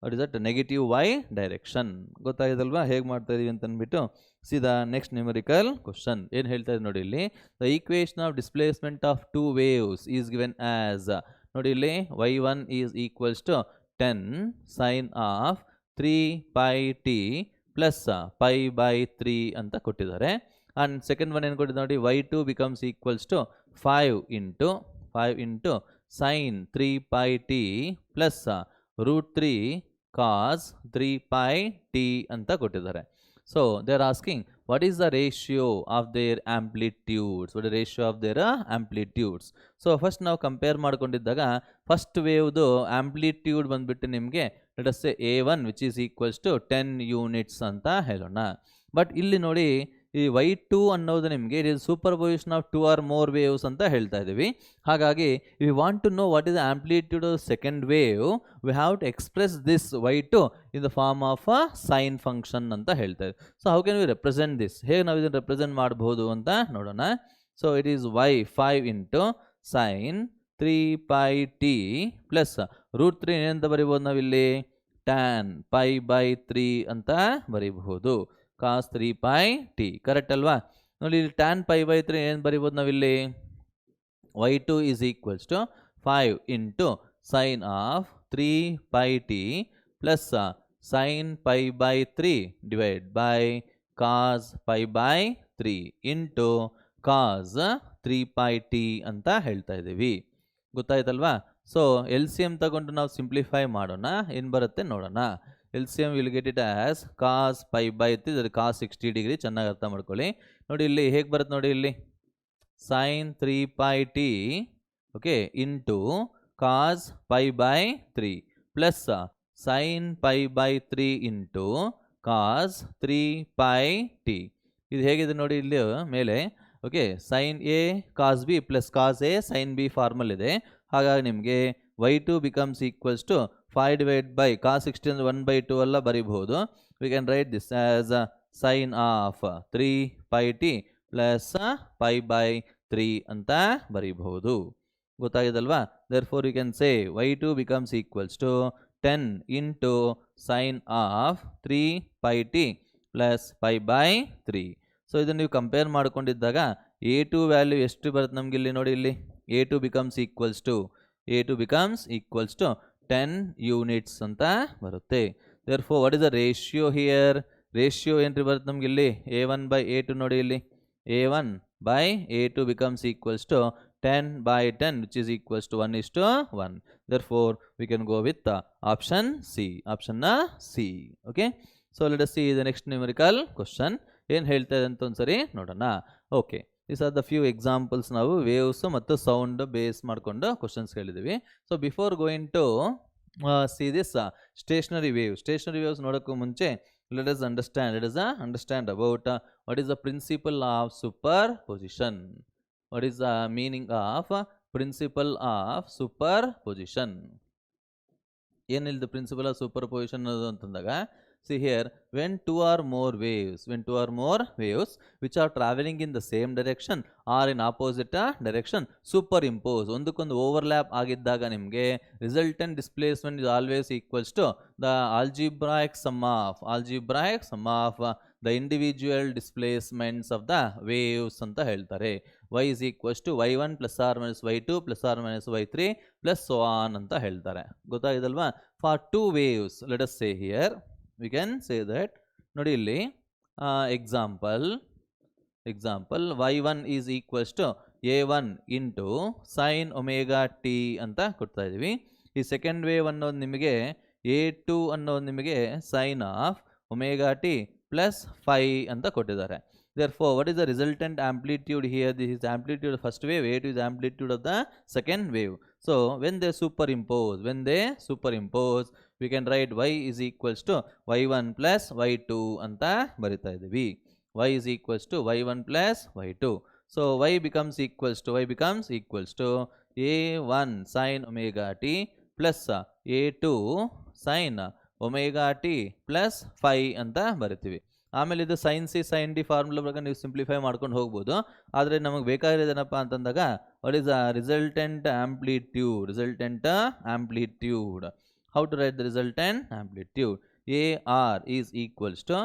what is that negative y direction. ಗೊತ್ತಾಗಿದಲ್ವಾ ಹೇಗೆ ಮಾಡ್ತಾ ಇದೀವಿ ಅಂತ ಅಂದ್ಬಿಟ್ಟು. ಸೀದಾ ನೆಕ್ಸ್ಟ್ ನ್ಯೂಮರಿಕಲ್ ಕ್ವಶನ್ ಏನು ಹೇಳ್ತಾ ಇದೆ ನೋಡಿ ಇಲ್ಲಿ. The equation of displacement of 2 waves is given as, ನೋಡಿ ಇಲ್ಲಿ y1 is equals to 10 sin of 3πt plus π/3 ಅಂತ ಕೊಟ್ಟಿದ್ದಾರೆ. ಆ್ಯಂಡ್ ಸೆಕೆಂಡ್ ಒನ್ ಏನು ಕೊಟ್ಟಿದ್ದಾರೆ ನೋಡಿ, y2 becomes equals to 5 into sin 3πt plus √3 cos 3πt ಅಂತ ಕೊಟ್ಟಿದ್ದಾರೆ. So they are asking what is the ratio of their amplitudes, so first ನಾವು ಕಂಪೇರ್ ಮಾಡ್ಕೊಂಡಿದ್ದಾಗ ಫಸ್ಟ್ ವೇವ್ದು ಆಂಪ್ಲಿಟ್ಯೂಡ್ ಬಂದ್ಬಿಟ್ಟು ನಿಮಗೆ let us say A1 which is equals to 10 units ಅಂತ ಹೇಳೋಣ. ಬಟ್ ಇಲ್ಲಿ ನೋಡಿ ಈ y2 ಅನ್ನೋದು ನಿಮಗೆ it is superposition of 2 or more waves ಅಂತ ಹೇಳ್ತಾ ಇದ್ದೀವಿ. ಹಾಗಾಗಿ we want to know what is the amplitude of second wave, we have to express this y2 in the form of a sine function ಅಂತ ಹೇಳ್ತಾ ಇದ್ದೀವಿ. So how can we represent this, ಹೇಗೆ ನಾವು ಇದನ್ನು ರೆಪ್ರೆಸೆಂಟ್ ಮಾಡಬಹುದು ಅಂತ ನೋಡೋಣ. So it is y5 into sine 3πt plus √3 ಏನಂತ ಬರಿಬೋದು ನಾವಿಲ್ಲಿ, tan π/3 ಅಂತ ಬರಿಬಹುದು, cos 3πt. ಕರೆಕ್ಟ್ ಅಲ್ವಾ. ನೋಡಿ ಇಲ್ಲಿ tan π/3 ಏನು ಬರಿಬೋದು ನಾವಿಲ್ಲಿ, y2 is equals to 5 into sine of 3πt plus sine π/3 divide by cos π/3 into cos 3πt ಅಂತ ಹೇಳ್ತಾ ಇದ್ದೀವಿ. ಗೊತ್ತಾಯ್ತಲ್ವಾ. ಸೊ LCM ತಗೊಂಡು ನಾವು ಸಿಂಪ್ಲಿಫೈ ಮಾಡೋಣ, ಏನು ಬರುತ್ತೆ ನೋಡೋಣ. LCM will get it as cos π/3 ಅದು cos 60 ಡಿಗ್ರಿ, ಚೆನ್ನಾಗಿ ಅರ್ಥ ಮಾಡ್ಕೊಳ್ಳಿ. ನೋಡಿ ಇಲ್ಲಿ ಹೇಗೆ ಬರುತ್ತೆ ನೋಡಿ, ಇಲ್ಲಿ sin 3πt okay into cos π/3 plus sin π/3 into cos 3πt. ಇದು ಹೇಗಿದೆ ನೋಡಿ ಇಲ್ಲಿ ಮೇಲೆ. Okay, sin A cos B plus cos A sin B formula ಇದೆ. ಹಾಗಾಗಿ ನಿಮಗೆ y2 becomes equals to 5 divide by cos 60 ಅಂದರೆ 1/2 ಎಲ್ಲ ಬರಿಬಹುದು. We can write this as sine of 3πt plus π/3 ಅಂತ ಬರೀಬಹುದು. ಗೊತ್ತಾಗಿದಲ್ವಾ. Therefore you can say y2 becomes equals to 10 into sine of 3πt plus π/3. So ಇದನ್ನು ನೀವು ಕಂಪೇರ್ ಮಾಡ್ಕೊಂಡಿದ್ದಾಗ A2 ವ್ಯಾಲ್ಯೂ ಎಷ್ಟು ಬರುತ್ತೆ ನಮ್ಗೆ ಇಲ್ಲಿ ನೋಡಿ, ಇಲ್ಲಿ A2 becomes equals to 10 units ಅಂತ ಬರುತ್ತೆ. Therefore what is the ratio here, ratio ಏನ್ರಿ ಬರುತ್ತೆ ನಮ್ಗೆ ಇಲ್ಲಿ A1/A2 ನೋಡಿ, ಇಲ್ಲಿ A1/A2 becomes equals to 10/10 which is equals to 1:1. Therefore we can go with option C, okay. So let us see the next numerical question ಏನು ಹೇಳ್ತಾ ಇದೆ ಅಂತ ಒಂದ್ಸರಿ ನೋಡೋಣ. Okay, this are the few examples. ನಾವು ವೇವ್ಸ್ ಮತ್ತು ಸೌಂಡ್ ಬೇಸ್ ಮಾಡಿಕೊಂಡು ಕ್ವಶನ್ಸ್ ಹೇಳಿದ್ದೀವಿ. So before going to see this stationery waves ನೋಡೋಕ್ಕೂ ಮುಂಚೆ let us understand about what is the principle of superposition. What is the meaning of principle of superposition? ಏನಿಲ್ಲ ಪ್ರಿನ್ಸಿಪಲ್ ಆಫ್ ಸೂಪರ್ಪೊಸಿಷನ್ ಅನ್ನೋದು ಅಂತಂದಾಗ See here, when two or more waves which are traveling in the same direction or in opposite direction superimpose, ಒಂದಕ್ಕೊಂದು ಓವರ್ಲ್ಯಾಪ್ ಆಗಿದ್ದಾಗ ನಿಮಗೆ resultant displacement is always equals to the algebraic sum of the individual displacements of the waves ಅಂತ ಹೇಳ್ತಾರೆ. y is equals to y1 plus or minus y2 plus or minus y3 plus so on ಅಂತ ಹೇಳ್ತಾರೆ. ಗೊತ್ತಾಗಿದಲ್ವಾ? For two waves, let us say here, we can say that ನೋಡಿ ಇಲ್ಲಿ example y1 is equals to a1 into sin omega t ಅಂತ ಕೊಡ್ತಾ ಇದೀವಿ. ಈ ಸೆಕೆಂಡ್ ವೇವ್ ಅನ್ನೋದು ನಿಮಗೆ a2 ಅನ್ನೋದು ನಿಮಗೆ sin of omega t plus phi ಅಂತ ಕೊಟ್ಟಿದ್ದಾರೆ. Therefore, what is the resultant amplitude here? This is amplitude of first wave, a2 is amplitude of the second wave. So when they superimpose, we can write y is equals to y1 plus y2 ಅಂತ ಬರಿತಾ ಇದೀವಿ. y is equals to y1 plus y2. So y becomes equals to a1 sin omega t plus a2 sin omega t plus phi ಅಂತ ಬರಿತೀವಿ. ಆಮೇಲೆ ಇದು sin c sin d formula ಪ್ರಕಾರ ನೀವು ಸಿಂಪ್ಲಿಫೈ ಮಾಡ್ಕೊಂಡು ಹೋಗ್ಬೋದು. ಆದರೆ ನಮಗೆ ಬೇಕಾಗಿರೋದೇನಪ್ಪ ಅಂತಂದಾಗ what is the resultant amplitude. How to write the resultant amplitude? AR is equals to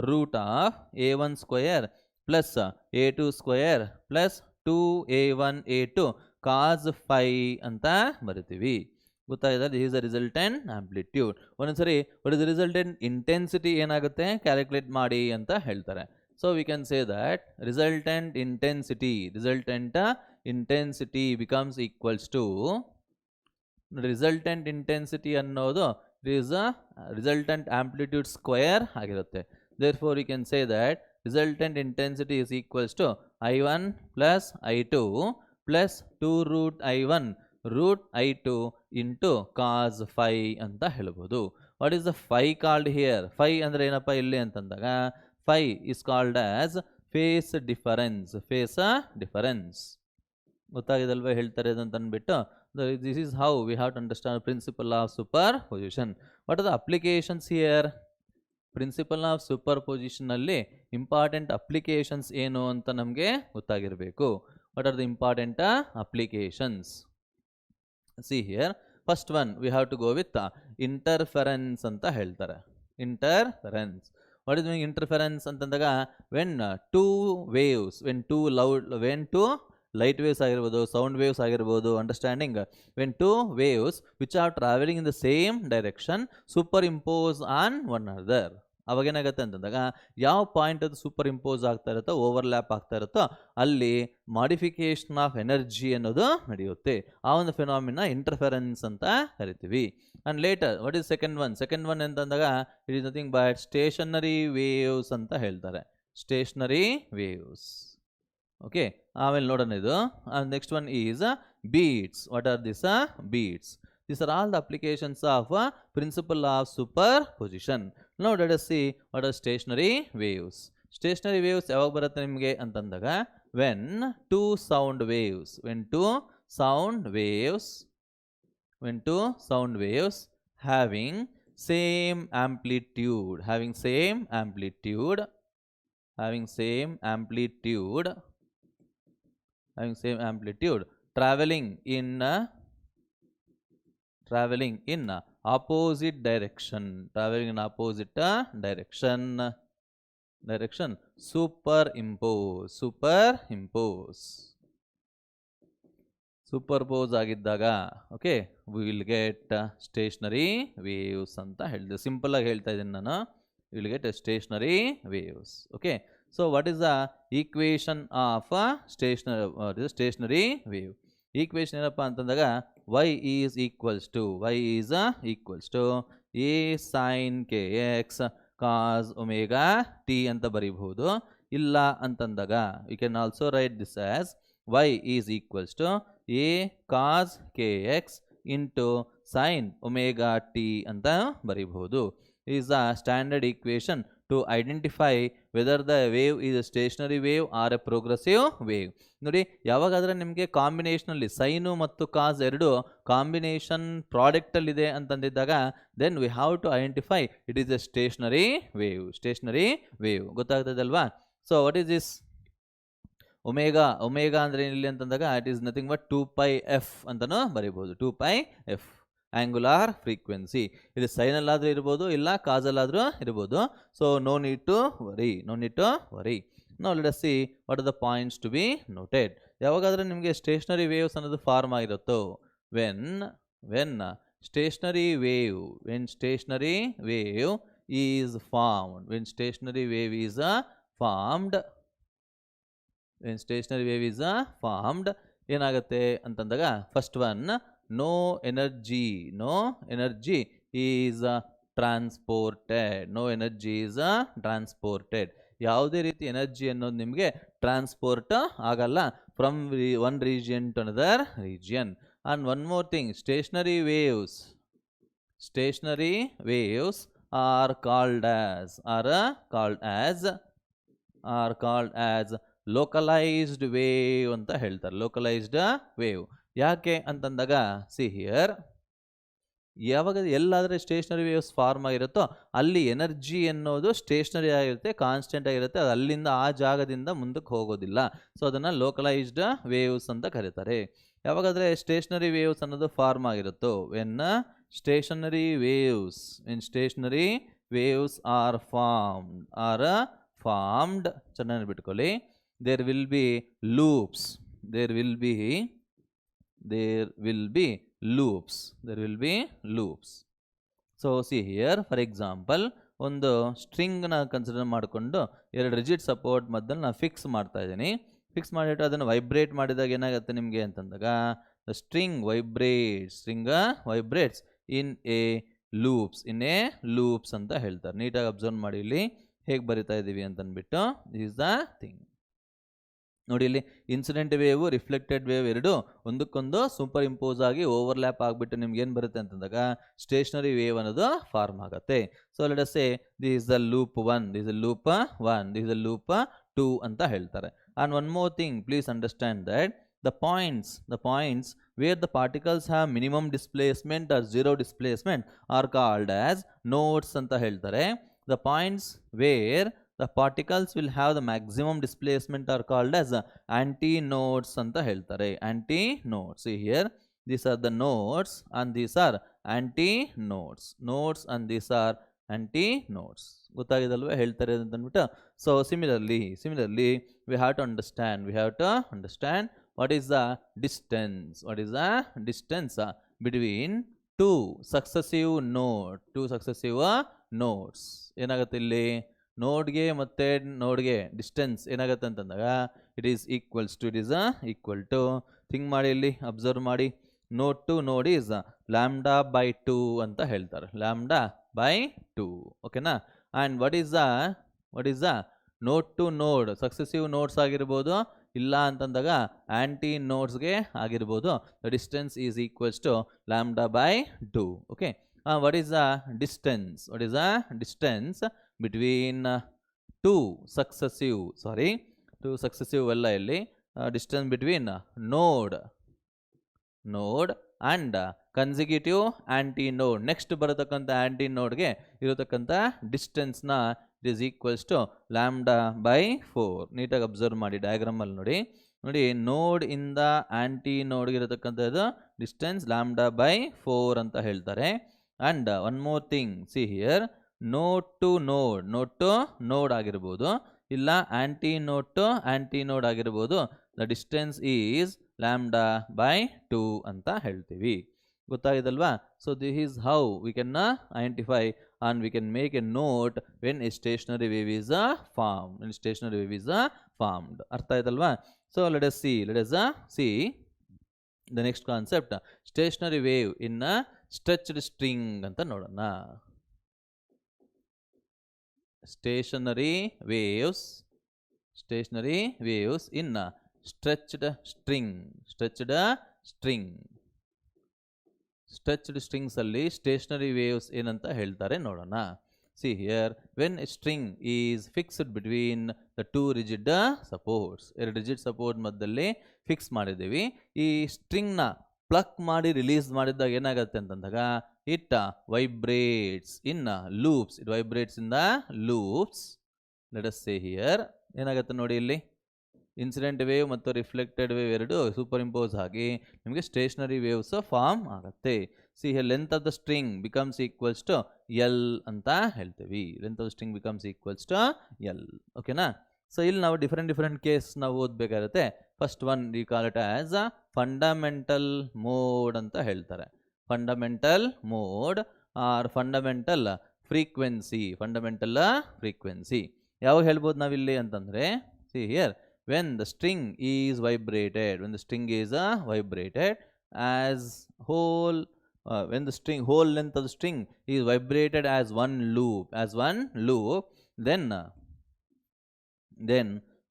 root of a1 square plus a2 square plus 2a1 a2 cos phi ಅಂತ ಬರಿತೀವಿ. ಗೊತ್ತಾಗಿದೆ? This is the resultant amplitude. ಒಂದೊಂದ್ಸರಿ what is the resultant intensity ಏನಾಗುತ್ತೆ ಕ್ಯಾಲ್ಕುಲೇಟ್ ಮಾಡಿ ಅಂತ ಹೇಳ್ತಾರೆ. So we can say that resultant intensity becomes equals to resultant intensity ಅನ್ನೋದು it is a resultant amplitude square ಆಗಿರುತ್ತೆ. Therefore we can say that resultant intensity is equals to i1 plus i2 plus 2 root i1 root i2 into cos phi ಅಂತ ಹೇಳ್ಬೋದು. What is the phi called here? phi ಅಂದರೆ ಏನಪ್ಪ ಇಲ್ಲಿ ಅಂತಂದಾಗ phi is called as phase difference. ಗೊತ್ತಾಗಿದಲ್ವ ಹೇಳ್ತಾರೆ ಅಂತ ಅಂದ್ಬಿಟ್ಟು. This is how we have to understand principle of superposition. What are the applications here? Principle of superposition ಅಲ್ಲಿ ಇಂಪಾರ್ಟೆಂಟ್ ಅಪ್ಲಿಕೇಶನ್ಸ್ ಏನು ಅಂತ ನಮಗೆ ಗೊತ್ತಾಗಿರಬೇಕು. What are the important applications? See here, first one we have to go with interference ಅಂತ ಹೇಳ್ತಾರೆ. Interference. What is meaning interference ಅಂತಂದಾಗ when two light waves ಆಗಿರ್ಬೋದು, sound waves ಆಗಿರ್ಬೋದು, understanding when two waves which are traveling in the same direction superimpose on one another. ಅವಾಗ ಏನಾಗುತ್ತೆ ಅಂತಂದಾಗ ಯಾವ ಪಾಯಿಂಟ್ ಅದು ಸೂಪರ್ ಇಂಪೋಸ್ ಆಗ್ತಾ ಇರುತ್ತೋ, ಓವರ್ಲ್ಯಾಪ್ ಆಗ್ತಾ ಇರುತ್ತೋ ಅಲ್ಲಿ ಮಾಡಿಫಿಕೇಶನ್ ಆಫ್ ಎನರ್ಜಿ ಅನ್ನೋದು ನಡೆಯುತ್ತೆ. ಆ ಒಂದು ಫಿನಾಮಿನ ಇಂಟರ್ಫೆರೆನ್ಸ್ ಅಂತ ಕರಿತೀವಿ. And later what is second one ಅಂತಂದಾಗ it is nothing but stationary waves ಅಂತ ಹೇಳ್ತಾರೆ. Stationary waves. ಓಕೆ, ಆಮೇಲೆ ನೋಡೋಣ ಇದು. Next one is beats. What are this? Beats. These are all the applications of principle of superposition. Now let us see what are stationary waves. Stationary waves ಯಾವಾಗ ಬರುತ್ತೆ ನಿಮಗೆ ಅಂತಂದಾಗ when two sound waves having same amplitude traveling in opposite direction superpose ಆಗಿದ್ದಾಗ okay we will get stationary waves ಅಂತ ಹೇಳಿದೆ. ಸಿಂಪಲ್ ಆಗಿ ಹೇಳ್ತಾ ಇದ್ದೀನಿ ನಾನು. we will get stationary waves. okay, so what is the equation of stationary wave? equation ಏನಪ್ಪ ಅಂತಂದಾಗ y is equals to a sin kx cos omega t ಅಂತ ಬರೀಬಹುದು. ಇಲ್ಲ ಅಂತಂದಾಗ we can also write this as y is equals to a cos kx into sin omega t ಅಂತ ಬರೀಬಹುದು. is a standard equation to identify whether the wave is a stationary wave or a progressive wave. ನೋಡಿ ಯಾವಾಗಾದ್ರೆ ನಿಮಗೆ ಕಾಂಬಿನೇಷನಲ್ಲಿ ಸೈನು ಮತ್ತು ಕಾಸ್ ಎರಡು ಕಾಂಬಿನೇಷನ್ ಪ್ರಾಡಕ್ಟಲ್ಲಿದೆ ಅಂತಂದಿದ್ದಾಗ then we have to identify it is a stationary wave ಗೊತ್ತಾಗ್ತದಲ್ವಾ. So what is this omega ಅಂದರೆ ಇಲ್ಲಿ ಅಂತಂದಾಗ it is nothing but 2πf ಅಂತಲೂ ಬರೀಬೋದು. 2πf ಆಂಗುಲಾರ್ frequency. ಇದು ಸೈನಲ್ಲಾದರೂ ಇರ್ಬೋದು, ಇಲ್ಲ ಕಾಸಲ್ಲಾದರೂ ಇರ್ಬೋದು. So no need to worry. Now let us see what are the points to be noted. ಯಾವಾಗಾದ್ರೆ ನಿಮಗೆ ಸ್ಟೇಷನರಿ ವೇವ್ಸ್ ಅನ್ನೋದು form ಆಗಿರುತ್ತೋ when stationary wave is formed, when stationary wave is formed ಏನಾಗುತ್ತೆ ಅಂತಂದಾಗ first one no energy is transported. ಯಾವುದೇ ರೀತಿ ಎನರ್ಜಿ ಅನ್ನೋದು ನಿಮಗೆ ಟ್ರಾನ್ಸ್ಪೋರ್ಟ್ ಆಗಲ್ಲ from one region to another region. And one more thing, stationary waves are called as localised wave ಅಂತ ಹೇಳ್ತಾರೆ. ಲೋಕಲೈಸ್ಡ್ ವೇವ್ ಯಾಕೆ ಅಂತಂದಾಗ ಸಿ ಹಿಯರ್, ಯಾವಾಗ ಎಲ್ಲಾದರೆ ಸ್ಟೇಷನರಿ ವೇವ್ಸ್ ಫಾರ್ಮ್ ಆಗಿರುತ್ತೋ ಅಲ್ಲಿ ಎನರ್ಜಿ ಅನ್ನೋದು ಸ್ಟೇಷನರಿ ಆಗಿರುತ್ತೆ, ಕಾನ್ಸ್ಟೆಂಟ್ ಆಗಿರುತ್ತೆ, ಅದು ಅಲ್ಲಿಂದ ಆ ಜಾಗದಿಂದ ಮುಂದಕ್ಕೆ ಹೋಗೋದಿಲ್ಲ. ಸೊ ಅದನ್ನು ಲೋಕಲೈಸ್ಡ್ ವೇವ್ಸ್ ಅಂತ ಕರೀತಾರೆ. ಯಾವಾಗಾದರೆ ಸ್ಟೇಷನರಿ ವೇವ್ಸ್ ಅನ್ನೋದು ಫಾರ್ಮ್ ಆಗಿರುತ್ತೋ when stationary waves are formed ಚೆನ್ನಾಗಿ ಬಿಟ್ಕೊಳ್ಳಿ. There will be loops. So see here, for example, ಒಂದು ಸ್ಟ್ರಿಂಗ್ನ ಕನ್ಸಿಡರ್ ಮಾಡಿಕೊಂಡು ಎರಡು ರಿಜಿಡ್ ಸಪೋರ್ಟ್ ಮಧ್ಯದಲ್ಲಿ ನಾನು ಫಿಕ್ಸ್ ಮಾಡ್ತಾ ಇದ್ದೀನಿ. ಫಿಕ್ಸ್ ಮಾಡಿಟ್ಟು ಅದನ್ನು ವೈಬ್ರೇಟ್ ಮಾಡಿದಾಗ ಏನಾಗುತ್ತೆ ನಿಮಗೆ ಅಂತಂದಾಗ string vibrates in a loops ಅಂತ ಹೇಳ್ತಾರೆ. ನೀಟಾಗಿ ಅಬ್ಸರ್ವ್ ಮಾಡಿ ಇಲ್ಲಿ ಹೇಗೆ ಬರಿತಾ ಇದ್ದೀವಿ ಅಂತಂದ್ಬಿಟ್ಟು. This is the thing. ನೋಡಿ ಇಲ್ಲಿ ಇನ್ಸಿಡೆಂಟ್ ವೇವ್, ರಿಫ್ಲೆಕ್ಟೆಡ್ ವೇವ್ ಎರಡು ಒಂದಕ್ಕೊಂದು ಸೂಪರ್ ಇಂಪೋಸ್ ಆಗಿ ಓವರ್ಲ್ಯಾಪ್ ಆಗಿಬಿಟ್ಟು ನಿಮ್ಗೆ ಏನು ಬರುತ್ತೆ ಅಂತಂದಾಗ ಸ್ಟೇಷನರಿ ವೇವ್ ಅನ್ನೋದು ಫಾರ್ಮ್ ಆಗುತ್ತೆ. So let us say this is the loop 1, this is loop 1, this is loop 2 ಅಂತ ಹೇಳ್ತಾರೆ. And one more thing, please understand that the points where the particles have minimum displacement or zero displacement are called as nodes ಅಂತ ಹೇಳ್ತಾರೆ. The points where the particles will have the maximum displacement are called as antinodes anta heltare. Antinodes. See here, these are the nodes and these are antinodes. Nodes and these are antinodes. ಗೊತ್ತಾಗಿದಲ್ವಾ ಹೇಳ್ತಾರೆ ಅಂತ ಅಂದ್ಬಿಟ್ಟು. So similarly we have to understand what is the distance between two successive nodes. ಏನಾಗುತ್ತೆ ಇಲ್ಲಿ ನೋಡ್ಗೆ ಮತ್ತು ನೋಡ್ಗೆ ಡಿಸ್ಟೆನ್ಸ್ ಏನಾಗುತ್ತೆ ಅಂತಂದಾಗ it is equal to think ಮಾಡಿ, ಇಲ್ಲಿ ಅಬ್ಸರ್ವ್ ಮಾಡಿ. ನೋಡ್ ಟು ನೋಡ್ ಈಸ್ λ/2 ಅಂತ ಹೇಳ್ತಾರೆ. λ/2 ಓಕೆನಾ. And what is the node to node successive nodes ಆಗಿರ್ಬೋದು, ಇಲ್ಲ ಅಂತಂದಾಗ ಆ್ಯಂಟಿ ನೋಡ್ಸ್ಗೆ ಆಗಿರ್ಬೋದು. The distance is equals to λ/2. Okay. what is the distance between two successive ಎಲ್ಲ ಇಲ್ಲಿ distance between node and consecutive antinode. Next ಬರತಕ್ಕಂಥ ಆ್ಯಂಟಿನೋಡ್ಗೆ ಇರತಕ್ಕಂಥ ಡಿಸ್ಟೆನ್ಸ್ನ ಇಟ್ ಈಸ್ ಈಕ್ವಲ್ಸ್ ಟು λ/4. ನೀಟಾಗಿ ಅಬ್ಸರ್ವ್ ಮಾಡಿ ಡಯಾಗ್ರಾಮಲ್ಲಿ ನೋಡಿ ನೋಡ್ ಇಂದ ಆ್ಯಂಟಿನೋಡ್ಗೆ ಇರತಕ್ಕಂಥದ್ದು ಡಿಸ್ಟೆನ್ಸ್ λ/4 ಅಂತ ಹೇಳ್ತಾರೆ. And one more thing, see here, ನೋಡ್ ಟು ನೋಡ್ ಆಗಿರ್ಬೋದು, ಇಲ್ಲ ಆ್ಯಂಟಿನೋಡ್ ಟು ಆ್ಯಂಟಿನೋಡ್ ಆಗಿರ್ಬೋದು. ದ ಡಿಸ್ಟೆನ್ಸ್ ಈಸ್ λ/2 ಅಂತ ಹೇಳ್ತೀವಿ. ಗೊತ್ತಾಗಿದಲ್ವಾ? So this is how we can identify and we can make a note when a stationary wave is formed. ಅರ್ಥ ಆಯ್ತಲ್ವಾ? So let us see the next concept, stationary wave in a stretched string ಅಂತ ನೋಡೋಣ. stationary waves in a stretched stretched strings ಅಲ್ಲಿ ಸ್ಟೇಷನರಿ ವೇವ್ಸ್ ಏನಂತ ಹೇಳ್ತಾರೆ ನೋಡೋಣ. see here, when a string is fixed between the two rigid supports, ಎರಡು ರಿಜಿಡ್ ಸಪೋರ್ಟ್ ಮಧ್ಯದಲ್ಲಿ ಫಿಕ್ಸ್ ಮಾಡಿದ್ದೀವಿ. ಈ ಸ್ಟ್ರಿಂಗ್ನ ಪ್ಲಕ್ ಮಾಡಿ ರಿಲೀಸ್ ಮಾಡಿದಾಗ ಏನಾಗುತ್ತೆ ಅಂತಂದಾಗ it vibrates in loops. It vibrates in the loops. Let us say here, ಏನಾಗುತ್ತೆ ನೋಡಿ ಇಲ್ಲಿ, ಇನ್ಸಿಡೆಂಟ್ ವೇವ್ ಮತ್ತು ರಿಫ್ಲೆಕ್ಟೆಡ್ ವೇವ್ ಎರಡು ಸೂಪರ್ ಇಂಪೋಸ್ ಆಗಿ ನಿಮಗೆ ಸ್ಟೇಷನರಿ ವೇವ್ಸ್ ಫಾರ್ಮ್ ಆಗುತ್ತೆ. See here length of the string becomes equals to L ಅಂತ ಹೇಳ್ತೀವಿ. Length of the string becomes equals to L. ಓಕೆನಾ? ಸೊ ಇಲ್ಲಿ ನಾವು ಡಿಫ್ರೆಂಟ್ ಕೇಸ್ ನಾವು ಓದಬೇಕಾಗುತ್ತೆ. First one we call it as fundamental mode ಅಂತ ಹೇಳ್ತಾರೆ. Fundamental mode or fundamental frequency. Fundamental frequency ಯಾವಾಗ ಹೇಳ್ಬೋದು ನಾವಿಲ್ಲಿ ಅಂತಂದರೆ, see here, when the string is vibrated, when the string is vibrated as whole, when the string whole length of the string is vibrated as one loop, then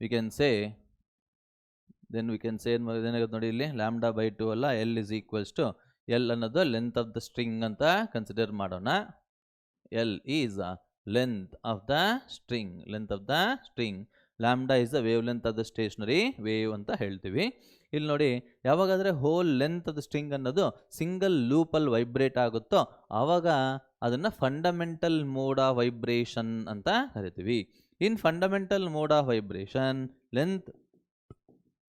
we can say ಏನಾಗುತ್ತೆ ನೋಡಿ ಇಲ್ಲಿ, ಲ್ಯಾಂಬ್ಡಾ ಬೈ 2 ಅಲ್ಲ, L is equals to L ಅನ್ನೋದು ಲೆಂತ್ ಆಫ್ ದ ಸ್ಟ್ರಿಂಗ್ ಅಂತ ಕನ್ಸಿಡರ್ ಮಾಡೋಣ. L is length of the string, length of the string. Lambda is the wave length of the stationary wave ಅಂತ ಹೇಳ್ತೀವಿ. ಇಲ್ಲಿ ನೋಡಿ, ಯಾವಾಗಾದರೆ whole length of the string ಅನ್ನೋದು ಸಿಂಗಲ್ ಲೂಪಲ್ಲಿ ವೈಬ್ರೇಟ್ ಆಗುತ್ತೋ ಆವಾಗ ಅದನ್ನು ಫಂಡಮೆಂಟಲ್ ಮೋಡ್ ಆಫ್ ವೈಬ್ರೇಷನ್ ಅಂತ ಕರಿತೀವಿ. In fundamental mode of vibration, length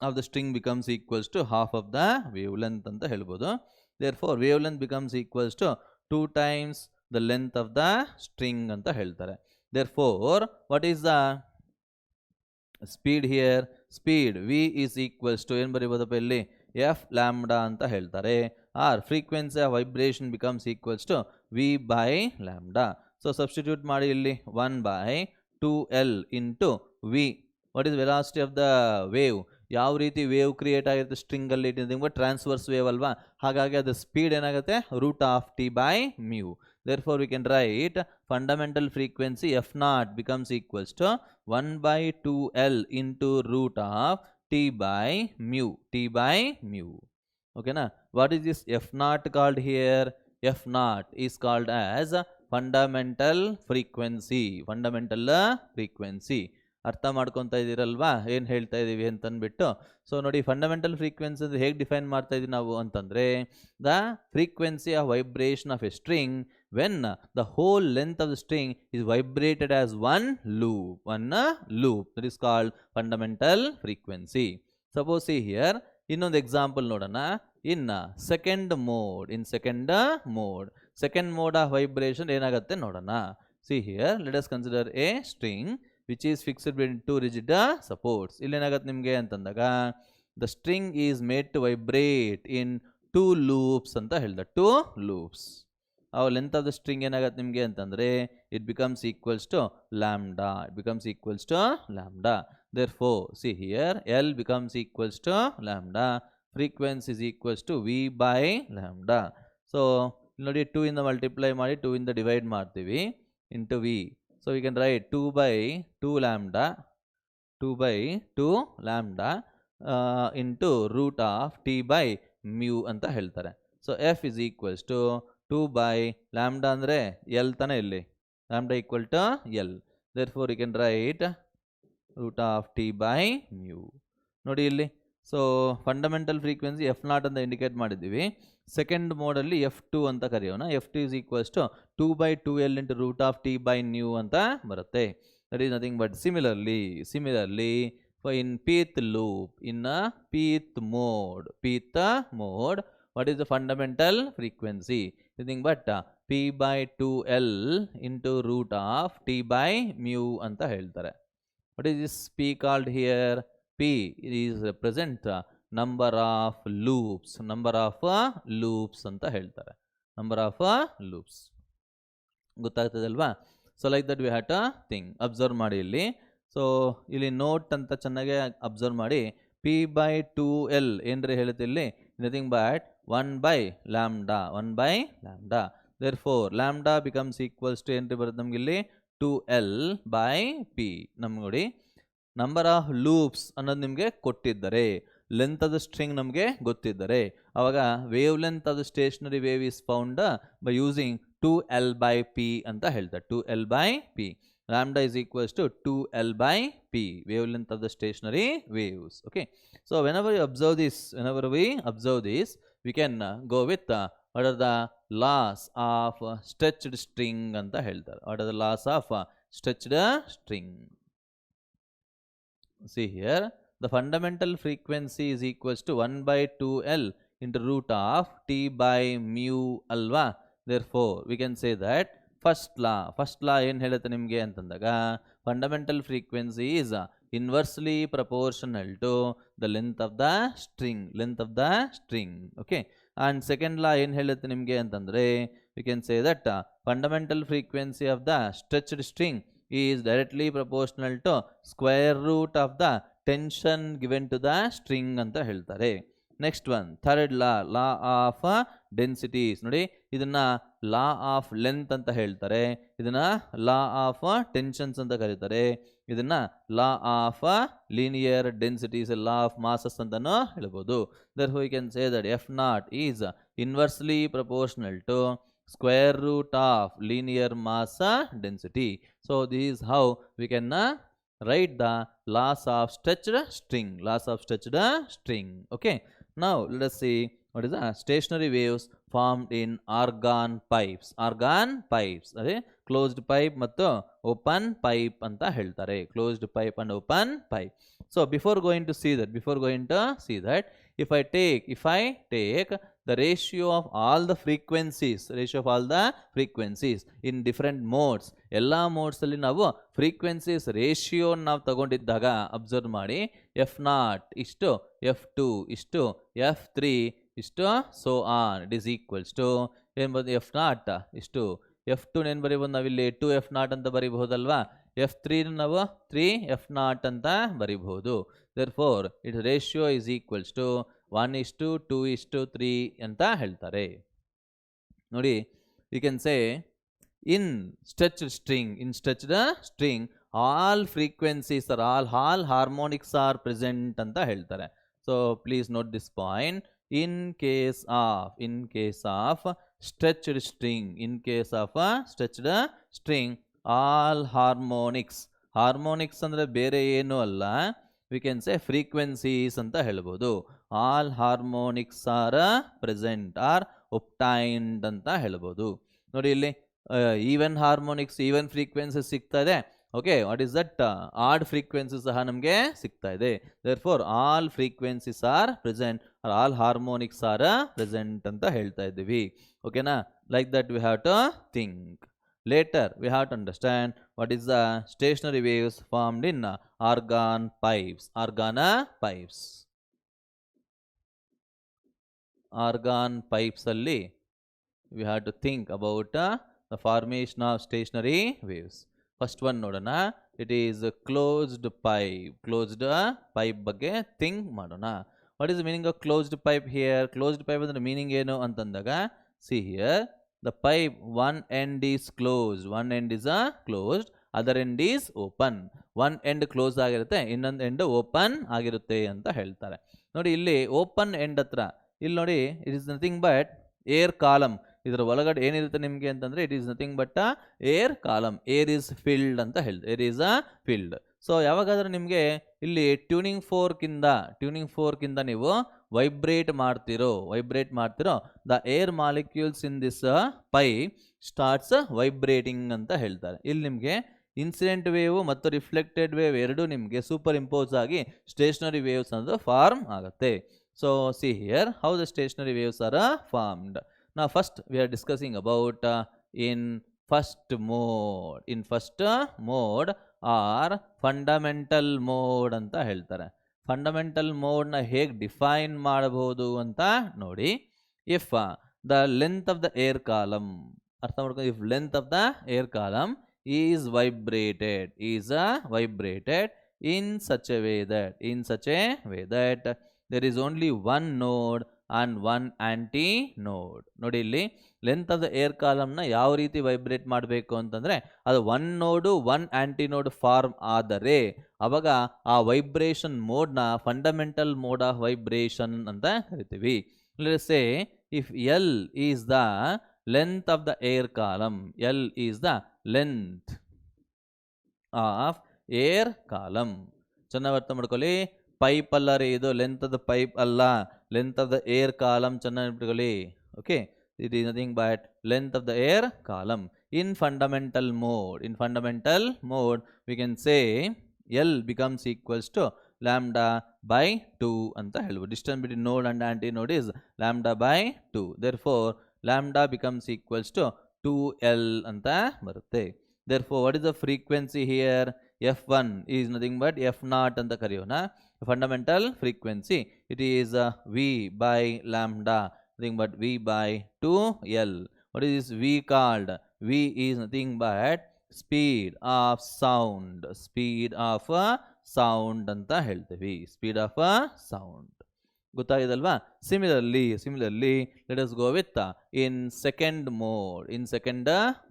of the string becomes equals to half of the wave length ಅಂತ ಹೇಳ್ಬೋದು. Therefore wavelength becomes equals to 2 times the length of the string ಅಂತ ಹೇಳ್ತಾರೆ. Therefore what is the speed here? Speed V is equals to ಏನು ಬರೀಬೋದಪ್ಪ ಇಲ್ಲಿ, ಎಫ್ ಲ್ಯಾಂಬ್ಡಾ ಅಂತ ಹೇಳ್ತಾರೆ. Or frequency of vibration becomes equals to V by lambda. So substitute ಮಾಡಿ ಇಲ್ಲಿ 1/2L into V. What is velocity of the wave? ಯಾವ ರೀತಿ ವೇವ್ ಕ್ರಿಯೇಟ್ ಆಗಿರುತ್ತೆ ಸ್ಟ್ರಿಂಗಲ್ಲಿ, ಟ್ರಾನ್ಸ್ವರ್ಸ್ ವೇವ್ ಅಲ್ವಾ, ಹಾಗಾಗಿ ಅದು ಸ್ಪೀಡ್ ಏನಾಗುತ್ತೆ, √T/μ. Therefore we can write fundamental frequency f0 becomes equals to 1/2L into √T/μ. Okay na? What is this f0 called here? f0 is called as fundamental frequency. Fundamental frequency. ಅರ್ಥ ಮಾಡ್ಕೊತಾ ಇದ್ದೀರಲ್ವಾ ಏನು ಹೇಳ್ತಾ ಇದ್ದೀವಿ ಅಂತಂದ್ಬಿಟ್ಟು. ಸೊ ನೋಡಿ, ಫಂಡಮೆಂಟಲ್ ಫ್ರೀಕ್ವೆನ್ಸಿ ಅಂದರೆ ಹೇಗೆ ಡಿಫೈನ್ ಮಾಡ್ತಾ ಇದ್ದೀವಿ ನಾವು ಅಂತಂದರೆ, the frequency of vibration of A string when the whole length of the string is vibrated as one loop. That is called fundamental frequency. Suppose see here, ಇನ್ನೊಂದು ಎಕ್ಸಾಂಪಲ್ ನೋಡೋಣ. in second mode of vibration ಏನಾಗುತ್ತೆ ನೋಡೋಣ. See here, let us consider a string which is fixed between two rigid supports. ಇಲ್ಲಿ ಏನಾಗುತ್ತೆ ನಿಮಗೆ ಅಂತಂದಾಗ, the string is made to vibrate in 2 loops ಅಂತ ಹೇಳ್ದ. 2 loops. our length of the string ಏನಾಗುತ್ತೆ ನಿಮಗೆ ಅಂತಂದರೆ, it becomes equals to lambda. Therefore see here, L becomes equals to lambda. Frequency is equals to V by lambda. So ನೋಡಿ, 2 ಇಂದ ಮಲ್ಟಿಪ್ಲೈ ಮಾಡಿ 2 ಇಂದ ಡಿವೈಡ್ ಮಾಡ್ತೀವಿ into V. So we can write 2/2 lambda into √T/μ ಅಂತ ಹೇಳ್ತಾರೆ. So F is equals to 2/λ ಅಂದರೆ L ತಾನೆ, ಇಲ್ಲಿ lambda equal to L. Therefore we can write √T/μ. ನೋಡಿ ಇಲ್ಲಿ, ಸೊ ಫಂಡಮೆಂಟಲ್ ಫ್ರೀಕ್ವೆನ್ಸಿ f0 ಅಂತ ಇಂಡಿಕೇಟ್ ಮಾಡಿದ್ದೀವಿ. ಸೆಕೆಂಡ್ ಮೋಡಲ್ಲಿ f2 ಅಂತ ಕರೆಯೋಣ. f2 is equals to 2/2L into √T/μ ಅಂತ ಬರುತ್ತೆ. That is nothing but similarly for in pth loop, in a pth mode, what is the fundamental frequency? Nothing but p/2L into √T/μ ಅಂತ ಹೇಳ್ತಾರೆ. What is this p called here? P is represent number of loops ಅಂತ ಹೇಳ್ತಾರೆ. number of loops ಗೊತ್ತಾಗ್ತದಲ್ವಾ? So like that we have to think. Observe ಮಾಡಿ ಇಲ್ಲಿ. ಸೊ ಇಲ್ಲಿ ನೋಟ್ ಅಂತ ಚೆನ್ನಾಗಿ ಅಬ್ಸರ್ವ್ ಮಾಡಿ. p/2L ಏನ್ರಿ ಹೇಳುತ್ತೆ ಇಲ್ಲಿ, nothing but 1/λ. therefore lambda becomes equals to ಏನ್ರಿ ಬರುತ್ತೆ ನಮ್ಗೆ ಇಲ್ಲಿ, 2L/p. ನಮ್ಗೆ ನೋಡಿ, ನಂಬರ್ ಆಫ್ ಲೂಪ್ಸ್ ಅನ್ನೋದು ನಿಮಗೆ ಕೊಟ್ಟಿದ್ದಾರೆ, ಲೆಂತ್ ಆಫ್ ದ ಸ್ಟ್ರಿಂಗ್ ನಮಗೆ ಗೊತ್ತಿದ್ದಾರೆ, ಆವಾಗ wave length of the stationary wave is found by using 2L/P ಅಂತ ಹೇಳ್ತಾರೆ. 2L/P. Lambda is equals to 2L/P, wavelength of the stationary waves. Okay. So whenever we observe this, we can go with what are the laws of stretched string ಅಂತ ಹೇಳ್ತಾರೆ. What are the laws of stretched string? See here, the fundamental frequency is equals to 1/2L into root of T by mu alva. Therefore, we can say that first law ಏನು ಹೇಳುತ್ತೆ ನಿಮಗೆ ಅಂತಂದಾಗ fundamental frequency is inversely proportional to the length of the string. Okay. And second law ಏನು ಹೇಳುತ್ತೆ ನಿಮಗೆ ಅಂತಂದರೆ we can say that fundamental frequency of the stretched string is directly proportional to square root of the tension given to the string ಅಂತ ಹೇಳ್ತಾರೆ. Next one third law of densities. ನೋಡಿ, ಇದನ್ನ ಲಾ ಆಫ್ ಲೆಂತ್ ಅಂತ ಹೇಳ್ತಾರೆ, ಇದನ್ನ ಲಾ ಆಫ್ ಟೆನ್ಷನ್ಸ್ ಅಂತ ಕರೀತಾರೆ, ಇದನ್ನ law of linear densities, law of masses ಅಂತಾನು ಹೇಳ್ಬೋದು. therefore we can say that F0 is inversely proportional to square root of linear mass density. So this is how we can write the laws of stretched string. Okay. Now let us see what is the stationary waves formed in argon pipes. ಅದೇ closed pipe ಮತ್ತು open pipe ಅಂತ ಹೇಳ್ತಾರೆ. closed pipe and open pipe. So before going to see that, if I take the ratio of all the frequencies in different modes, ಎಲ್ಲ ಮೋಡ್ಸ್ ಅಲ್ಲಿ ನಾವು ಫ್ರೀಕ್ವೆನ್ಸೀಸ್ ರೇಷಿಯೋ ನಾವು ತಗೊಂಡಿದ್ದಾಗ ಅಬ್ಸರ್ವ್ ಮಾಡಿ, F0 ಇಷ್ಟು, F2 ಇಷ್ಟು, F3 ಇಷ್ಟು, so on, it is equals to ಏನು ಬಂದು F0 ಇಷ್ಟು, F2 ಏನು ಬರೀಬೋದು ನಾವಿಲ್ಲಿ 2F0 ಅಂತ ಬರೀಬಹುದಲ್ವಾ, F3 ನಾವು 3F0 ಅಂತ ಬರೀಬಹುದು. therefore its ratio is equals to 1:2:3 ಅಂತ ಹೇಳ್ತಾರೆ. ನೋಡಿ, you can say in stretched string all frequencies are all harmonics are present ಅಂತ ಹೇಳ್ತಾರೆ. so please note this point. in case of stretched string all harmonics ಅಂದ್ರೆ ಬೇರೆ ಏನು ಅಲ್ಲ, we can say frequencies ಅಂತ ಹೇಳ್ಬೋದು. all harmonics are present or obtained ಅಂತ ಹೇಳ್ಬೋದು. ನೋಡಿ, ಇಲ್ಲಿ ಈವನ್ ಹಾರ್ಮೋನಿಕ್ಸ್, ಈವನ್ ಫ್ರೀಕ್ವೆನ್ಸೀಸ್ ಸಿಗ್ತಾ ಇದೆ. Okay, what is that? Odd frequency ಸಹ ನಮಗೆ ಸಿಗ್ತಾ ಇದೆ. therefore all frequencies are present are all harmonics are present ಅಂತ ಹೇಳ್ತಾ ಇದ್ದೀವಿ. ಓಕೆನಾ? Like that we have to think. later we have to understand what is the stationary waves formed in argon pipes. argon pipes ಅಲ್ಲಿ we have to think about the formation of stationary waves. first one ನೋಡೋಣ. it is a closed pipe ಬಗ್ಗೆ think ಮಾಡೋಣ. what is the meaning of closed pipe here? closed pipe ಅಂದ್ರೆ meaning ಏನು ಅಂತಂದಾಗ, see here, the pipe one end is closed, other end is open. one end close ಆಗಿರುತ್ತೆ, ಇನ್ನೊಂದು ಎಂಡ್ ಓಪನ್ ಆಗಿರುತ್ತೆ ಅಂತ ಹೇಳ್ತಾರೆ. ನೋಡಿ, ಇಲ್ಲಿ ಓಪನ್ ಎಂಡ್ ಹತ್ರ ಇಲ್ಲಿ ನೋಡಿ, it is nothing but air column. ಇದರ ಒಳಗಡೆ ಏನಿರುತ್ತೆ ನಿಮಗೆ ಅಂತಂದ್ರೆ, it is nothing but air column. Air is filled ಅಂತ ಹೇಳ್ತಾರೆ, ಏರ್ ಈಸ್ ಫಿಲ್ಡ್. ಸೊ ಯಾವಾಗಾದ್ರೂ ನಿಮಗೆ ಇಲ್ಲಿ ಟ್ಯೂನಿಂಗ್ ಫೋರ್ಕಿಂದ ನೀವು ವೈಬ್ರೇಟ್ ಮಾಡ್ತಿರೋ, the air molecules in this pipe starts vibrating ಅಂತ ಹೇಳ್ತಾರೆ. ಇಲ್ಲಿ ನಿಮಗೆ ಇನ್ಸಿಡೆಂಟ್ ವೇವ್ ಮತ್ತು ರಿಫ್ಲೆಕ್ಟೆಡ್ ವೇವ್ ಎರಡೂ ನಿಮಗೆ ಸೂಪರ್ ಇಂಪೋಸ್ ಆಗಿ ಸ್ಟೇಷನರಿ ವೇವ್ಸ್ ಅನ್ನೋದು ಫಾರ್ಮ್ ಆಗುತ್ತೆ. So see here how the stationary waves are formed. Now first we are discussing about in first mode or fundamental mode ಅಂತ ಹೇಳ್ತಾರೆ. ಫಂಡಮೆಂಟಲ್ ಮೋಡ್ ನ ಹೇಗೆ ಡಿಫೈನ್ ಮಾಡಬಹುದು ಅಂತ ನೋಡಿ. if the length of the air column, ಅರ್ಥ ಮಾಡ್ಕೊಂಡು, if length of the air column is vibrated in such a way that there is only one node and one anti-node. ನೋಡಿ, ಇಲ್ಲಿ ಲೆಂತ್ ಆಫ್ ದ ಏರ್ ಕಾಲಮ್ನ ಯಾವ ರೀತಿ ವೈಬ್ರೇಟ್ ಮಾಡಬೇಕು ಅಂತಂದರೆ, ಅದು ಒನ್ ನೋಡು ಒನ್ ಆ್ಯಂಟಿನೋಡ್ ಫಾರ್ಮ್ ಆದರೆ ಅವಾಗ ಆ ವೈಬ್ರೇಷನ್ ಮೋಡ್ನ ಫಂಡಮೆಂಟಲ್ ಮೋಡ್ ಆಫ್ ವೈಬ್ರೇಷನ್ ಅಂತ ಕರಿತೀವಿ. Let's say if L is the length of the air column. L is the length of air column. ಚೆನ್ನಾಗಿ ಅರ್ಥ ಮಾಡ್ಕೊಳ್ಳಿ. ಪೈಪ್ ಅಲ್ಲ ರೀ ಇದು, ಲೆಂತ್ ಆಫ್ ದ ಪೈಪ್ ಅಲ್ಲ, length of the air column. ಚೆನ್ನಾಗಿ ಇಟ್ಕೊಳ್ಳಿ. Okay, it is nothing but length of the air column. In fundamental mode we can say L becomes equals to lambda by 2 ಅಂತ ಹೇಳ್ಬೋದು. Distance between node and antinode is lambda by 2. Therefore lambda becomes equals to 2L ಅಂತ ಬರುತ್ತೆ. Therefore what is the frequency here? F1 is nothing but F0 ಅಂತ ಕರೆಯೋಣ. Fundamental frequency, it is V by lambda, nothing but V by 2L. What is this V called? V is nothing but speed of sound. Speed of sound ಅಂತ ಹೇಳ್ತೀವಿ. Speed of sound. ಗೊತ್ತಾಗಿದಲ್ವಾ? Similarly let us go with in second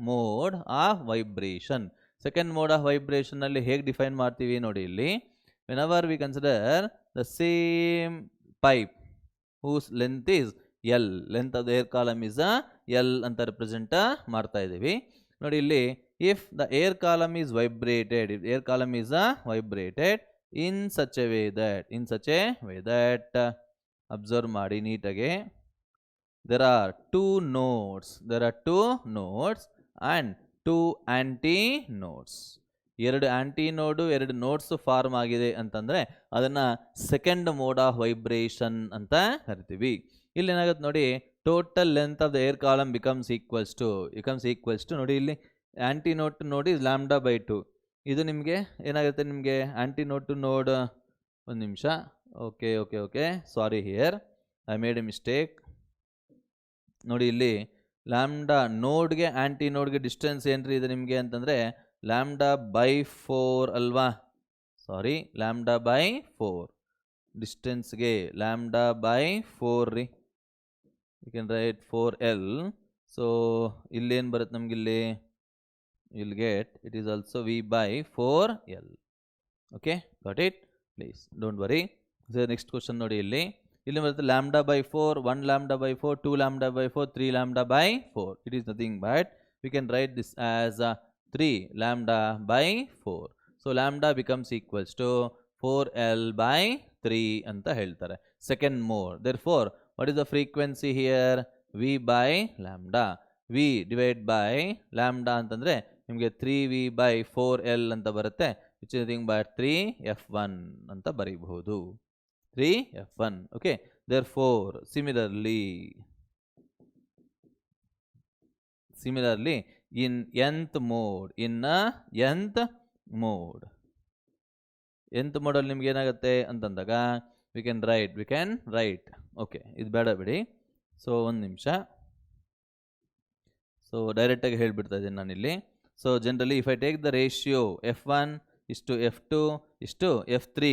mode of vibration. Second mode of vibration ಅಲ್ಲಿ ಹೇಗೆ ಡಿಫೈನ್ ಮಾಡ್ತೀವಿ ನೋಡಿ ಇಲ್ಲಿ. Whenever we consider the same pipe whose length is L, length of the air column is L ಅಂತ ರೆಪ್ರೆಸೆಂಟ್ ಮಾಡ್ತಾ ಇದ್ದೀವಿ. ನೋಡಿ ಇಲ್ಲಿ, if the air column is vibrated, if air column is vibrated in such a way that observe ಮಾಡಿ ನೀಟಾಗಿ, there are two nodes and two antinodes. ಎರಡು ಆಂಟಿನೋಡು, ಎರಡು ನೋಡ್ಸ್ ಫಾರ್ಮ್ ಆಗಿದೆ ಅಂತಂದರೆ ಅದನ್ನು ಸೆಕೆಂಡ್ ಮೋಡ್ ಆಫ್ ವೈಬ್ರೇಷನ್ ಅಂತ ಕರಿತೀವಿ. ಇಲ್ಲಿ ಏನಾಗುತ್ತೆ ನೋಡಿ, total length of the air column becomes equals to ನೋಡಿ ಇಲ್ಲಿ antinode to node is lambda by 2. ಇದು ನಿಮಗೆ ಏನಾಗುತ್ತೆ, ನಿಮಗೆ ಆಂಟಿನೋಡ್ ಟು ನೋಡ್, ಒಂದು ನಿಮಿಷ, okay sorry, here I made A mistake. ನೋಡಿ ಇಲ್ಲಿ ಲ್ಯಾಂಬ್ಡಾ ನೋಡ್ಗೆ ಆಂಟಿನೋಡ್ಗೆ ಡಿಸ್ಟೆನ್ಸ್ ಏನ್ರಿ ಇದೆ ನಿಮಗೆ ಅಂತಂದರೆ ಲ್ಯಾಂಬ್ಡಾ ಬೈ 4 ಅಲ್ವಾ? ಸಾರಿ, ಲ್ಯಾಂಬ್ಡಾ ಬೈ 4 ಡಿಸ್ಟೆನ್ಸ್ಗೆ ಲ್ಯಾಂಬ್ಡಾ ಬೈ 4 ರೀ. You can right 4L. So ಇಲ್ಲೇನು ಬರುತ್ತೆ ನಮಗಿಲ್ಲಿ, will get it is also V by 4L. Okay, got it? Please don't worry. Next question ನೋಡಿ, ಇಲ್ಲಿ ಬರುತ್ತೆ lambda by 4, 1 lambda by 4, 2 lambda by 4, 3 lambda by 4. It is nothing but we can write this as 3 lambda by 4. So lambda becomes equals to 4L by 3 ಅಂತ ಹೇಳ್ತಾರೆ. Second mode. Therefore, what is the frequency here? V by lambda. V divided by lambda ಅಂತಂದರೆ ನಿಮಗೆ 3V by 4L ಅಂತ ಬರುತ್ತೆ, which is nothing but 3F1 ಅಂತ ಬರೀಬಹುದು. 3F1. Okay. Therefore, similarly, in nth mode ಅಲ್ಲಿ ನಿಮ್ಗೆ ಏನಾಗುತ್ತೆ ಅಂತಂದಾಗ we can write ಓಕೆ, ಇದು ಬೇಡ ಬಿಡಿ. ಸೊ ಒಂದು ನಿಮಿಷ, ಸೊ ಡೈರೆಕ್ಟಾಗಿ ಹೇಳ್ಬಿಡ್ತಾ ಇದ್ದೀನಿ ನಾನಿಲ್ಲಿ. So generally if I take the ratio F1 ಇಷ್ಟು F2 ಇಷ್ಟು F3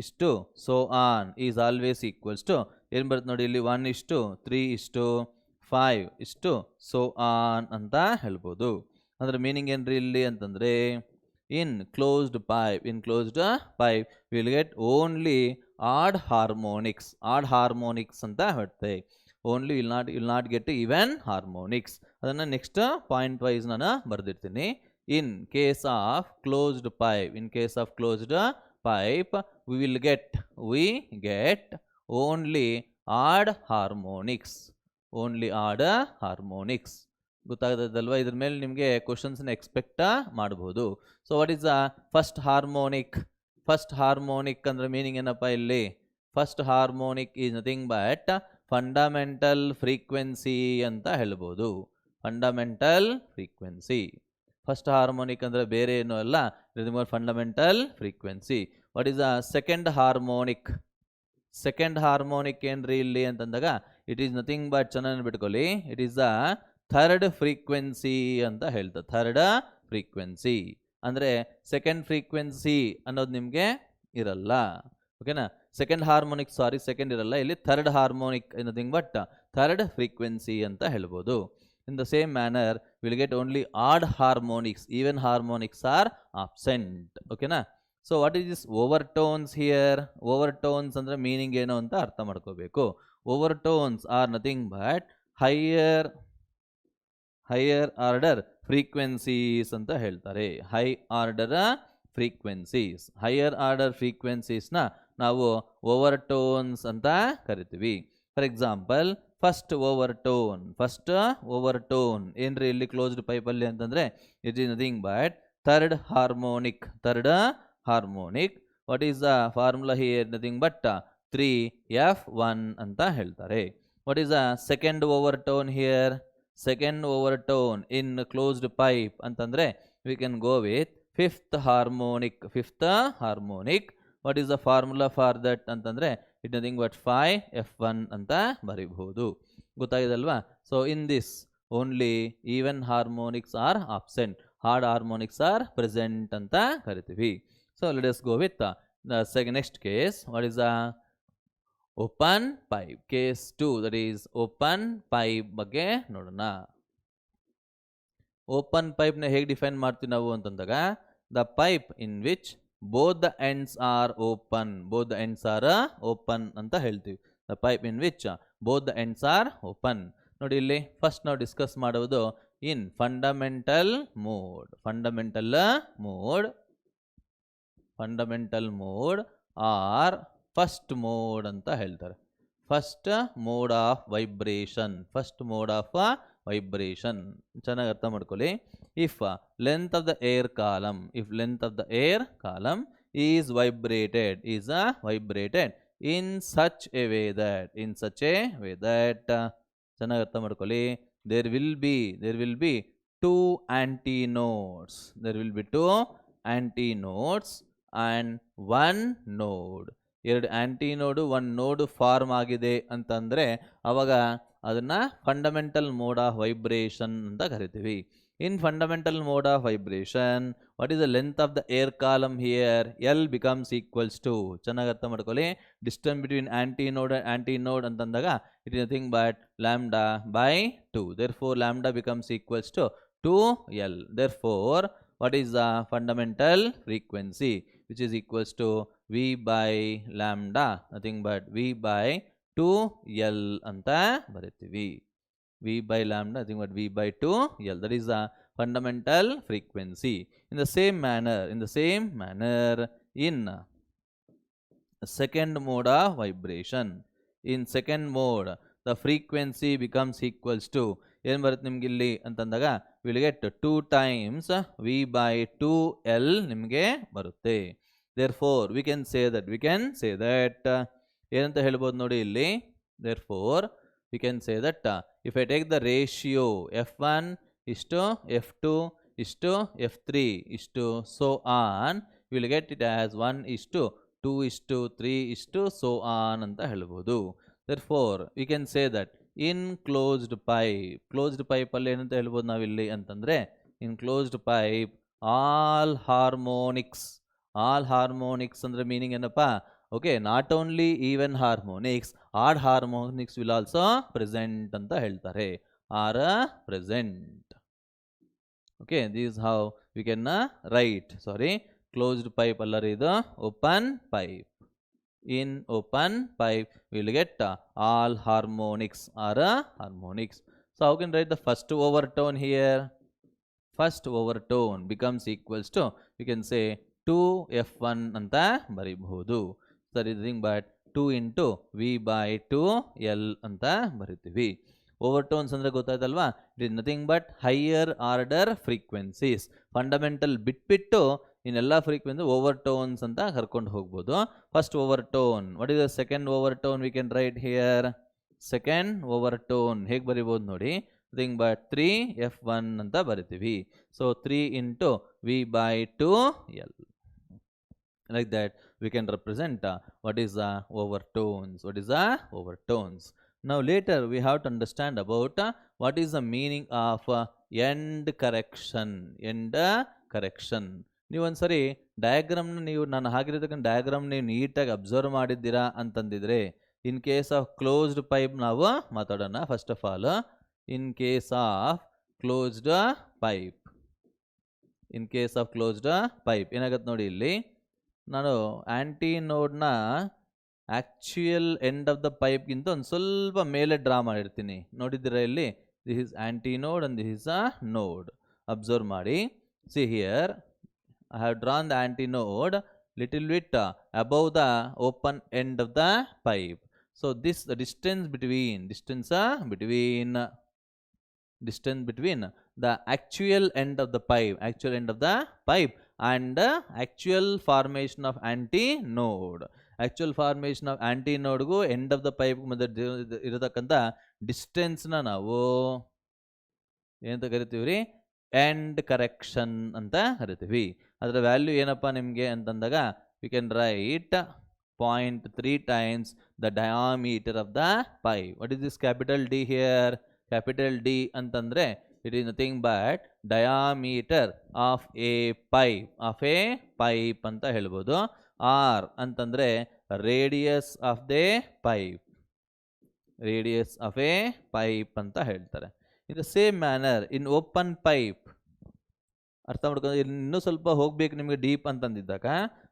ಇಷ್ಟು so on is always equals to ಏನು ಬರುತ್ತೆ ನೋಡಿ ಇಲ್ಲಿ 1:3:5 ಇಷ್ಟು ಸೊ ಆನ್ ಅಂತ ಹೇಳ್ಬೋದು. ಅಂದರೆ ಮೀನಿಂಗ್ ಏನ್ರಿ ಇಲ್ಲಿ ಅಂತಂದರೆ, in closed pipe will get only odd harmonics ಅಂತ ಹೇಳ್ತೆ. Only will not get even harmonics. ಅದನ್ನು ನೆಕ್ಸ್ಟ್ ಪಾಯಿಂಟ್ ವೈಸ್ ನಾನು ಬರೆದಿರ್ತೀನಿ. In case of closed pipe we get only odd harmonics. ಗೊತ್ತಾಗದಲ್ವಾ? ಇದ್ರ ಮೇಲೆ ನಿಮಗೆ ಕ್ವಶನ್ಸ್ನ ಎಕ್ಸ್ಪೆಕ್ಟ್ ಮಾಡಬಹುದು. So what is the first harmonic ಅಂದ್ರೆ ಮೀನಿಂಗ್ ಏನಪ್ಪ ಇಲ್ಲಿ? First harmonic is nothing but fundamental frequency ಅಂತ ಹೇಳ್ಬೋದು. Fundamental frequency. ಫಸ್ಟ್ ಹಾರ್ಮೋನಿಕ್ ಅಂದರೆ ಬೇರೆ ಏನೂ ಅಲ್ಲ, fundamental frequency. What is the second harmonic ಏನ್ರಿ ಇಲ್ಲಿ ಅಂತಂದಾಗ ಇಟ್ ಈಸ್ ನಥಿಂಗ್ ಬಟ್, ಚೆನ್ನಾಗಿ ಬಿಟ್ಕೊಳ್ಳಿ, it is the third frequency ಅಂತ ಹೇಳ್ತಾರೆ. ಥರ್ಡ್ ಫ್ರೀಕ್ವೆನ್ಸಿ ಅಂದರೆ ಸೆಕೆಂಡ್ ಫ್ರೀಕ್ವೆನ್ಸಿ ಅನ್ನೋದು ನಿಮಗೆ ಇರಲ್ಲ. ಓಕೆನಾ? ಸೆಕೆಂಡ್ ಇರಲ್ಲ, ಇಲ್ಲಿ third harmonic nothing but third frequency ಅಂತ ಹೇಳ್ಬೋದು. In the same manner will get only odd harmonics, even harmonics are absent. ಓಕೆನಾ? So what is this overtones here? Overtones ಅಂದರೆ ಮೀನಿಂಗ್ ಏನು ಅಂತ ಅರ್ಥ ಮಾಡ್ಕೋಬೇಕು. Overtones are nothing but higher higher order frequencies ಅಂತ ಹೇಳ್ತಾರೆ. High order frequencies, higher order ಫ್ರೀಕ್ವೆನ್ಸೀಸ್ನ ನಾವು ಓವರ್ ಟೋನ್ಸ್ ಅಂತ ಕರಿತೀವಿ. For example first overtone ಏನ್ರಿ ಇಲ್ಲಿ ಕ್ಲೋಸ್ಡ್ ಪೈಪಲ್ಲಿ ಅಂತಂದರೆ it is nothing but third harmonic. What is the formula here? Nothing but 3F1 ಅಂತ ಹೇಳ್ತಾರೆ. What is the second overtone here? Second overtone in closed pipe ಅಂತಂದರೆ we can go with fifth harmonic. What is the formula for that ಅಂತಂದರೆ ಇಟ್ ನಥಿಂಗ್ ಬಟ್ 5F1 ಅಂತ ಬರೀಬಹುದು. ಗೊತ್ತಾಗಿದಲ್ವಾ? So in this only even harmonics are absent, odd harmonics are present ಅಂತ ಕರಿತೀವಿ. So let us go with the next case. What is the open pipe? Case 2 that is open pipe ಬಗ್ಗೆ ನೋಡೋಣ. ಓಪನ್ ಪೈಪ್ನ ಹೇಗೆ ಡಿಫೈನ್ ಮಾಡ್ತೀವಿ ನಾವು ಅಂತಂದಾಗ the pipe in which both the ends are open ಅಂತ ಹೇಳ್ತೀವಿ. The pipe in which both the ends are open. ನೋಡಿ ಇಲ್ಲಿ ಫಸ್ಟ್ ನಾವು ಡಿಸ್ಕಸ್ ಮಾಡುವುದು in fundamental mode or first mode ಅಂತ ಹೇಳ್ತಾರೆ. First mode of vibration. ಚೆನ್ನಾಗಿ ಅರ್ಥ ಮಾಡ್ಕೊಳ್ಳಿ. If length of the air column is vibrated in such a way that ಚೆನ್ನಾಗಿ ಅರ್ಥ ಮಾಡ್ಕೊಳ್ಳಿ. There will be two antinodes and one node. ಎರಡು ಆಂಟಿನೋಡು ಒಂದು ನೋಡು ಫಾರ್ಮ್ ಆಗಿದೆ ಅಂತಂದರೆ ಅವಾಗ ಅದನ್ನು ಫಂಡಮೆಂಟಲ್ ಮೋಡ್ ಆಫ್ ವೈಬ್ರೇಷನ್ ಅಂತ ಕರಿತೀವಿ. In fundamental mode of vibration what is the length of the air column here? L becomes equals to, ಚೆನ್ನಾಗಿ ಅರ್ಥ ಮಾಡ್ಕೊಳ್ಳಿ, ಡಿಸ್ಟೆನ್ಸ್ ಬಿಟ್ವೀನ್ ಆಂಟಿನೋಡ್ ಅಂತಂದಾಗ it is nothing but λ/2. therefore λ becomes equals to 2L. therefore what is the fundamental frequency which is equals to V/λ, nothing but V/2L ಅಂತ ಬರೀತೀವಿ. V/λ nothing but V/2L. that is the fundamental frequency. In the same manner in second mode of vibration, in second mode the frequency becomes equals to ಏನು ಬರುತ್ತೆ ನಿಮ್ಗೆ ಇಲ್ಲಿ ಅಂತಂದಾಗ ವಿಲ್ ಗೆಟ್ 2 times V/2L ನಿಮಗೆ ಬರುತ್ತೆ. therefore we can say that ಏನಂತ ಹೇಳ್ಬೋದು ನೋಡಿ ಇಲ್ಲಿ. therefore we can say that if I take the ratio F1 is to F2 is to F3 is to so on, we will get it as 1 is to 2 is to 3 is to so on ಅಂತ ಹೇಳ್ಬೋದು. therefore we can say that in closed pipe ಅಲ್ಲಿ ಏನಂತ ಹೇಳ್ಬೋದು ನಾವಿಲ್ಲಿ ಅಂತಂದರೆ in closed pipe all harmonics ಅಂದರೆ ಮೀನಿಂಗ್ ಏನಪ್ಪ? Okay, not only even harmonics, odd harmonics will also present ಅಂತ ಹೇಳ್ತಾರೆ. Are present. Okay, this how we can write. Closed pipe ಅಲ್ಲರಿ ಇದು open pipe. in open pipe we will get all harmonics are harmonics. So how can write the first overtone here? First overtone becomes equals to, we can say 2F1 ಅಂತ ಬರೀಬಹುದು. nothing but 2 into V/2L ಅಂತ ಬರಿತೀವಿ. ಓವರ್ಟೋನ್ಸ್ ಅಂದರೆ ಗೊತ್ತಾಯ್ತಲ್ವಾ? It is nothing but higher order frequencies. Fundamental ಬಿಟ್ಬಿಟ್ಟು ಇನ್ನೆಲ್ಲ ಫ್ರೀಕ್ವೆನ್ಸಿ ಓವರ್ಟೋನ್ಸ್ ಅಂತ ಕರ್ಕೊಂಡು ಹೋಗ್ಬೋದು. First overtone. What is the second overtone? We can write here. Second overtone ಹೇಗೆ ಬರಿಬೋದು ನೋಡಿ. ನಥಿಂಗ್ ಬಟ್ 3F1 ಅಂತ ಬರಿತೀವಿ. So 3 into V/2L. like that we can represent what is the overtones. Now later we have to understand about what is the meaning of end correction. ನೀವು ಒಂದ್ಸರಿ ಡಯಾಗ್ರಾಮ್ನ ನಾನು ಹಾಕಿರತಕ್ಕಂಥ ಡಯಾಗ್ರಾಮ್ ನೀವು ನೀಟಾಗಿ ಅಬ್ಸರ್ವ್ ಮಾಡಿದ್ದೀರಾ ಅಂತಂದಿದ್ರೆ, in case of closed pipe ನಾವು ಮಾತಾಡೋಣ. First of all in case of closed pipe ಏನಾಗತ್ತೆ ನೋಡಿ. ಇಲ್ಲಿ ನಾನು ಆ್ಯಂಟಿನೋಡ್ನ ಆ್ಯಕ್ಚುಯಲ್ ಎಂಡ್ ಆಫ್ ದ ಪೈಪ್ಗಿಂತ ಒಂದು ಸ್ವಲ್ಪ ಮೇಲೆ ಡ್ರಾ ಮಾಡಿರ್ತೀನಿ. ನೋಡಿದ್ದೀರಾ ಇಲ್ಲಿ? this is antinode and this is a node. Observe ಮಾಡಿ. See here, I have drawn the antinode little bit above the open end of the pipe. So this the distance between the actual end of the pipe and the actual formation of antinode. Actual formation of antinode ಗೂ end of the pipe ಮಧ್ಯೆ ಇರತಕ್ಕಂಥ ಡಿಸ್ಟೆನ್ಸ್ ನ ನಾವು ಏನಂತ ಕರಿತೀವಿ ರೀ? ಎಂಡ್ ಕರೆಕ್ಷನ್ ಅಂತ ಕರಿತೀವಿ. ಅದರ ವ್ಯಾಲ್ಯೂ ಏನಪ್ಪ ನಿಮಗೆ ಅಂತಂದಾಗ we can write 0.3 times the diameter of the pipe. What is this capital D here? Capital D ಅಂತಂದ್ರೆ it is nothing but diameter of a pipe ಅಂತ ಹೇಳ್ಬೋದು. R ಅಂತಂದ್ರೆ radius of the pipe ಅಂತ ಹೇಳ್ತಾರೆ. In the same manner in open pipe, ಅರ್ಥ ಮಾಡ್ಕೊಂಡು ಇನ್ನೂ ಸ್ವಲ್ಪ ಹೋಗ್ಬೇಕು ನಿಮಗೆ deep ಅಂತಂದಿದ್ದಾಗ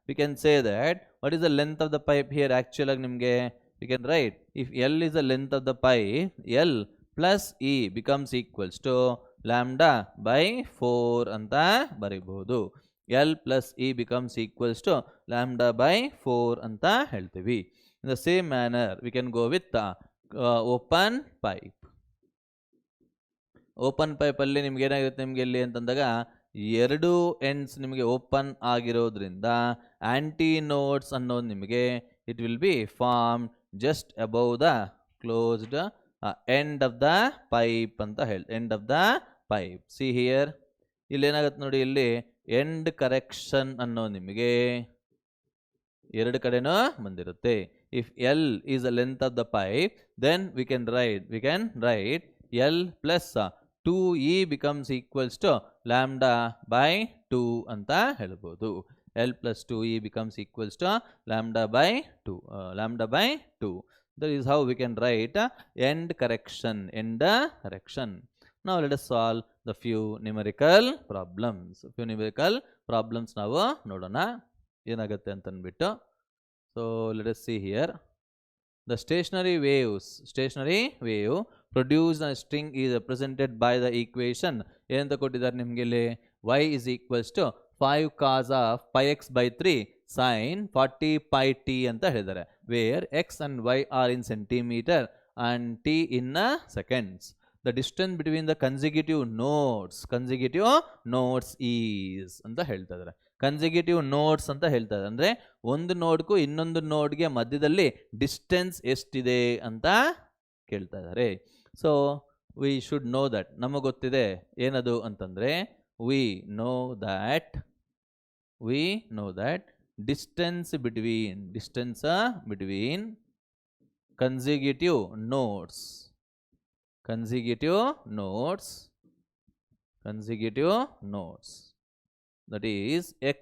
we can say that what is the length of the pipe here. Actually ನಿಮಗೆ we can write if L is the length of the pipe, L plus E becomes equals to lambda by 4 ಅಂತ ಬರೀಬಹುದು. L plus E becomes equals to lambda by 4 ಅಂತ ಹೇಳ್ತೀವಿ. In the same manner we can go with open pipe. Open ಪೈಪಲ್ಲಿ ನಿಮ್ಗೆ ಏನಾಗಿರುತ್ತೆ ನಿಮಗೆ ಇಲ್ಲಿ ಅಂತಂದಾಗ ಎರಡು ಎಂಡ್ಸ್ ನಿಮಗೆ ಓಪನ್ ಆಗಿರೋದ್ರಿಂದ ಆಂಟಿನೋಡ್ಸ್ ಅನ್ನೋದು ನಿಮಗೆ it will be form just above the closed end of the pipe ಅಂತ end of the pipe. See here ಇಲ್ಲಿ ಏನಾಗುತ್ತೆ ನೋಡಿ, ಇಲ್ಲಿ ಎಂಡ್ ಕರೆಕ್ಷನ್ ಅನ್ನೋ ನಿಮಗೆ ಎರಡು ಕಡೆನೂ ಬಂದಿರುತ್ತೆ. If L is a length of the pipe then we can write L plus 2e becomes equals to lambda by 2 ಅಂತ ಹೇಳ್ಬೋದು. L plus 2e becomes equals to lambda by 2. That is how we can write end correction. Now let us solve the few numerical problems ನಾವು ನೋಡೋಣ ಏನಾಗುತ್ತೆ ಅಂತ ಅಂದ್ಬಿಟ್ಟು. So let us see here. The stationary wave produced on a string is represented by the equation ಏನಂತ ಕೊಟ್ಟಿದ್ದಾರೆ ನಿಮಗೆ ಇಲ್ಲಿ y is equals to 5 cos of pi x by 3 sin 40 pi t ಅಂತ ಹೇಳಿದ್ದಾರೆ, where x and y are in centimeter and t in seconds. The distance between the consecutive nodes is ಅಂತ ಹೇಳ್ತಾ ಇದ್ದಾರೆ. ಕನ್ಸಿಕ್ಯೂಟಿವ್ ನೋಡ್ಸ್ ಅಂತ ಹೇಳ್ತಾರೆ ಅಂದರೆ ಒಂದು ನೋಡ್ಗೂ ಇನ್ನೊಂದು ನೋಡ್ಗೆ ಮಧ್ಯದಲ್ಲಿ ಡಿಸ್ಟೆನ್ಸ್ ಎಷ್ಟಿದೆ ಅಂತ ಕೇಳ್ತಾ ಇದ್ದಾರೆ. So we should no that, ನಮಗೆ ಗೊತ್ತಿದೆ ಏನದು ಅಂತಂದರೆ we know that distance between consecutive notes that is x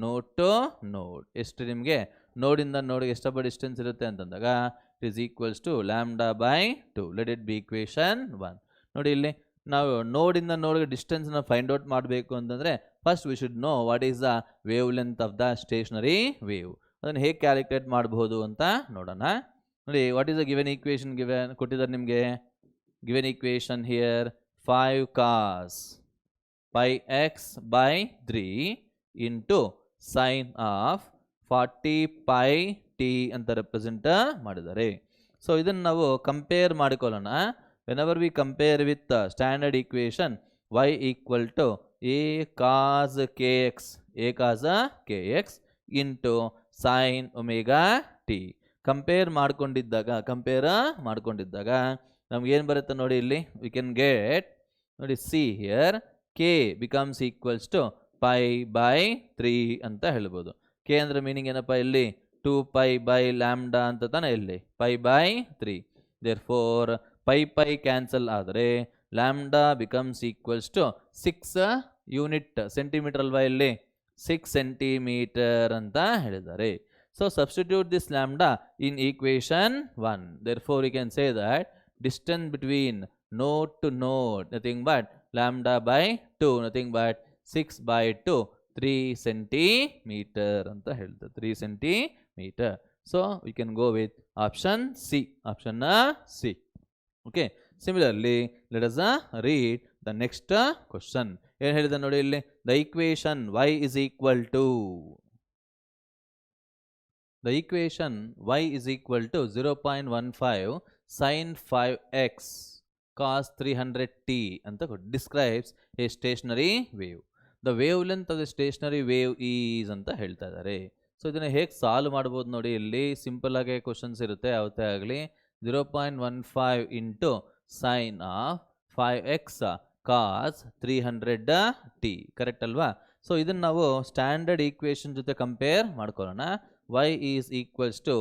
node to node ಎಷ್ಟು ನಿಮಗೆ ನೋಡಿಂದ ನೋಡ್ಗೆ ಎಷ್ಟಪ್ಪ ಡಿಸ್ಟೆನ್ಸ್ ಇರುತ್ತೆ ಅಂತಂದಾಗ it is equals to lambda by 2. Let it be equation 1. ನೋಡಿ ಇಲ್ಲಿ ನಾವು ನೋಡಿಂದ ನೋಡ್ಗೆ ಡಿಸ್ಟೆನ್ಸ್ನ ಫೈಂಡ್ ಔಟ್ ಮಾಡಬೇಕು ಅಂತಂದರೆ first we should know what is the wave length of the stationary wave. ಅದನ್ನು ಹೇಗೆ ಕ್ಯಾಲ್ಕುಲೇಟ್ ಮಾಡಬಹುದು ಅಂತ ನೋಡೋಣ. ನೋಡಿ what is the given equation ಕೊಟ್ಟಿದ್ದಾರೆ ನಿಮಗೆ. Given equation here 5 cos pi x by 3 into sin of 40 pi t ಅಂತ ರೆಪ್ರೆಸೆಂಟ್ ಮಾಡಿದ್ದಾರೆ. ಸೊ ಇದನ್ನು ನಾವು ಕಂಪೇರ್ ಮಾಡಿಕೊಳ್ಳೋಣ. Whenever we compare with standard equation y equal to a cos kx into sin omega t compare ಮಾಡ್ಕೊಂಡಿದ್ದಾಗ ನಮ್ಗೇನು ಬರುತ್ತೆ ನೋಡಿ ಇಲ್ಲಿ ವಿ ಕ್ಯಾನ್ ಗೆಟ್ ನೋಡಿ see here k becomes equals to pi by 3 ಅಂತ ಹೇಳ್ಬೋದು. k ಅಂದ್ರೆ ಮೀನಿಂಗ್ ಏನಪ್ಪ ಇಲ್ಲಿ 2 pi by lambda ಅಂತ ತಾನೆ ಇಲ್ಲಿ pi by 3. therefore pi cancel ಆದರೆ lambda becomes equals to 6 unit centimetre ಅಲ್ವಾ ಇಲ್ಲಿ 6 ಸೆಂಟಿಮೀಟರ್ ಅಂತ ಹೇಳಿದ್ದಾರೆ. So substitute this lambda in equation 1. therefore we can say that distance between node to node nothing but lambda by 2 nothing but 6 by 2 3 centimeter ಅಂತ ಹೇಳ್ತಾರೆ 3 centimeter. So we can go with option C. Okay, Similarly, let us read the next question. ಏನು ಹೇಳಿದೆ ನೋಡಿ ಇಲ್ಲಿ, the equation y is equal to y is equal to 0.15 sin 5x cos 300t ಅಂತ describes a stationary wave. The wavelength of the stationary wave is ಅಂತ ಹೇಳ್ತಾ ಇದ್ದಾರೆ. ಸೊ ಇದನ್ನು ಹೇಗೆ ಸಾಲ್ವ್ ಮಾಡ್ಬೋದು ನೋಡಿ, ಇಲ್ಲಿ ಸಿಂಪಲ್ ಆಗಿ ಕ್ವಶನ್ಸ್ ಇರುತ್ತೆ ಯಾವತ್ತೇ ಆಗಲಿ. 0.15 into sine of 5x cos 300t, correct ಅಲ್ವಾ? ಸೊ ಇದನ್ನು ನಾವು ಸ್ಟ್ಯಾಂಡರ್ಡ್ ಈಕ್ವೇಷನ್ ಜೊತೆ ಕಂಪೇರ್ ಮಾಡ್ಕೊಳ್ಳೋಣ. y is equals to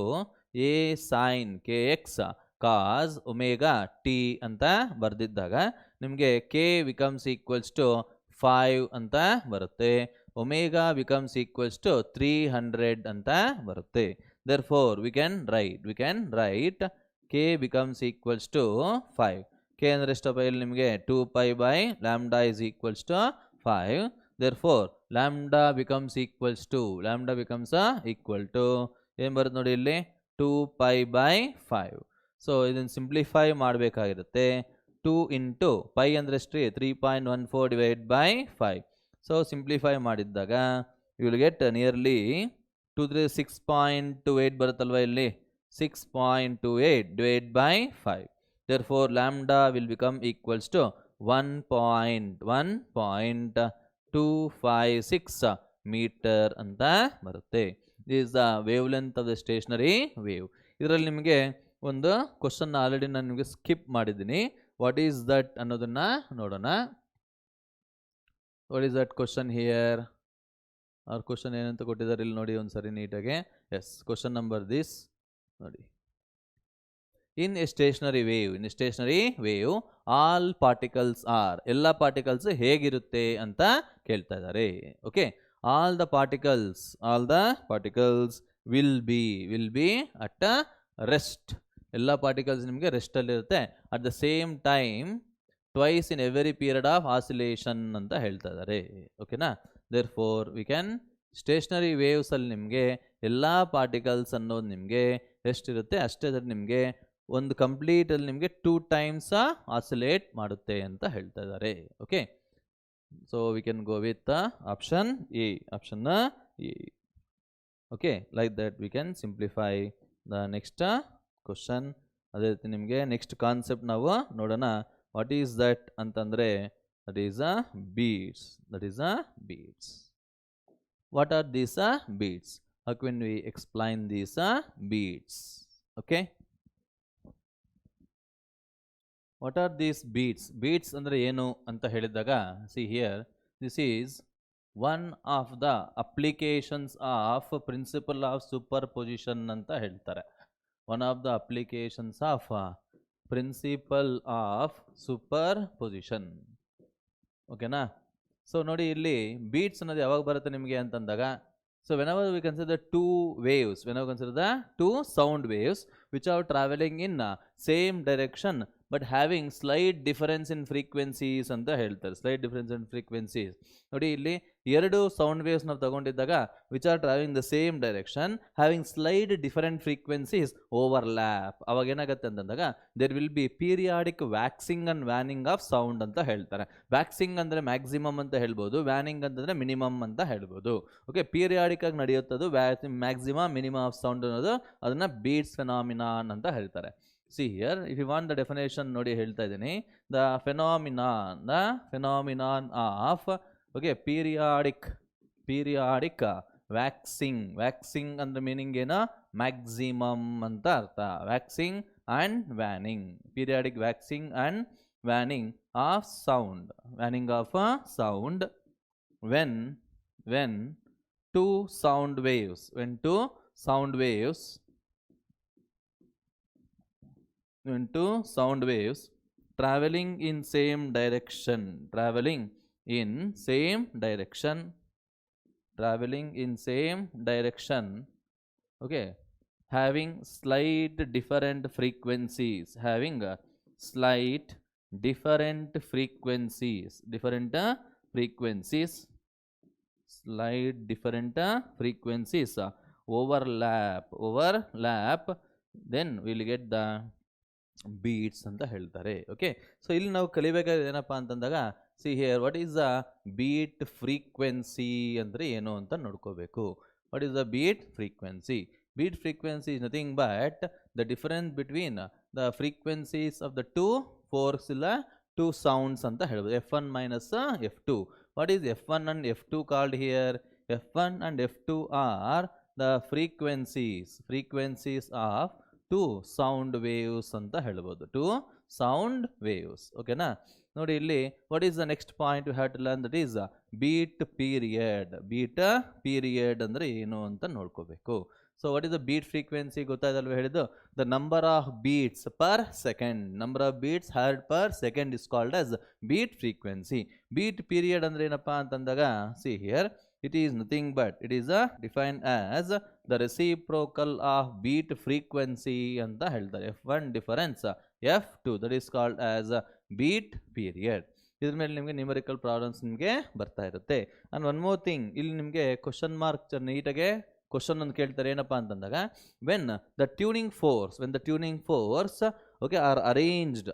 a sin kx cos omega t ಅಂತ ಬರೆದಿದ್ದಾಗ ನಿಮಗೆ k ಬಿಕಮ್ಸ್ ಈಕ್ವಲ್ಸ್ ಟು 5 ಅಂತ ಬರುತ್ತೆ, ಒಮೆಗಾ ಬಿಕಮ್ಸ್ ಈಕ್ವಲ್ಸ್ ಟು 300 ಅಂತ ಬರುತ್ತೆ. therefore we can write k becomes equals to 5. k ಅಂದರೆ ಎಷ್ಟಪ್ಪ ಇಲ್ಲಿ ನಿಮಗೆ 2 by lambda is equals to 5. therefore lambda becomes equals to equal to ಏನು ಬರುತ್ತೆ ನೋಡಿ ಇಲ್ಲಿ 2 by 5. ಸೊ ಇದನ್ನು ಸಿಂಪ್ಲಿಫೈ ಮಾಡಬೇಕಾಗಿರುತ್ತೆ. 2 ಇಂಟು ಪೈ ಅಂದರೆ ಎಷ್ಟು, 3.14 ಡಿವೈಡ್ ಬೈ 5. ಸೊ ಸಿಂಪ್ಲಿಫೈ ಮಾಡಿದ್ದಾಗ ಯು ವಿಲ್ ಗೆಟ್ ನಿಯರ್ಲಿ 6.28 ಬರುತ್ತಲ್ವ ಇಲ್ಲಿ, 6.28 divided by 5. therefore lambda will become equals to 1.256 meter ಅಂತ ಬರುತ್ತೆ. this is the wavelength of the stationary wave. ಇದರಲ್ಲಿ ನಿಮಗೆ ಒಂದು ಕ್ವಶನ್ ಆಲ್ರೆಡಿ ನಾನು ನಿಮಗೆ ಸ್ಕಿಪ್ ಮಾಡಿದ್ದೀನಿ. ವಾಟ್ ಈಸ್ ದಟ್ ಅನ್ನೋದನ್ನ ನೋಡೋಣ. What is that question here? ಅವ್ರ ಕ್ವಶನ್ ಏನಂತ ಕೊಟ್ಟಿದ್ದಾರೆ ಇಲ್ಲಿ ನೋಡಿ ಒಂದ್ಸರಿ ನೀಟಾಗಿ. ಎಸ್, ಕ್ವಶನ್ ನಂಬರ್ ದಿಸ್ ನೋಡಿ. In a stationary wave all particles are, ಎಲ್ಲ ಪಾರ್ಟಿಕಲ್ಸ್ ಹೇಗಿರುತ್ತೆ ಅಂತ ಕೇಳ್ತಾ ಇದ್ದಾರೆ. Okay, all the particles will be at a rest. ಎಲ್ಲ ಪಾರ್ಟಿಕಲ್ಸ್ ನಿಮಗೆ ರೆಸ್ಟಲ್ಲಿ ಇರುತ್ತೆ. At the same time twice in every period of oscillation ಅಂತ ಹೇಳ್ತಾ ಇದ್ದಾರೆ. ಓಕೆನಾ? therefore we can stationary waves ಅಲ್ಲಿ ನಿಮಗೆ ಎಲ್ಲ ಪಾರ್ಟಿಕಲ್ಸ್ ಅನ್ನೋದು ನಿಮಗೆ ಎಷ್ಟಿರುತ್ತೆ ಅಷ್ಟೇ ನಿಮಗೆ ಒಂದು ಕಂಪ್ಲೀಟ್ ಅಲ್ಲಿ ನಿಮಗೆ 2 times ಆಸಿಲೇಟ್ ಮಾಡುತ್ತೆ ಅಂತ ಹೇಳ್ತಾ ಇದ್ದಾರೆ. Okay, so we can go with option A. Okay, like that we can simplify the next question. ಅದೇ ರೀತಿ ನಿಮಗೆ ನೆಕ್ಸ್ಟ್ ಕಾನ್ಸೆಪ್ಟ್ ನಾವು ನೋಡೋಣ. ವಾಟ್ ಈಸ್ ದಟ್ ಅಂತಂದರೆ that is beads. What are these beads? How can we explain these beads? Okay, what are these beads andre enu anta helidaga, see here, this is one of the applications of principle of superposition anta ಹೇಳ್ತಾರೆ. one of the applications of principle of superposition. ಓಕೆನಾ? ಸೊ ನೋಡಿ ಇಲ್ಲಿ ಬೀಟ್ಸ್ ಅನ್ನೋದು ಯಾವಾಗ ಬರುತ್ತೆ ನಿಮಗೆ ಅಂತಂದಾಗ, so whenever we consider two sound waves which are travelling in same direction but having slight difference in frequencies ಅಂತ ಹೇಳ್ತಾರೆ. ಸ್ಲೈಟ್ ಡಿಫರೆನ್ಸ್ ಇನ್ ಫ್ರೀಕ್ವೆನ್ಸೀಸ್ ನೋಡಿ, ಇಲ್ಲಿ 2 ಸೌಂಡ್ ವೇವ್ಸ್ ನಾವು ತಗೊಂಡಿದ್ದಾಗ which are travelling the same direction having slight different frequencies overlap. ಅವಾಗ ಏನಾಗುತ್ತೆ ಅಂತಂದಾಗ there will be periodic waxing and waning of sound ಅಂತ ಹೇಳ್ತಾರೆ. ವ್ಯಾಕ್ಸಿಂಗ್ ಅಂದರೆ ಮ್ಯಾಕ್ಸಿಮಮ್ ಅಂತ ಹೇಳ್ಬೋದು, ವ್ಯಾನಿಂಗ್ ಅಂತಂದರೆ ಮಿನಿಮಮ್ ಅಂತ ಹೇಳ್ಬೋದು. ಓಕೆ, ಪೀರಿಯಾಡಿಕ್ ಆಗಿ ನಡೆಯುತ್ತದು ಮ್ಯಾಕ್ಸಿಮಮ್ ಮಿನಿಮಮ್ ಆಫ್ ಸೌಂಡ್ ಅನ್ನೋದು, ಅದನ್ನು ಬೀಟ್ಸ್ ಫೆನಾಮಿನಾನ್ ಅಂತ ಹೇಳ್ತಾರೆ. See here, if you want the definition ನೋಡಿ ಹೇಳ್ತಾ ಇದ್ದೀನಿ. the phenomenon of okay periodic waxing ಅಂದ್ರೆ ಮೀನಿಂಗ್ ಏನು, ಮ್ಯಾಕ್ಸಿಮಮ್ ಅಂತ ಅರ್ಥ. Waxing and waning, periodic waxing and waning of sound, when two sound waves traveling in same direction okay, having slight different frequencies overlap, then we'll get the beats ಅಂತ ಹೇಳ್ತಾರೆ. ಓಕೆ, ಸೊ ಇಲ್ಲಿ ನಾವು ಕಲಿಬೇಕಾದ್ರೆ ಏನಪ್ಪ ಅಂತಂದಾಗ see here what is the beat frequency ಅಂದರೆ ಏನು ಅಂತ ನೋಡ್ಕೋಬೇಕು. What is the beat frequency? Beat frequency is nothing but the difference between the frequencies of the two forks ಇಲ್ಲ ಟೂ ಸೌಂಡ್ಸ್ ಅಂತ ಹೇಳ್ಬೋದು. F1 minus F2. What is F1 and F2 called here? F1 and F2 are the frequencies of two sound waves ಅಂತ ಹೇಳ್ಬೋದು. Two sound waves. ಓಕೆನಾ? ನೋಡಿ ಇಲ್ಲಿ what is the next point you have to learn, that is beat period. beat period ಅಂದರೆ ಏನು ಅಂತ ನೋಡ್ಕೋಬೇಕು. So what is the beat frequency ಗೊತ್ತಾಯ್ತಲ್ವ ಹೇಳಿದ್ದು? The number of beats per second, number of beats heard per second is called as beat frequency. Beat period ಅಂದ್ರೆ ಏನಪ್ಪಾ ಅಂತಂದಾಗ see here it is nothing but it is defined as the reciprocal of beat frequency ಅಂತ ಹೇಳ್ತಾರೆ. F1 difference F2, that is called as beat period. ಇದ್ರ ಮೇಲೆ ನಿಮಗೆ ನ್ಯೂಮರಿಕಲ್ ಪ್ರಾಬ್ಲಮ್ಸ್ ನಿಮಗೆ ಬರ್ತಾ ಇರುತ್ತೆ. ಅಂಡ್ ಒನ್ ಮೋರ್ ಥಿಂಗ್, ಇಲ್ಲಿ ನಿಮಗೆ ಕ್ವಶನ್ ಮಾರ್ಕ್ ನೀಟಾಗೆ ಕ್ವಶನ್ ಒಂದು ಕೇಳ್ತಾರೆ. ಏನಪ್ಪ ಅಂತಂದಾಗ when the tuning force okay are arranged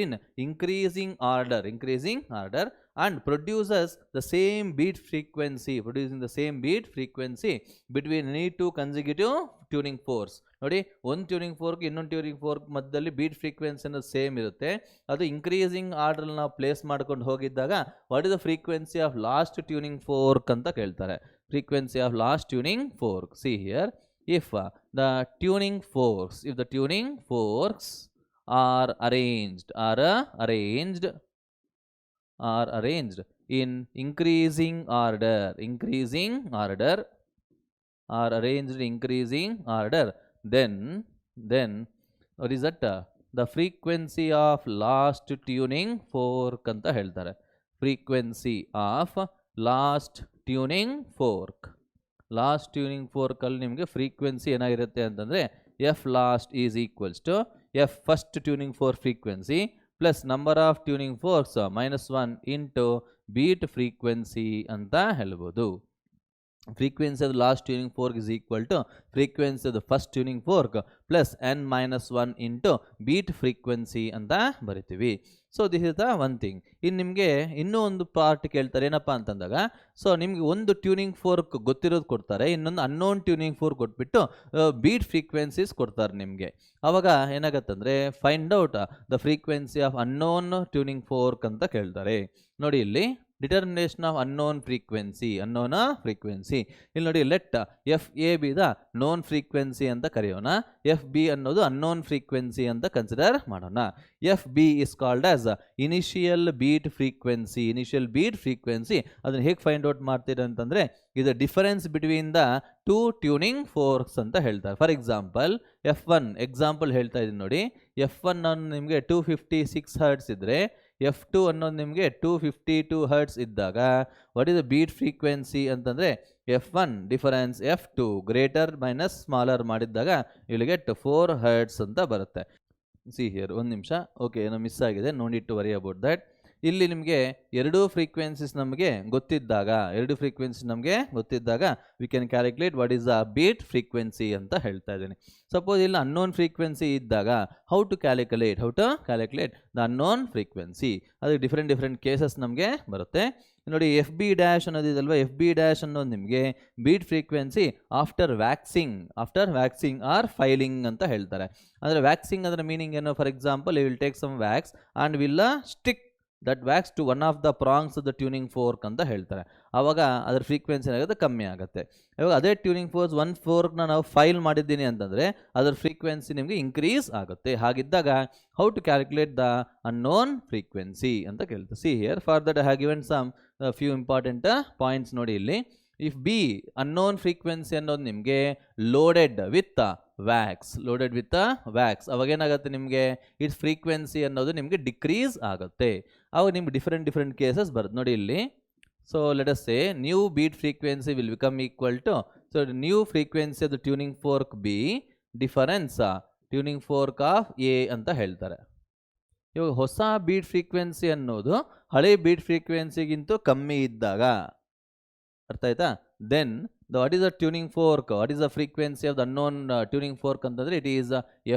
in increasing order and produces the same beat frequency, producing the same beat frequency between any two consecutive tuning forks. ನೋಡಿ, ಒಂದು ಟ್ಯೂನಿಂಗ್ ಫೋರ್ಕ್ ಇನ್ನೊಂದು ಟ್ಯೂನಿಂಗ್ ಫೋರ್ಕ್ ಮಧ್ಯದಲ್ಲಿ ಬೀಟ್ ಫ್ರೀಕ್ವೆನ್ಸಿ ಅನ್ನೋದು ಸೇಮ್ ಇರುತ್ತೆ. ಅದು ಇನ್ಕ್ರೀಸಿಂಗ್ ಆರ್ಡರ್ ನಾವು ಪ್ಲೇಸ್ ಮಾಡ್ಕೊಂಡು ಹೋಗಿದ್ದಾಗ what is the frequency of last tuning fork ಅಂತ ಕೇಳ್ತಾರೆ. Frequency of last tuning fork. C here, if the tuning forks are arranged in increasing order, then what is that? The frequency of last tuning fork anta ಹೇಳ್ತಾರೆ. frequency of last tuning fork. Last tuning ಫೋರ್ಕಲ್ಲಿ ನಿಮಗೆ ಫ್ರೀಕ್ವೆನ್ಸಿ ಏನಾಗಿರುತ್ತೆ ಅಂತಂದರೆ F last is equals to F first tuning fork frequency plus number of tuning forks -1 into beat frequency ಅಂತ ಹೇಳ್ಬೋದು. frequency of the last tuning fork is equal to frequency of the first tuning fork plus n-1 into beat frequency ಅಂತ ಬರಿತೀವಿ. So this is the one thing. ಇನ್ನು ನಿಮಗೆ ಇನ್ನೂ ಒಂದು ಪಾರ್ಟ್ ಕೇಳ್ತಾರೆ. ಏನಪ್ಪ ಅಂತಂದಾಗ, ಸೊ ನಿಮಗೆ ಒಂದು ಟ್ಯೂನಿಂಗ್ ಫೋರ್ಕ್ ಗೊತ್ತಿರೋದು ಕೊಡ್ತಾರೆ, ಇನ್ನೊಂದು ಅನ್ನೋನ್ ಟ್ಯೂನಿಂಗ್ ಫೋರ್ಕ್ ಕೊಟ್ಬಿಟ್ಟು ಬೀಟ್ ಫ್ರೀಕ್ವೆನ್ಸೀಸ್ ಕೊಡ್ತಾರೆ ನಿಮಗೆ. ಆವಾಗ ಏನಾಗತ್ತಂದರೆ find out the frequency of unknown tuning fork ಅಂತ ಕೇಳ್ತಾರೆ. ನೋಡಿ ಇಲ್ಲಿ ಡಿಟರ್ಮಿನೇಷನ್ ಆಫ್ ಅನ್ನೋನ್ ಫ್ರೀಕ್ವೆನ್ಸಿ ಇಲ್ಲಿ ನೋಡಿ, let F A be the known frequency ಅಂತ ಕರೆಯೋಣ, ಎಫ್ ಬಿ ಅನ್ನೋದು ಅನ್ನೋನ್ ಫ್ರೀಕ್ವೆನ್ಸಿ ಅಂತ ಕನ್ಸಿಡರ್ ಮಾಡೋಣ. F B is called as initial beat frequency. ಅದನ್ನು ಹೇಗೆ ಫೈಂಡ್ ಔಟ್ ಮಾಡ್ತೀರ ಅಂತಂದರೆ, ಇದು difference between the two tuning forks ಅಂತ ಹೇಳ್ತಾರೆ. ಫಾರ್ ಎಕ್ಸಾಂಪಲ್ F1 ಎಕ್ಸಾಂಪಲ್ ಹೇಳ್ತಾ ಇದ್ದೀನಿ ನೋಡಿ. F1 ಅನ್ನೋದು ನಿಮಗೆ 256 ಹರ್ಟ್ಸ್ ಇದ್ದರೆ F2 ಅನ್ನೋದು ನಿಮಗೆ 252 ಹರ್ಟ್ಸ್ ಇದ್ದಾಗ what is the beat frequency ಅಂತಂದರೆ F1 difference F2 greater minus smaller ಮಾಡಿದ್ದಾಗ ಇಲ್ಲಿ ಗೆಟ್ 4 ಹರ್ಟ್ಸ್ ಅಂತ ಬರುತ್ತೆ. ಸಿ ಹಿಯರ್, ಒಂದು ನಿಮಿಷ, ಓಕೆ, ಏನೋ ಮಿಸ್ ಆಗಿದೆ, no need to worry about that. ಇಲ್ಲಿ ನಿಮಗೆ ಎರಡೂ ಫ್ರೀಕ್ವೆನ್ಸೀಸ್ ನಮಗೆ ಗೊತ್ತಿದ್ದಾಗ we can calculate what is the beat frequency ಅಂತ ಹೇಳ್ತಾ ಇದ್ದೀನಿ. ಸಪೋಸ್ ಇಲ್ಲಿ ಅನ್ನೋನ್ ಫ್ರೀಕ್ವೆನ್ಸಿ ಇದ್ದಾಗ how to calculate the unknown frequency, ಅದು ಡಿಫ್ರೆಂಟ್ ಕೇಸಸ್ ನಮಗೆ ಬರುತ್ತೆ. ನೋಡಿ, ಎಫ್ ಬಿ ಡ್ಯಾಶ್ ಅನ್ನೋದಿದಲ್ವ, ಎಫ್ ಬಿ ಡ್ಯಾಶ್ ಅನ್ನೋದು ನಿಮಗೆ beat frequency after waxing or filing ಅಂತ ಹೇಳ್ತಾರೆ. ಅಂದರೆ ವ್ಯಾಕ್ಸಿಂಗ್ ಅದರ ಮೀನಿಂಗ್ ಏನು? For example, you will take some wax and will stick that wax to one of the prongs of the tuning fork ಅಂತ ಹೇಳ್ತಾರೆ. ಆವಾಗ ಅದರ ಫ್ರೀಕ್ವೆನ್ಸಿ ಏನಾಗುತ್ತೆ, ಕಮ್ಮಿ ಆಗುತ್ತೆ. ಇವಾಗ ಅದೇ ಟ್ಯೂನಿಂಗ್ ಫೋರ್ಸ್ ಒನ್ ಫೋರ್ಕ್ನ ನಾವು ಫೈಲ್ ಮಾಡಿದ್ದೀನಿ ಅಂತಂದರೆ ಅದರ ಫ್ರೀಕ್ವೆನ್ಸಿ ನಿಮಗೆ ಇನ್ಕ್ರೀಸ್ ಆಗುತ್ತೆ. ಹಾಗಿದ್ದಾಗ how to calculate the unknown frequency ಅಂತ ಕೇಳ್ತಾರೆ. See here, for that I have given some few important points. ನೋಡಿ ಇಲ್ಲಿ, ಇಫ್ ಬಿ ಅನ್ನೋನ್ ಫ್ರೀಕ್ವೆನ್ಸಿ ಅನ್ನೋದು ನಿಮಗೆ ಲೋಡೆಡ್ ವಿತ್ ವ್ಯಾಕ್ಸ್ ಅವಾಗ ಏನಾಗುತ್ತೆ, ನಿಮಗೆ ಇಟ್ಸ್ ಫ್ರೀಕ್ವೆನ್ಸಿ ಅನ್ನೋದು ನಿಮಗೆ ಡಿಕ್ರೀಸ್ ಆಗುತ್ತೆ. ಅವಾಗ ನಿಮ್ಗೆ ಡಿಫ್ರೆಂಟ್ ಕೇಸಸ್ ಬರುತ್ತೆ. ನೋಡಿ ಇಲ್ಲಿ, so let us say new beat frequency will become equal to, so new frequency of the tuning fork B difference tuning fork of A ಅಂತ ಹೇಳ್ತಾರೆ. ಇವಾಗ ಹೊಸ ಬೀಟ್ ಫ್ರೀಕ್ವೆನ್ಸಿ ಅನ್ನೋದು ಹಳೆ ಬೀಟ್ ಫ್ರೀಕ್ವೆನ್ಸಿಗಿಂತ ಕಮ್ಮಿ ಇದ್ದಾಗ, ಅರ್ಥ ಆಯ್ತಾ, then what is the tuning fork, what is the frequency of the unknown tuning fork ಅಂತಂದರೆ it is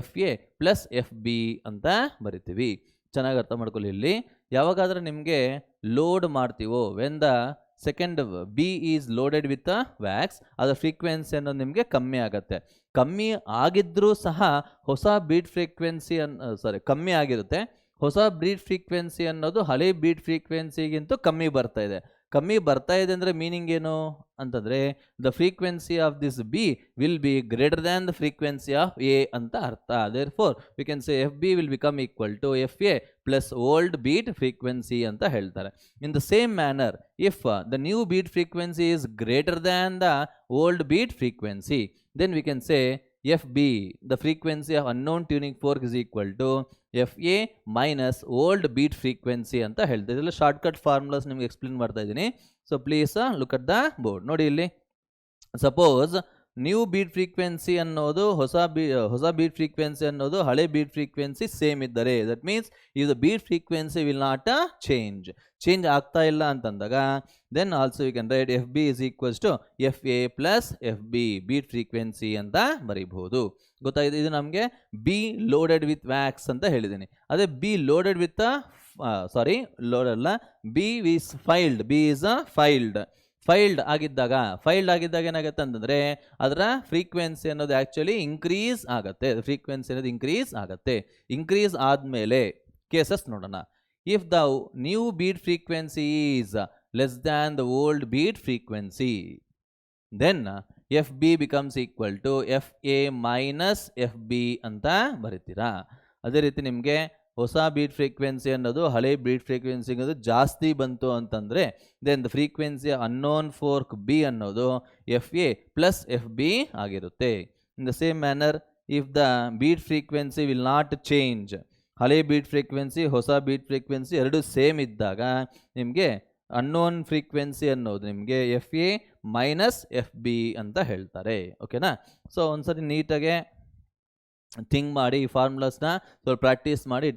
FA plus FB ಅಂತ ಬರಿತೀವಿ. ಚೆನ್ನಾಗಿ ಅರ್ಥ ಮಾಡ್ಕೊಳ್ಳಿ. ಇಲ್ಲಿ ಯಾವಾಗಾದ್ರೆ ನಿಮಗೆ ಲೋಡ್ ಮಾಡ್ತೀವೋ when the second B is loaded with wax, ಅದರ ಫ್ರೀಕ್ವೆನ್ಸಿ ಅನ್ನೋದು ನಿಮಗೆ ಕಮ್ಮಿ ಆಗುತ್ತೆ. ಕಮ್ಮಿ ಆಗಿದ್ರೂ ಸಹ ಹೊಸ ಬೀಟ್ ಫ್ರೀಕ್ವೆನ್ಸಿ ಕಮ್ಮಿ ಆಗಿರುತ್ತೆ. ಹೊಸ ಬೀಟ್ ಫ್ರೀಕ್ವೆನ್ಸಿ ಅನ್ನೋದು ಹಳೆ ಬೀಟ್ ಫ್ರೀಕ್ವೆನ್ಸಿಗಿಂತ ಕಮ್ಮಿ ಬರ್ತಾ ಇದೆ. ಕಮ್ಮಿ ಬರ್ತಾ ಇದೆ ಅಂದರೆ ಮೀನಿಂಗ್ ಏನು ಅಂತಂದರೆ the frequency of this B will be greater than the frequency of A ಅಂತ ಅರ್ಥ. Therefore we can say F B will become equal to F A plus old beat frequency ಅಂತ ಹೇಳ್ತಾರೆ. In the same manner if the new beat frequency is greater than the old beat frequency, then we can say FB, the frequency of unknown tuning fork is equal to FA minus old beat frequency ಅಂತ ಹೇಳ್ತಾ ಇದೆಲ್ಲ ಶಾರ್ಟ್ಕಟ್ ಫಾರ್ಮುಲಾಸ್ ನಿಮ್ಗೆ ಎಕ್ಸ್ಪ್ಲೇನ್ ಮಾಡ್ತಾ ಇದ್ದೀನಿ. So please look at the board. ನೋಡಿ ಇಲ್ಲಿ ಸಪೋಸ್ ನ್ಯೂ ಬೀಟ್ ಫ್ರೀಕ್ವೆನ್ಸಿ ಅನ್ನೋದು ಹೊಸ ಬೀಟ್ ಫ್ರೀಕ್ವೆನ್ಸಿ ಅನ್ನೋದು ಹಳೆ ಬೀಟ್ ಫ್ರೀಕ್ವೆನ್ಸಿ ಸೇಮ್ ಇದ್ದರೆ, that means if the beat frequency will not change ಆಗ್ತಾ ಇಲ್ಲ ಅಂತಂದಾಗ then also you can write F B is equals to F A plus F B beat frequency ಅಂತ ಬರೀಬಹುದು. ಗೊತ್ತಾಗಿದೆ? ಇದು ನಮಗೆ ಬಿ ಲೋಡೆಡ್ ವಿತ್ ವ್ಯಾಕ್ಸ್ ಅಂತ ಹೇಳಿದ್ದೀನಿ. ಅದೇ ಬಿ ಲೋಡೆಡ್ ವಿತ್ ಲೋಡ್ ಅಲ್ಲ, B is filed, B is filed ಆಗಿದ್ದಾಗ ಏನಾಗುತ್ತೆ ಅಂತಂದರೆ ಅದರ ಫ್ರೀಕ್ವೆನ್ಸಿ ಅನ್ನೋದು ಆ್ಯಕ್ಚುಲಿ ಇನ್ಕ್ರೀಸ್ ಆಗುತ್ತೆ. ಫ್ರೀಕ್ವೆನ್ಸಿ ಅನ್ನೋದು ಇನ್ಕ್ರೀಸ್ ಆಗುತ್ತೆ. ಇನ್ಕ್ರೀಸ್ ಆದಮೇಲೆ ಕೇಸಸ್ ನೋಡೋಣ. If the new beat frequency is less than the old beat frequency, then F B becomes equal to F A minus F B ಅಂತ ಬರಿತೀರಾ. ಅದೇ ರೀತಿ ನಿಮಗೆ ಹೊಸ ಬೀಟ್ ಫ್ರೀಕ್ವೆನ್ಸಿ ಅನ್ನೋದು ಹಳೆ ಬೀಟ್ ಫ್ರೀಕ್ವೆನ್ಸಿ ಅನ್ನೋದು ಜಾಸ್ತಿ ಬಂತು ಅಂತಂದರೆ then the frequency unknown fork B ಅನ್ನೋದು F A plus F B ಆಗಿರುತ್ತೆ. In the same manner if the beat frequency will not change, ಹಳೆ ಬೀಟ್ ಫ್ರೀಕ್ವೆನ್ಸಿ ಹೊಸ ಬೀಟ್ ಫ್ರೀಕ್ವೆನ್ಸಿ ಎರಡು ಸೇಮ್ ಇದ್ದಾಗ ನಿಮಗೆ ಅನ್ನೋನ್ ಫ್ರೀಕ್ವೆನ್ಸಿ ಅನ್ನೋದು ನಿಮಗೆ F A minus F B ಅಂತ ಹೇಳ್ತಾರೆ. ಓಕೆನಾ? ಸೊ ಒಂದ್ಸರಿ ನೀಟಾಗೆ ಥಿಂಕ್ ಮಾಡಿ, ಈ ಫಾರ್ಮುಲಾಸ್ನ ಸ್ವಲ್ಪ ಪ್ರಾಕ್ಟೀಸ್ ಮಾಡಿ,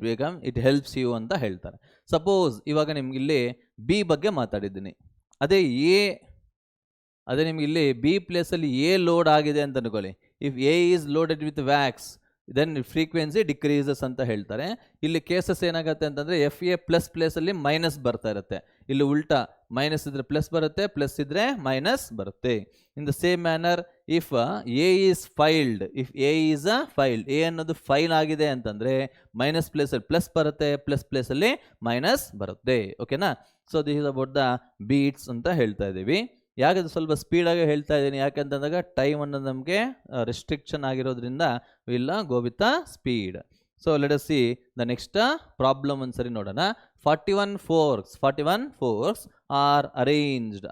ಇಟ್ ಹೆಲ್ಪ್ಸ್ ಯು ಅಂತ ಹೇಳ್ತಾರೆ. ಸಪೋಸ್ ಇವಾಗ ನಿಮ್ಗೆ ಇಲ್ಲಿ ಬಿ ಬಗ್ಗೆ ಮಾತಾಡಿದ್ದೀನಿ, ಅದೇ ನಿಮ್ಗೆ ಇಲ್ಲಿ ಬಿ ಪ್ಲೇಸಲ್ಲಿ ಎ ಲೋಡ್ ಆಗಿದೆ ಅಂತ ಅನ್ಕೊಳ್ಳಿ. If A is loaded with wax then frequency decreases ಅಂತ ಹೇಳ್ತಾರೆ. ಇಲ್ಲಿ ಕೇಸಸ್ ಏನಾಗುತ್ತೆ ಅಂತಂದರೆ ಎಫ್ ಎ ಪ್ಲಸ್ ಪ್ಲೇಸಲ್ಲಿ ಮೈನಸ್ ಬರ್ತಾ ಇರುತ್ತೆ. ಇಲ್ಲಿ ಉಲ್ಟಾ ಮೈನಸ್ ಇದ್ರೆ ಪ್ಲಸ್ ಬರುತ್ತೆ, ಪ್ಲಸ್ ಇದ್ರೆ ಮೈನಸ್ ಬರುತ್ತೆ. ಇನ್ the same manner if A is filed, A ಅನ್ನೋದು ಫೈಲ್ ಆಗಿದೆ ಅಂತಂದರೆ ಮೈನಸ್ ಪ್ಲೇಸಲ್ಲಿ ಪ್ಲಸ್ ಬರುತ್ತೆ, ಪ್ಲಸ್ ಪ್ಲೇಸಲ್ಲಿ ಮೈನಸ್ ಬರುತ್ತೆ. ಓಕೆನಾ? So this is about the beats ಅಂತ ಹೇಳ್ತಾ ಇದ್ದೀವಿ. ಯಾಕೆ ಸ್ವಲ್ಪ ಸ್ಪೀಡಾಗಿ ಹೇಳ್ತಾ ಇದ್ದೀನಿ ಯಾಕಂತಂದಾಗ ಟೈಮ್ ಅನ್ನೋದು ನಮಗೆ ರೆಸ್ಟ್ರಿಕ್ಷನ್ ಆಗಿರೋದ್ರಿಂದ will go with the speed. So let us see the next problem ಒಂದ್ಸರಿ ನೋಡೋಣ. 41 forks are arranged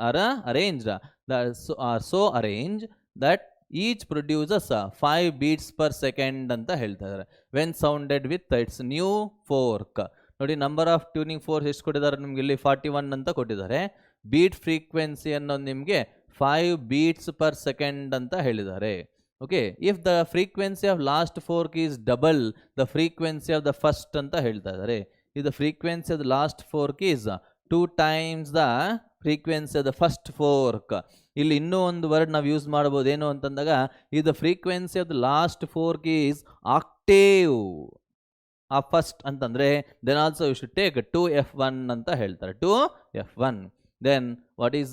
that each produces 5 beats per second ಅಂತ ಹೇಳ್ತಾ ಇದ್ದಾರೆ. When sounded with its new fork. ನೋಡಿ, ನಂಬರ್ ಆಫ್ ಟ್ಯೂನಿಂಗ್ ಫೋರ್ಸ್ ಎಷ್ಟು ಕೊಟ್ಟಿದ್ದಾರೆ ನಿಮ್ಗೆ ಇಲ್ಲಿ 41 ಅಂತ ಕೊಟ್ಟಿದ್ದಾರೆ. ಬೀಟ್ ಫ್ರೀಕ್ವೆನ್ಸಿ ಅನ್ನೋದು ನಿಮಗೆ 5 ಬೀಟ್ಸ್ ಪರ್ ಸೆಕೆಂಡ್ ಅಂತ ಹೇಳಿದ್ದಾರೆ. Okay, if the frequency of last fork is double the frequency of the first ಅಂತ ಹೇಳ್ತಾ ಇದ್ದಾರೆ. if the frequency of the last fork is 2 times the frequency of the first fork. ಇಲ್ಲಿ ಇನ್ನೂ ಒಂದು ವರ್ಡ್ ನಾವು ಯೂಸ್ ಮಾಡ್ಬೋದು. ಏನು ಅಂತಂದಾಗ if the frequency of the last fork is octave of first ಅಂತಂದರೆ then also you should take 2f1 ಅಂತ ಹೇಳ್ತಾರೆ. 2f1. then what is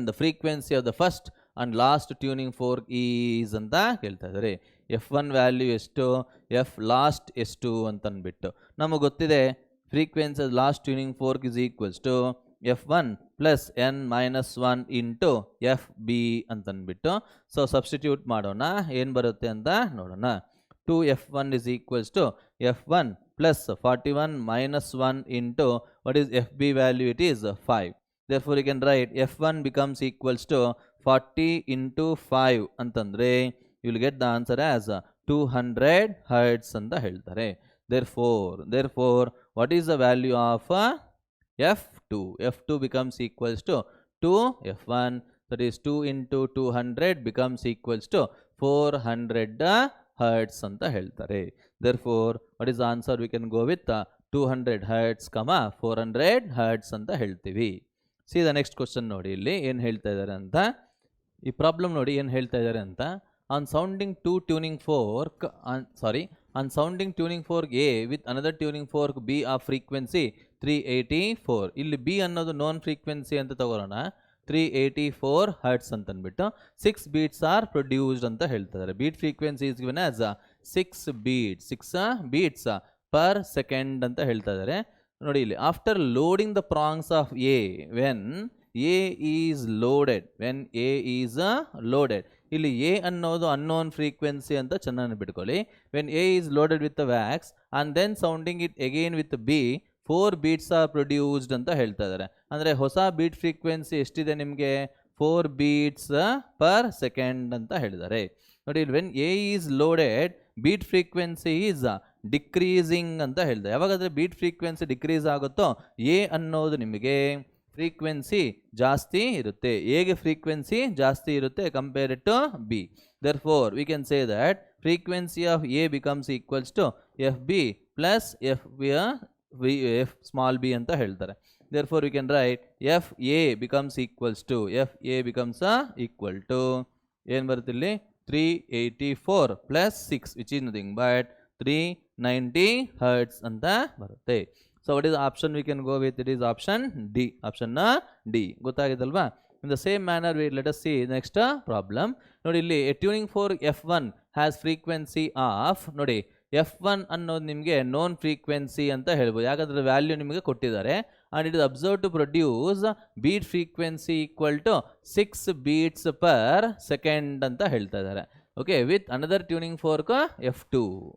the frequency of the first and last tuning fork is ಅಂತ ಹೇಳ್ತಾ ಇದ್ದಾರೆ. f1 ವ್ಯಾಲ್ಯೂ ಎಷ್ಟು, ಎಫ್ ಲಾಸ್ಟ್ ಎಷ್ಟು ಅಂತ ಅಂದ್ಬಿಟ್ಟು ನಮಗೆ ಗೊತ್ತಿದೆ. Frequency of last tuning fork is equals to f1 plus n minus 1 into F B ಅಂತಂದ್ಬಿಟ್ಟು. ಸೊ ಸಬ್ಸ್ಟಿಟ್ಯೂಟ್ ಮಾಡೋಣ, ಏನು ಬರುತ್ತೆ ಅಂತ ನೋಡೋಣ. 2f1 is equals to f1 plus 41 minus 1 into what is fb value? It is 5. Therefore you can write f1 becomes equals to 40 into 5 ಅಂತಂದ್ರೆ you will get the answer as 200 hertz ಅಂತ ಹೇಳ್ತಾರೆ. Therefore what is the value of f2? f2 becomes equals to 2f1, that is 2 into 200 becomes equals to 400 hertz ಅಂತ ಹೇಳ್ತಾರೆ. Therefore what is the answer? We can go with 200 hertz, 400 hertz ಅಂತ ಹೇಳ್ತೀವಿ. ಸಿ ದ ನೆಕ್ಸ್ಟ್ ಕ್ವಶನ್ ನೋಡಿ ಇಲ್ಲಿ ಏನು ಹೇಳ್ತಾ ಇದ್ದಾರೆ ಅಂತ. ಈ ಪ್ರಾಬ್ಲಮ್ ನೋಡಿ ಏನು ಹೇಳ್ತಾ ಇದ್ದಾರೆ ಅಂತ. On sounding two tuning fork on sounding tuning fork A with another tuning fork B of frequency 384. ಇಲ್ಲಿ B ಅನ್ನೋದು ನಾನ್ ಫ್ರೀಕ್ವೆನ್ಸಿ ಅಂತ ತಗೊಳ್ಳೋಣ. 384 ಹರ್ಟ್ಸ್ ಅಂತ ಅಂದ್ಬಿಟ್ಟು 6 beats are produced ಅಂತ ಹೇಳ್ತಾ ಇದ್ದಾರೆ. Beat frequency is given as 6 beats per second ಅಂತ ಹೇಳ್ತಾ ಇದ್ದಾರೆ. ನೋಡಿ ಇಲ್ಲಿ after loading the prongs of A when A is loaded, ಇಲ್ಲಿ A ಅನ್ನೋದು ಅನ್ನೋನ್ ಫ್ರೀಕ್ವೆನ್ಸಿ ಅಂತ ಚೆನ್ನಾಗಿ ಬಿಟ್ಕೊಳ್ಳಿ. When A is loaded with the wax and then sounding it again with B, 4 beats are produced ಅಂತ ಹೇಳ್ತಾ ಇದ್ದಾರೆ. ಅಂದರೆ ಹೊಸ ಬೀಟ್ ಫ್ರೀಕ್ವೆನ್ಸಿ ಎಷ್ಟಿದೆ ನಿಮಗೆ? 4 beats per second ಅಂತ ಹೇಳಿದ್ದಾರೆ. ನೋಡಿ when A is loaded, beat frequency is decreasing ಅಂತ ಹೇಳ್ತಾರೆ. ಯಾವಾಗಾದರೆ ಬೀಟ್ ಫ್ರೀಕ್ವೆನ್ಸಿ ಡಿಕ್ರೀಸ್ ಆಗುತ್ತೋ A ಅನ್ನೋದು ನಿಮಗೆ ಫ್ರೀಕ್ವೆನ್ಸಿ ಜಾಸ್ತಿ ಇರುತ್ತೆ. ಎಗೆ ಫ್ರೀಕ್ವೆನ್ಸಿ ಜಾಸ್ತಿ ಇರುತ್ತೆ compared to B. Therefore we can say that frequency of A becomes equals to FB plus F small b ಅಂತ ಹೇಳ್ತಾರೆ. Therefore we can write FA becomes equals to ಏನು ಬರುತ್ತೆ ಇಲ್ಲಿ 384 plus 6 which is nothing but 390 hertz ಅಂತ ಬರುತ್ತೆ. So what is the option we can go with? It is option D. ಗೊತ್ತಾಗಿದಲ್ವಾ? In the same manner let us see next problem. ನೋಡಿ ಇಲ್ಲಿ a tuning fork F1 has frequency of, ನೋಡಿ F1 ಅನ್ನೋದು ನಿಮಗೆ ನೋನ್ ಫ್ರೀಕ್ವೆನ್ಸಿ ಅಂತ ಹೇಳ್ಬೋದು. ಯಾಕಂದ್ರೆ ವ್ಯಾಲ್ಯೂ ನಿಮಗೆ ಕೊಟ್ಟಿದ್ದಾರೆ. and it is observed to produce beat frequency equal to 6 beats per second ಅಂತ ಹೇಳ್ತಾ ಇದ್ದಾರೆ. Okay, with another tuning fork F2.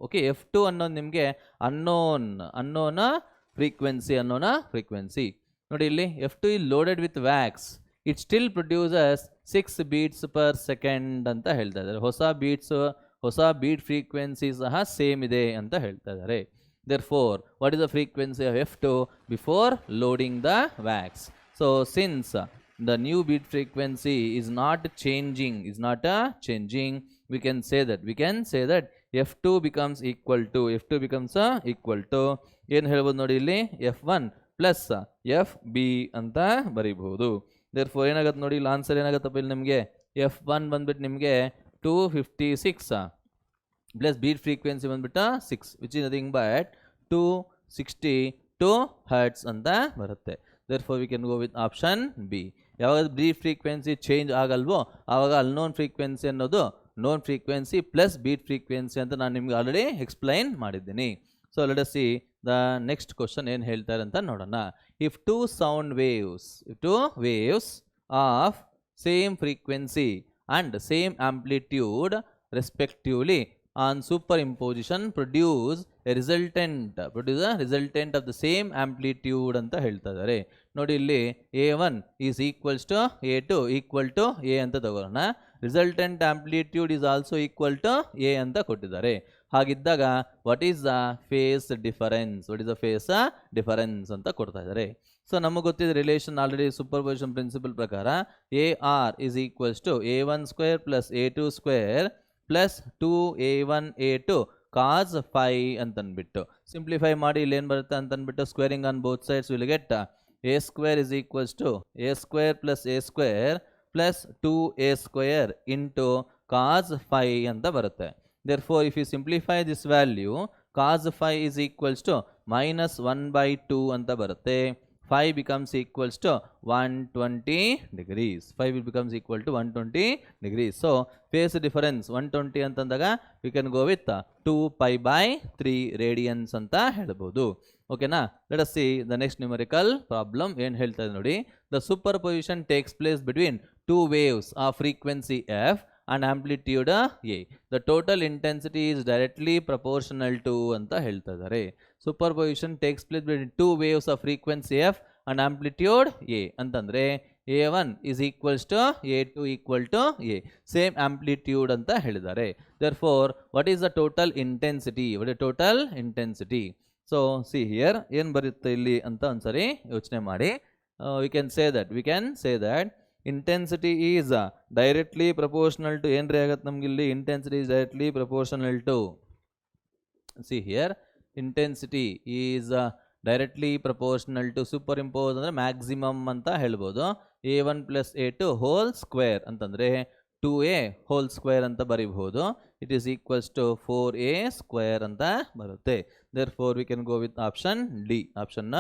Okay, F2 ಅನ್ನೋದು ನಿಮಗೆ ಅನ್ನೋನ ಫ್ರೀಕ್ವೆನ್ಸಿ. ನೋಡಿ ಇಲ್ಲಿ F2 is loaded with wax, it still produces 6 beats per second ಅಂತ ಹೇಳ್ತಾ ಇದ್ದಾರೆ. ಹೊಸ ಬೀಟ್ ಫ್ರೀಕ್ವೆನ್ಸಿ ಸಹ ಸೇಮ್ ಇದೆ ಅಂತ ಹೇಳ್ತಾ ಇದ್ದಾರೆ. Therefore what is the frequency of F2 before loading the wax? So since the new beat frequency is not changing, we can say that F2 becomes equal to ಏನು ಹೇಳ್ಬೋದು ನೋಡಿ ಇಲ್ಲಿ F1 plus FB ಅಂತ ಬರೀಬಹುದು. Therefore ಏನಾಗುತ್ತೆ ನೋಡಿ ಇಲ್ಲಿ ಆನ್ಸರ್ ಏನಾಗುತ್ತಪ್ಪ ಇಲ್ಲಿ ನಮಗೆ F1 ಬಂದ್ಬಿಟ್ಟು ನಿಮಗೆ 256 ಪ್ಲಸ್ ಬೀಟ್ ಫ್ರೀಕ್ವೆನ್ಸಿ ಬಂದ್ಬಿಟ್ಟು 6 which is nothing but 262 hertz ಅಂತ ಬರುತ್ತೆ. Therefore we can go with option B. ಯಾವಾಗ ಬೀಟ್ ಫ್ರೀಕ್ವೆನ್ಸಿ ಚೇಂಜ್ ಆಗಲ್ವೋ ಆವಾಗ ಅನ್ನೋನ್ ಫ್ರೀಕ್ವೆನ್ಸಿ ಅನ್ನೋದು known frequency plus beat frequency ಅಂತ ನಾನು ನಿಮ್ಗೆ ಆಲ್ರೆಡಿ ಎಕ್ಸ್ಪ್ಲೈನ್ ಮಾಡಿದ್ದೀನಿ. So let us see the next question ಏನು ಹೇಳ್ತಾರೆ ಅಂತ ನೋಡೋಣ. If two waves of same frequency and same amplitude respectively on superimposition produce a resultant of the same amplitude ಅಂತ ಹೇಳ್ತಾ ಇದ್ದಾರೆ. ನೋಡಿ ಇಲ್ಲಿ A1 is equals to A2 equal to A ಅಂತ ತಗೊಳ್ಳೋಣ. Resultant amplitude is also equal to A ಅಂತ ಕೊಟ್ಟಿದ್ದಾರೆ. ಹಾಗಿದ್ದಾಗ what is the phase difference ಅಂತ ಕೊಡ್ತಾ ಇದ್ದಾರೆ. ಸೊ ನಮಗೆ ಗೊತ್ತಿದೆ ರಿಲೇಷನ್ ಆಲ್ರೆಡಿ ಸೂಪರ್ಪೊಸಿಷನ್ ಪ್ರಿನ್ಸಿಪಲ್ ಪ್ರಕಾರ AR is equals to A1 square plus A2 square plus 2A1A2 cos phi ಅಂತಂದ್ಬಿಟ್ಟು ಸಿಂಪ್ಲಿಫೈ ಮಾಡಿ ಇಲ್ಲಿ ಏನು ಬರುತ್ತೆ ಅಂತಂದ್ಬಿಟ್ಟು squaring on both sides will get A square is equals to A square plus A square plus 2A square into cos phi ಅಂತ ಬರುತ್ತೆ. Therefore if you simplify this value, cos phi is equals to minus 1/2 ಅಂತ ಬರುತ್ತೆ. Phi becomes equals to 120 degrees. Phi becomes equal to 120 degrees. So phase difference 120 ಅಂತಂದಾಗ we can go with 2 pi by 3 radians ಅಂತ ಹೇಳ್ಬೋದು. ಓಕೆನಾ? let us see the next numerical problem. ಏನು ಹೇಳ್ತಾ ಇದೆ ನೋಡಿ. The superposition takes place between two waves of frequency F and amplitude A. The total intensity is directly proportional to ಅಂತ ಹೇಳ್ತಾ ಇದ್ದಾರೆ. Superposition takes place between two waves of frequency F and amplitude A ಅಂತಂದ್ರೆ A1 is equals to A2 equal to A. Same amplitude ಅಂತ ಹೇಳಿದ್ದಾರೆ. Therefore what is the total intensity? So see here ಏನು ಬರುತ್ತೆ ಇಲ್ಲಿ ಅಂತ ಒಂದ್ಸರಿ ಯೋಚನೆ ಮಾಡಿ. we can say that intensity is directly proportional to ಏನ್ರಿ ಆಗತ್ತೆ ನಮ್ಗೆ ಇಲ್ಲಿ intensity is directly proportional to, see here, intensity is directly proportional to superimpose ಅಂದರೆ ಮ್ಯಾಕ್ಸಿಮಮ್ ಅಂತ ಹೇಳ್ಬೋದು. a1 + a2 ಹೋಲ್ ಸ್ಕ್ವೇರ್ ಅಂತಂದರೆ 2a ಹೋಲ್ ಸ್ಕ್ವೇರ್ ಅಂತ ಬರೀಬಹುದು. It is equals to 4a square ಅಂತ ಬರುತ್ತೆ. therefore we can go with option D. Option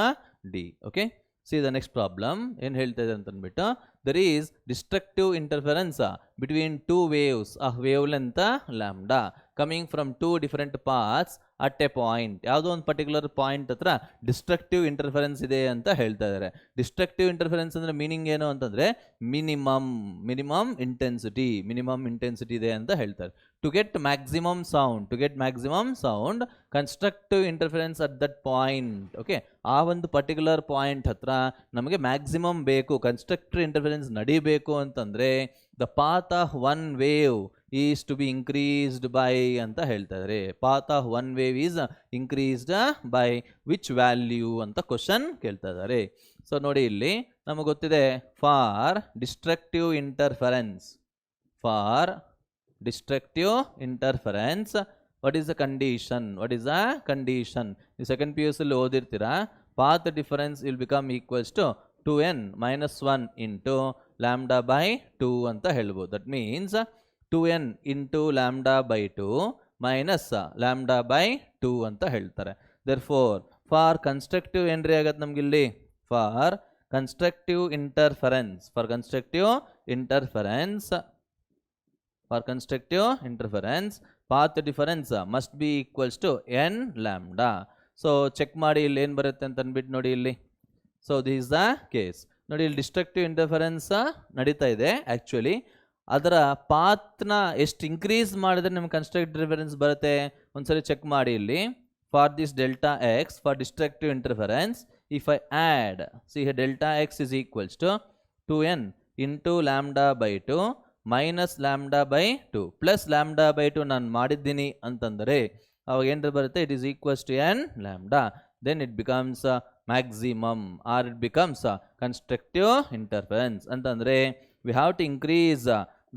D. Okay, see the next problem ಏನು ಹೇಳ್ತಾ ಇದೆ ಅಂತಂದ್ಬಿಟ್ಟು, there is destructive interference between two waves of wavelength lambda coming from two different paths at a point. ಯಾವುದೋ ಒಂದು ಪರ್ಟಿಕ್ಯುಲರ್ ಪಾಯಿಂಟ್ ಹತ್ರ ಡಿಸ್ಟ್ರಕ್ಟಿವ್ ಇಂಟರ್ಫರೆನ್ಸ್ ಇದೆ ಅಂತ ಹೇಳ್ತಾ ಇದ್ದಾರೆ. ಡಿಸ್ಟ್ರಕ್ಟಿವ್ ಇಂಟರ್ಫರೆನ್ಸ್ ಅಂದರೆ ಮೀನಿಂಗ್ ಏನು ಅಂತಂದರೆ ಮಿನಿಮಮ್ ಇಂಟೆನ್ಸಿಟಿ ಇದೆ ಅಂತ ಹೇಳ್ತಾರೆ. To get maximum sound constructive interference at that point. Okay, ಆ ಒಂದು ಪರ್ಟಿಕ್ಯುಲರ್ ಪಾಯಿಂಟ್ ಹತ್ರ ನಮಗೆ ಮ್ಯಾಕ್ಸಿಮಮ್ ಬೇಕು, ಕನ್ಸ್ಟ್ರಕ್ಟಿವ್ ಇಂಟರ್ಫರೆನ್ಸ್ ನಡಿಬೇಕು ಅಂತಂದರೆ the path of one wave is to be increased by ಅಂತ ಹೇಳ್ತಾ ಇದ್ದಾರೆ. Path of one wave is increased by which value ಅಂತ ಕ್ವಶನ್ ಕೇಳ್ತಾ ಇದ್ದಾರೆ. ಸೊ ನೋಡಿ, ಇಲ್ಲಿ ನಮಗೆ ಗೊತ್ತಿದೆ for destructive interference what is the condition ನೀವು ಸೆಕೆಂಡ್ PUC ಅಲ್ಲಿ ಓದಿರ್ತೀರಾ. Path difference will become equals to 2n - 1 into lambda by 2 ಅಂತ ಹೇಳ್ಬೋದು. That means 2n into lambda by 2 minus lambda by 2 ಅಂತ ಹೇಳ್ತಾರೆ. therefore ಫಾರ್ ಕನ್ಸ್ಟ್ರಕ್ಟಿವ್ ಏನ್ರಿ ಆಗತ್ತೆ ನಮಗಿಲ್ಲಿ, for constructive interference path difference must be equals to n lambda. So check ಮಾಡಿ ಇಲ್ಲಿ ಏನು ಬರುತ್ತೆ ಅಂತ ಅಂದ್ಬಿಟ್ಟು ನೋಡಿ ಇಲ್ಲಿ. So this is the case. ನೋಡಿ, ಇಲ್ಲಿ ಡಿಸ್ಟ್ರಕ್ಟಿವ್ ಇಂಟರ್ಫರೆನ್ಸ್ ನಡೀತಾ ಇದೆ. ಆ್ಯಕ್ಚುಲಿ ಅದರ ಪಾತ್ನ ಎಷ್ಟು ಇನ್ಕ್ರೀಸ್ ಮಾಡಿದ್ರೆ ನಿಮ್ಗೆ ಕನ್ಸ್ಟ್ರಕ್ಟಿವ್ ಇಂಟರ್ಫರೆನ್ಸ್ ಬರುತ್ತೆ ಒಂದ್ಸರಿ ಚೆಕ್ ಮಾಡಿ ಇಲ್ಲಿ. For this delta X for destructive interference, if I add see delta X is equals to 2n into lambda by 2 minus lambda by 2 plus lambda by 2 ನಾನು ಮಾಡಿದ್ದೀನಿ ಅಂತಂದರೆ ಅವಾಗ ಏನಾದ್ರು ಬರುತ್ತೆ, it is equals to n lambda. Then it becomes maximum or it becomes constructive interference ಅಂತಂದರೆ we have to increase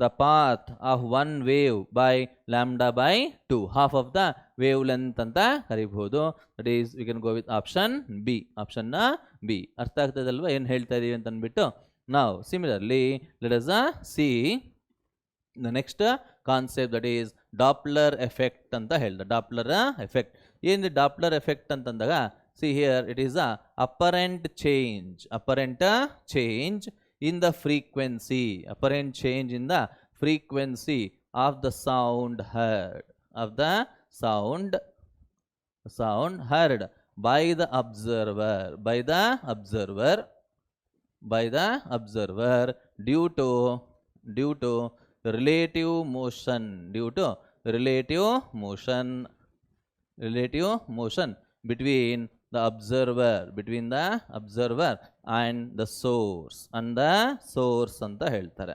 the path of one wave by lambda by 2, half of the wavelength ಅಂತ ಕರಿಬಹುದು. that is we can go with option B. Option B. ಅರ್ಥ ಆಗ್ತದಲ್ವಾ ಏನು ಹೇಳ್ತಾ ಇದೀವಿ ಅಂತ ಅಂದ್ಬಿಟ್ಟು. now similarly let us see the next concept, that is Doppler effect ಅಂತ ಹೇಳ್ದ. ಡಾಪ್ಲರ್ ಎಫೆಕ್ಟ್ ಏನು ಡಾಪ್ಲರ್ ಎಫೆಕ್ಟ್ ಅಂತಂದಾಗ, see here it is a apparent change in the frequency, apparent change in the frequency of the sound heard, by the observer due to relative motion between the observer and the source ಅಂತ ಹೇಳ್ತಾರೆ.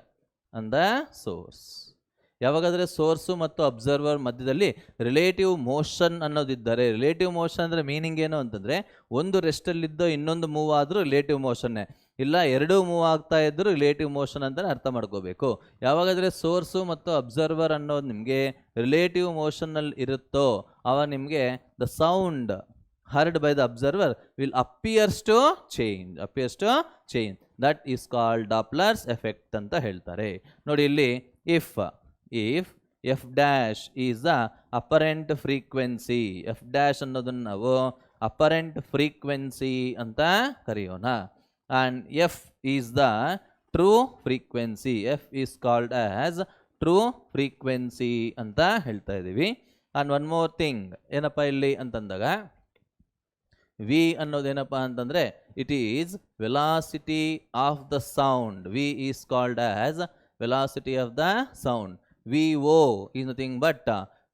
ಯಾವಾಗಾದರೆ ಸೋರ್ಸು ಮತ್ತು ಅಬ್ಸರ್ವರ್ ಮಧ್ಯದಲ್ಲಿ ರಿಲೇಟಿವ್ ಮೋಷನ್ ಅನ್ನೋದಿದ್ದಾರೆ. ರಿಲೇಟಿವ್ ಮೋಷನ್ ಅಂದರೆ ಮೀನಿಂಗ್ ಏನು ಅಂತಂದರೆ, ಒಂದು ರೆಸ್ಟಲ್ಲಿದ್ದೋ ಇನ್ನೊಂದು ಮೂವ್ ಆದರೂ ರಿಲೇಟಿವ್ ಮೋಷನ್ನೇ, ಇಲ್ಲ ಎರಡೂ ಮೂವ್ ಆಗ್ತಾ ಇದ್ದರೂ ರಿಲೇಟಿವ್ ಮೋಷನ್ ಅಂತಲೇ ಅರ್ಥ ಮಾಡ್ಕೋಬೇಕು. ಯಾವಾಗಾದರೆ ಸೋರ್ಸು ಮತ್ತು ಅಬ್ಸರ್ವರ್ ಅನ್ನೋದು ನಿಮಗೆ ರಿಲೇಟಿವ್ ಮೋಷನ್ನಲ್ಲಿ ಇರುತ್ತೋ ಆವಾಗ ನಿಮಗೆ the sound heard by the observer will appears to change. that is called Doppler's effect ಅಂತ ಹೇಳ್ತಾರೆ. ನೋಡಿ ಇಲ್ಲಿ, if f dash is the apparent frequency, f dash ಅನ್ನೋದನ್ನು ನಾವು apparent frequency ಅಂತ ಕರೆಯೋಣ, and f is the true frequency, f is called as true frequency ಅಂತ ಹೇಳ್ತಾ ಇದ್ದೀವಿ. and one more thing ಏನಪ್ಪ ಇಲ್ಲಿ ಅಂತಂದಾಗ, v ಅನ್ನೋದೇನಪ್ಪ ಅಂತಂದರೆ it is velocity of the sound. v is called as velocity of the sound. vo is nothing but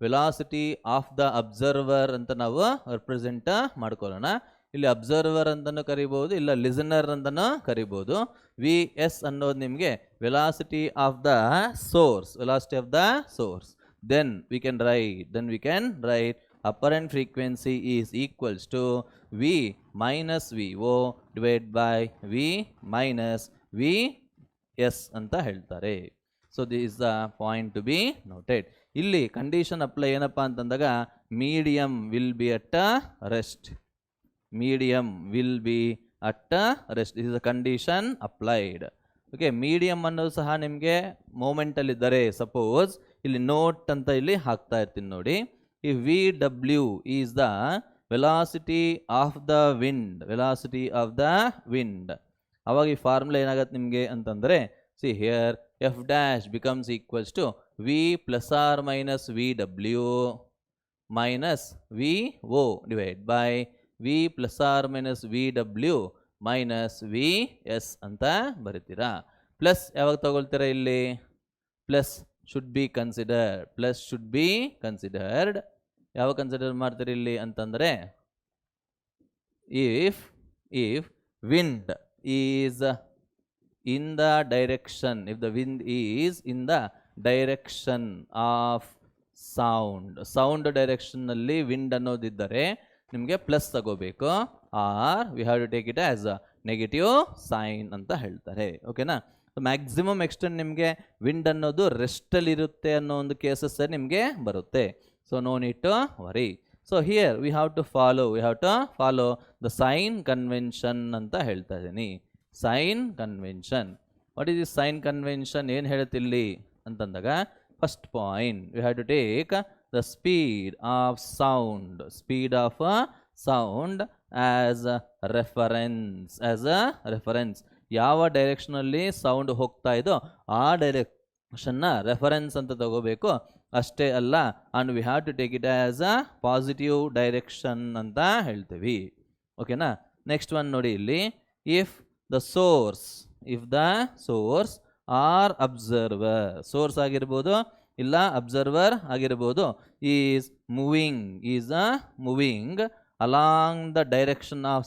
velocity of the observer ಅಂತ ನಾವು ರೆಪ್ರೆಸೆಂಟ್ ಮಾಡ್ಕೊಳ್ಳೋಣ. ಇಲ್ಲಿ ಅಬ್ಸರ್ವರ್ ಅಂತಲೂ ಕರಿಬೋದು, ಇಲ್ಲ ಲಿಸನರ್ ಅಂತಲೂ ಕರಿಬೋದು. vs ಅನ್ನೋದು ನಿಮಗೆ velocity of the source, then we can write apparent frequency is equals to v minus vo divided by v minus vs ಅಂತ ಹೇಳ್ತಾರೆ. So this is the point to be noted. ಇಲ್ಲಿ ಕಂಡೀಷನ್ ಅಪ್ಲೈ ಏನಪ್ಪ ಅಂತಂದಾಗ, medium will be at rest. medium will be at rest. This is a condition applied. Okay, medium ಅನ್ನೋದು ಸಹ ನಿಮಗೆ ಮೂಮೆಂಟಲ್ಲಿ ಇದ್ದರೆ, ಸಪೋಸ್ ಇಲ್ಲಿ ನೋಟ್ ಅಂತ ಇಲ್ಲಿ ಹಾಕ್ತಾ ಇರ್ತೀನಿ ನೋಡಿ. ಈ VW is the velocity of the wind, velocity of the wind. ಅವಾಗ ಈ ಫಾರ್ಮುಲಾ ಏನಾಗತ್ತೆ ನಿಮಗೆ ಅಂತಂದರೆ, see here F dash becomes equals to V plus or minus VW minus VO divided by V plus or minus VW minus VS ಅಂತ ಬರೀತೀರಾ. ಪ್ಲಸ್ ಯಾವಾಗ ತಗೊಳ್ತೀರಾ ಇಲ್ಲಿ? Plus should be considered, plus should be considered. ಯಾವಾಗ ಕನ್ಸಿಡರ್ ಮಾಡ್ತೀರಿ ಇಲ್ಲಿ ಅಂತಂದರೆ, if wind is in the direction, if the wind is in the direction of sound direction ನಲ್ಲಿ ವಿಂಡ್ ಅನ್ನೋದಿದ್ದರೆ ನಿಮಗೆ ಪ್ಲಸ್ ತಗೋಬೇಕು, or we have to take it as a negative sign ಅಂತ ಹೇಳ್ತಾರೆ. ಓಕೆನಾ? ಮ್ಯಾಕ್ಸಿಮಮ್ ಎಕ್ಸ್ಟೆಂಟ್ ನಿಮಗೆ ವಿಂಡ್ ಅನ್ನೋದು ರೆಸ್ಟಲ್ಲಿ ಇರುತ್ತೆ ಅನ್ನೋ ಒಂದು ಕೇಸಸ್ ನಿಮಗೆ ಬರುತ್ತೆ. So no need to worry. So here we have to follow the sign convention ಅಂತ ಹೇಳ್ತಾ ಇದ್ದೀನಿ. Sign convention. What is this sign convention? ಏನು ಹೇಳುತ್ತಿಲ್ಲಿ ಅಂತಂದಾಗ, first point we have to take the speed of sound as a reference. ಯಾವ ಡೈರೆಕ್ಷನಲ್ಲಿ ಸೌಂಡ್ ಹೋಗ್ತಾ ಇದೋ ಆ ಡೈರೆಕ್ಷನ್ನ ರೆಫರೆನ್ಸ್ ಅಂತ ತಗೋಬೇಕು. ಅಷ್ಟೇ ಅಲ್ಲ, and we have to take it as a positive direction ಅಂತ ಹೇಳ್ತೀವಿ. ಓಕೆನಾ? ನೆಕ್ಸ್ಟ್ ಒನ್ ನೋಡಿ ಇಲ್ಲಿ, if the source or observer, source ಆಗಿರ್ಬೋದು ಇಲ್ಲ ಅಬ್ಸರ್ವರ್ ಆಗಿರ್ಬೋದು, is moving along the direction of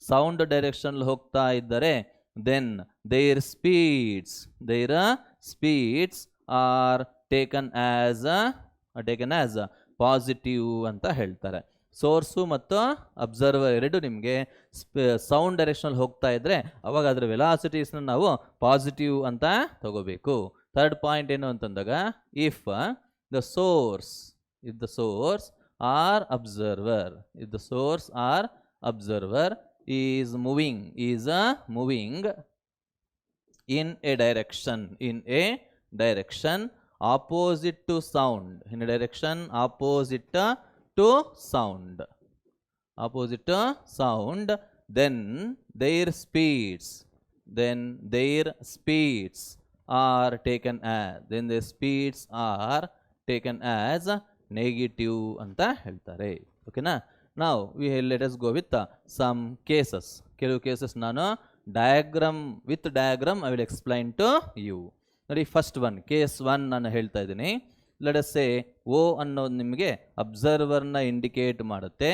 sound direction ಹೋಗ್ತಾ ಇದ್ದರೆ, then their speeds are taken as positive ಅಂತ ಹೇಳ್ತಾರೆ. ಸೋರ್ಸು ಮತ್ತು ಅಬ್ಸರ್ವರ್ ಎರಡು ನಿಮಗೆ ಸೌಂಡ್ ಡೈರೆಕ್ಷನಲ್ಲಿ ಹೋಗ್ತಾ ಇದ್ದರೆ ಅವಾಗ ಅದರ ವೆಲಾಸಿಟೀಸ್ನ ನಾವು ಪಾಸಿಟಿವ್ ಅಂತ ತಗೋಬೇಕು. ಥರ್ಡ್ ಪಾಯಿಂಟ್ ಏನು ಅಂತಂದಾಗ, if the source or observer is moving in a direction opposite to sound, then their speeds are taken as negative ಅಂತ ಹೇಳ್ತಾರೆ. ಓಕೆನಾ? Now let us go with some cases. ಕೆಲವು ಕೇಸಸ್ ನಾನು with diagram I will explain to you. ನೋಡಿ, ಫಸ್ಟ್ ಒನ್, ಕೇಸ್ 1 ನಾನು ಹೇಳ್ತಾ ಇದ್ದೀನಿ. ಲೆಟ್ ಅಸ್ ಸೇ ಓ ಅನ್ನೋದು ನಿಮಗೆ ಅಬ್ಸರ್ವರ್ನ ಇಂಡಿಕೇಟ್ ಮಾಡುತ್ತೆ,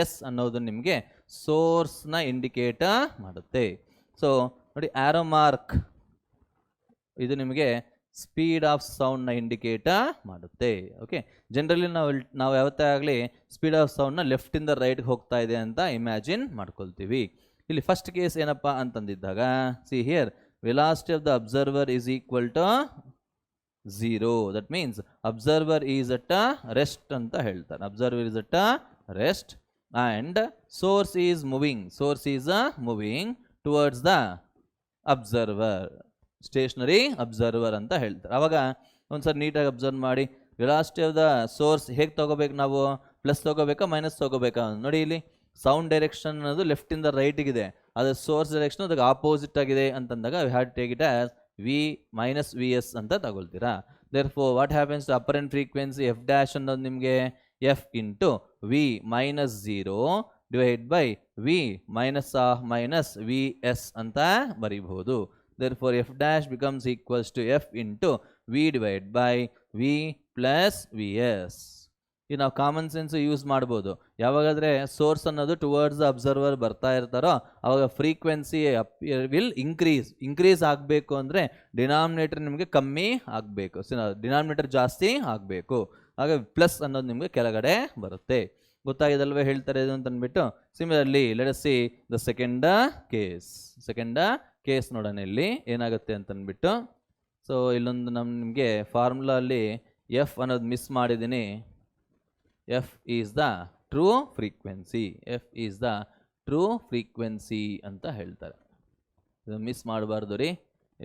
ಎಸ್ ಅನ್ನೋದು ನಿಮಗೆ ಸೋರ್ಸ್ನ ಇಂಡಿಕೇಟ್ ಮಾಡುತ್ತೆ. ಸೊ ನೋಡಿ, ಆರೋ ಮಾರ್ಕ್ ಇದು ನಿಮಗೆ ಸ್ಪೀಡ್ ಆಫ್ ಸೌಂಡ್ನ ಇಂಡಿಕೇಟ ಮಾಡುತ್ತೆ. ಓಕೆ, ಜನರಲಿ ನಾವು ಯಾವತ್ತೇ ಆಗಲಿ ಸ್ಪೀಡ್ ಆಫ್ ಸೌಂಡ್ನ ಲೆಫ್ಟಿಂದ ರೈಟ್ಗೆ ಹೋಗ್ತಾ ಇದೆ ಅಂತ ಇಮ್ಯಾಜಿನ್ ಮಾಡ್ಕೊಳ್ತೀವಿ. ಇಲ್ಲಿ ಫಸ್ಟ್ ಕೇಸ್ ಏನಪ್ಪ ಅಂತಂದಿದ್ದಾಗ, see here velocity of the observer is equal to 0. That means observer is at a rest ಅಂತ ಹೇಳ್ತಾರೆ. Observer is at a rest and source is moving towards the observer, stationary observer ಅಂತ ಹೇಳ್ತಾರೆ. ಅವಾಗ ಒಂದ್ಸರಿ ನೀಟಾಗಿ ಅಬ್ಸರ್ವ್ ಮಾಡಿ, ವೆಲಾಸಿಟಿ ಆಫ್ ದ ಸೋರ್ಸ್ ಹೇಗೆ ತೊಗೋಬೇಕು ನಾವು? ಪ್ಲಸ್ ತೊಗೋಬೇಕಾ ಮೈನಸ್ ತೊಗೋಬೇಕಾ? ನೋಡಿ, ಇಲ್ಲಿ ಸೌಂಡ್ ಡೈರೆಕ್ಷನ್ ಅನ್ನೋದು ಲೆಫ್ಟಿಂದ ರೈಟಿಗಿದೆ, ಅದು ಸೋರ್ಸ್ ಡೈರೆಕ್ಷನ್ ಅದಕ್ಕೆ ಆಪೋಸಿಟ್ ಆಗಿದೆ ಅಂತಂದಾಗ we have to take it as V minus V S ಅಂತ ತಗೊಳ್ತೀರಾ. Therefore what happens to apparent frequency F dash ಅನ್ನೋದು ನಿಮಗೆ F into V minus 0 divide by V minus V S ಅಂತ ಬರೀಬಹುದು. Therefore f dash becomes equals to f into v divided by v plus vs. ಈಗ ನಾವು ಕಾಮನ್ ಸೆನ್ಸ್ ಯೂಸ್ ಮಾಡ್ಬೋದು. ಯಾವಾಗಾದರೆ ಸೋರ್ಸ್ ಅನ್ನೋದು ಟುವರ್ಡ್ಸ್ ದ ಅಬ್ಸರ್ವರ್ ಬರ್ತಾ ಇರ್ತಾರೋ ಅವಾಗ ಫ್ರೀಕ್ವೆನ್ಸಿ ವಿಲ್ ಇನ್ಕ್ರೀಸ್ ಆಗಬೇಕು ಅಂದರೆ ಡಿನಾಮಿನೇಟರ್ ನಿಮಗೆ ಕಮ್ಮಿ ಆಗಬೇಕು, ಡಿನಾಮಿನೇಟರ್ ಜಾಸ್ತಿ ಆಗಬೇಕು. ಆಗ ಪ್ಲಸ್ ಅನ್ನೋದು ನಿಮಗೆ ಕೆಳಗಡೆ ಬರುತ್ತೆ. ಗೊತ್ತಾಗಿದಲ್ವೇ ಹೇಳ್ತಾರೆ ಇದು ಅಂತ ಅಂದ್ಬಿಟ್ಟು. Similarly let us see the second case ನೋಡೋಣ ಇಲ್ಲಿ ಏನಾಗುತ್ತೆ ಅಂತಂದ್ಬಿಟ್ಟು. ಸೊ ಇಲ್ಲೊಂದು ನಿಮಗೆ ಫಾರ್ಮುಲಾ ಅಲ್ಲಿ ಎಫ್ ಅನ್ನೋದು ಮಿಸ್ ಮಾಡಿದ್ದೀನಿ. F is the true frequency, F is the true frequency ಅಂತ ಹೇಳ್ತಾರೆ. ಇದು ಮಿಸ್ ಮಾಡಬಾರ್ದು ರೀ.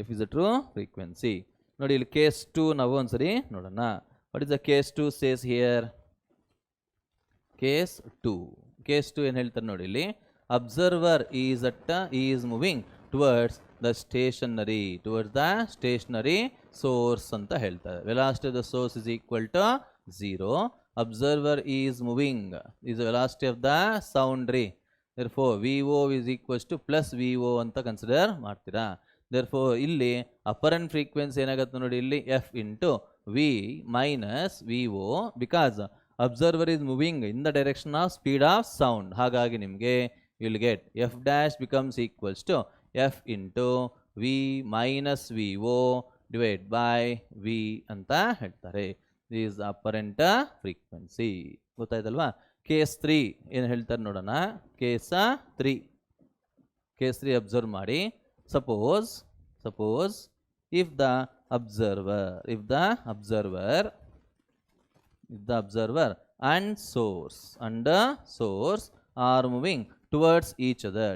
F is a true frequency. ನೋಡಿ ಇಲ್ಲಿ ಕೇಸ್ 2 ನಾವು ಒಂದ್ಸರಿ ನೋಡೋಣ. What is the case 2 says here? Case 2 ಏನು ಹೇಳ್ತಾರೆ ನೋಡಿ ಇಲ್ಲಿ, observer is moving towards the stationary source ಅಂತ ಹೇಳ್ತಾರೆ. Velocity of the source is equal to 0. Observer is moving is the velocity of the sound ರೀ. therefore VO is equals to plus VO ಅಂತ ಕನ್ಸಿಡರ್ ಮಾಡ್ತೀರಾ. therefore ಇಲ್ಲಿ ಅಪರೆಂಟ್ ಫ್ರೀಕ್ವೆನ್ಸಿ ಏನಾಗುತ್ತೆ ನೋಡಿ ಇಲ್ಲಿ F into V minus VO because observer is moving in the direction of speed of sound. ಹಾಗಾಗಿ ನಿಮಗೆ you will get F dash becomes equals to F into V minus VO divided by V ಅಂತ ಹೇಳ್ತಾರೆ. this is apparent frequency. ಗೊತ್ತಾಯ್ತಲ್ವಾ? ಕೇಸ್ 3 ಏನು ಹೇಳ್ತಾರೆ ನೋಡೋಣ. ಕೇಸ್ 3 ಅಬ್ಸರ್ವ್ ಮಾಡಿ. Suppose if the observer and source are moving towards each other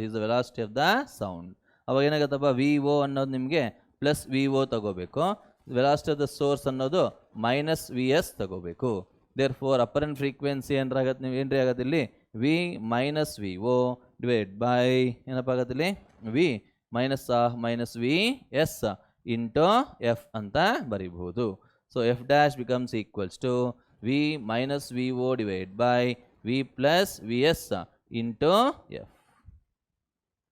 is the velocity of the sound. ಅವಾಗ ಏನಾಗುತ್ತಪ್ಪ, ವಿ ಒ ಅನ್ನೋದು ನಿಮಗೆ ಪ್ಲಸ್ ವಿ ಒ ತಗೋಬೇಕು, ವೆಲಾಸಿಟಿ ಆಫ್ ದ ಸೋರ್ಸ್ ಅನ್ನೋದು ಮೈನಸ್ ವಿ ಎಸ್ ತಗೋಬೇಕು. therefore apparent frequency ಏನ್ರಿ ಆಗತ್ತೆ ಇಲ್ಲಿ V minus V O divide by ಏನಪ್ಪ ಆಗತ್ತೆ ಇಲ್ಲಿ V minus V S into F ಅಂತ ಬರೀಬಹುದು. So F dash becomes equals to V minus V O divide by V plus V S into F.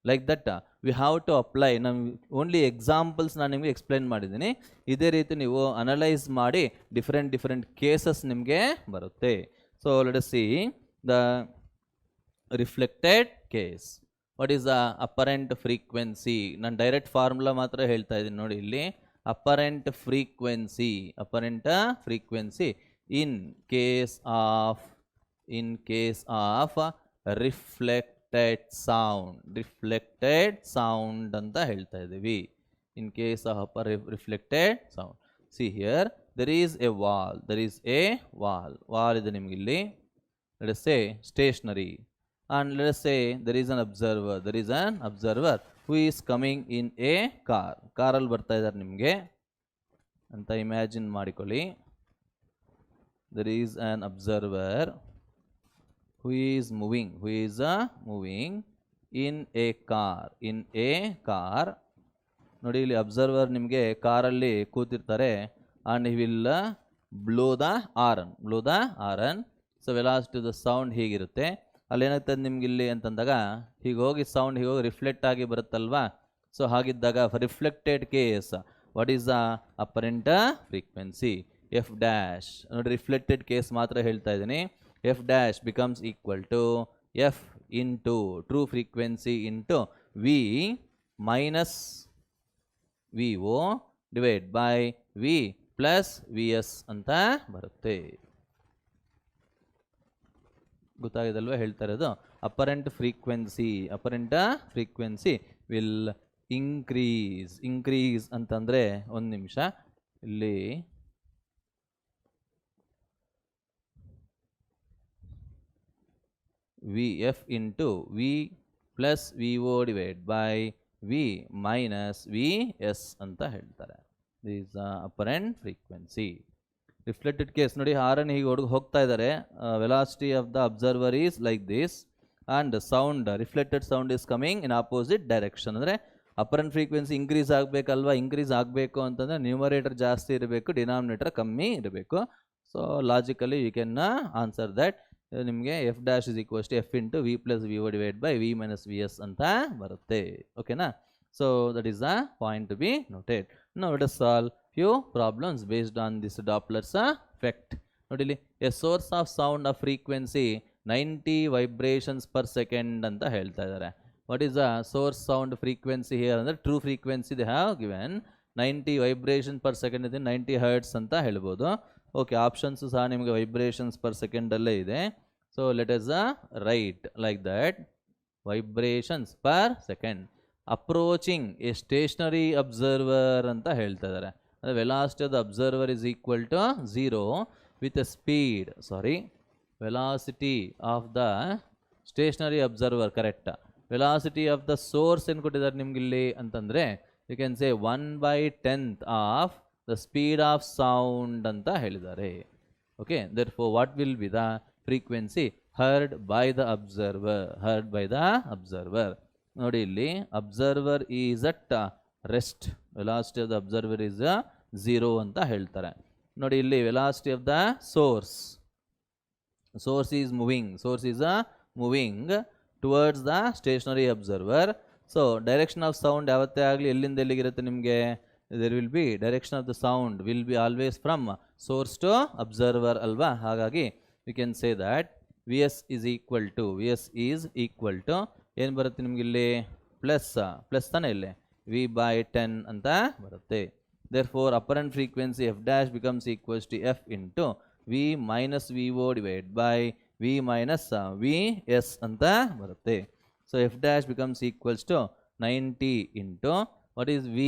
Like that we have to apply. ನಮ್ಗೆ ಓನ್ಲಿ ಎಕ್ಸಾಂಪಲ್ಸ್ ನಾನು ನಿಮಗೆ ಎಕ್ಸ್ಪ್ಲೈನ್ ಮಾಡಿದ್ದೀನಿ. ಇದೇ ರೀತಿ ನೀವು ಅನಲೈಸ್ ಮಾಡಿ ಡಿಫ್ರೆಂಟ್ ಕೇಸಸ್ ನಿಮಗೆ ಬರುತ್ತೆ. So let us see the reflected case. What is the apparent frequency? ನಾನು ಡೈರೆಕ್ಟ್ ಫಾರ್ಮುಲಾ ಮಾತ್ರ ಹೇಳ್ತಾ ಇದ್ದೀನಿ ನೋಡಿ ಇಲ್ಲಿ. Apparent frequency in case of reflected sound ಅಂತ ಹೇಳ್ತಾ ಇದ್ದೀವಿ. ಇನ್ case of reflected sound, see here there is a wall ಇದೆ ನಿಮ್ಗೆ ಇಲ್ಲಿ. let us say stationary, and let us say there is an observer who is coming in a ಕಾರಲ್ಲಿ ಬರ್ತಾ ಇದ್ದಾರೆ ನಿಮಗೆ ಅಂತ ಇಮ್ಯಾಜಿನ್ ಮಾಡಿಕೊಳ್ಳಿ. there is an observer who is moving in a car. ನೋಡಿ ಇಲ್ಲಿ ಅಬ್ಸರ್ವರ್ ನಿಮಗೆ ಕಾರಲ್ಲಿ ಕೂತಿರ್ತಾರೆ and he will blow the horn. So velocity of the sound ಹೀಗಿರುತ್ತೆ. ಅಲ್ಲಿ ಏನಾಗ್ತದೆ ನಿಮ್ಗೆ ಇಲ್ಲಿ ಅಂತಂದಾಗ ಹೀಗೆ ಹೋಗಿ ಸೌಂಡ್ ಹೀಗೆ ಹೋಗಿ ರಿಫ್ಲೆಕ್ಟ್ ಆಗಿ ಬರುತ್ತಲ್ವಾ. ಸೊ ಹಾಗಿದ್ದಾಗ reflected case what is the apparent frequency? F dash ನೋಡಿ, ರಿಫ್ಲೆಕ್ಟೆಡ್ ಕೇಸ್ ಮಾತ್ರ ಹೇಳ್ತಾ ಇದ್ದೀನಿ. F dash becomes equal to F into true frequency into V minus V O divide by V plus V S ಅಂತ ಬರುತ್ತೆ. ಗೊತ್ತಾಗಿದಲ್ವ ಹೇಳ್ತಾ ಇರೋದು? ಅಪರೆಂಟ್ ಫ್ರೀಕ್ವೆನ್ಸಿ ವಿಲ್ ಇನ್ಕ್ರೀಸ್ ಅಂತಂದರೆ, ಒಂದು ನಿಮಿಷ ಇಲ್ಲಿ V F into V plus V O divide by V minus V S ಅಂತ ಹೇಳ್ತಾರೆ. This is apparent frequency. Reflected case ನೋಡಿ, ಹಾರನ್ ಹೀಗೆ ಹೋಗ್ತಾ ಇದ್ದಾರೆ. Velocity of the observer is like this and reflected sound is coming in opposite direction. ಅಂದರೆ ಅಪರೆಂಟ್ ಫ್ರೀಕ್ವೆನ್ಸಿ ಇನ್ಕ್ರೀಸ್ ಆಗಬೇಕು ಅಂತಂದರೆ ನ್ಯೂಮರೇಟರ್ ಜಾಸ್ತಿ ಇರಬೇಕು, ಡಿನಾಮಿನೇಟರ್ ಕಮ್ಮಿ ಇರಬೇಕು. So logically you can answer that. ನಿಮಗೆ F dash is equals to F into V plus V O divide by V minus V S ಅಂತ ಬರುತ್ತೆ. ಓಕೆನಾ? So that is the point to be noted. Now let us solve few problems based on this Doppler's effect. ನೋಡಿಲಿ, a source of sound of frequency 90 vibrations per second ಅಂತ ಹೇಳ್ತಾ ಇದ್ದಾರೆ. What is the source sound frequency here ಅಂದರೆ true frequency they have given 90 vibrations per second ಇದೆ, 90 hertz ಅಂತ ಹೇಳ್ಬೋದು. ಓಕೆ, ಆಪ್ಷನ್ಸು ಸಹ ನಿಮಗೆ ವೈಬ್ರೇಷನ್ಸ್ ಪರ್ ಸೆಕೆಂಡಲ್ಲೇ ಇದೆ. So let us write like that, vibrations per second approaching a stationary observer ಅಂತ ಹೇಳ್ತಾ ಇದ್ದಾರೆ. ಅಂದರೆ velocity of the observer is equal to 0 with a speed, velocity of the stationary observer, correct. Velocity of the source ಏನು ಕೊಟ್ಟಿದ್ದಾರೆ ನಿಮ್ಗೆ ಇಲ್ಲಿ ಅಂತಂದರೆ you can say 1/10th of the speed of sound ಅಂತ ಹೇಳಿದ್ದಾರೆ. Okay, therefore what will be the frequency heard by the observer? ನೋಡಿ ಇಲ್ಲಿ observer is at rest, velocity of the observer is 0 ಅಂತ ಹೇಳ್ತಾರೆ. ನೋಡಿ ಇಲ್ಲಿ velocity of the source is moving towards the stationary observer. So direction of sound ಯಾವತ್ತೇ ಆಗಲಿ ಎಲ್ಲಿಂದ ಎಲ್ಲಿಗಿರುತ್ತೆ ನಿಮಗೆ, there will be direction of the sound will be always from source to observer ಅಲ್ವಾ. ಹಾಗಾಗಿ we can say that Vs is equal to ಏನು ಬರುತ್ತೆ ನಿಮ್ಗೆ ಇಲ್ಲಿ ಪ್ಲಸ್ ತಾನೇ ಇಲ್ಲಿ V/10 ಅಂತ ಬರುತ್ತೆ. Therefore apparent frequency f dash becomes equals to f into V minus VO divided by V minus Vs ಅಂತ ಬರುತ್ತೆ. So f dash becomes equals to 90 into what is V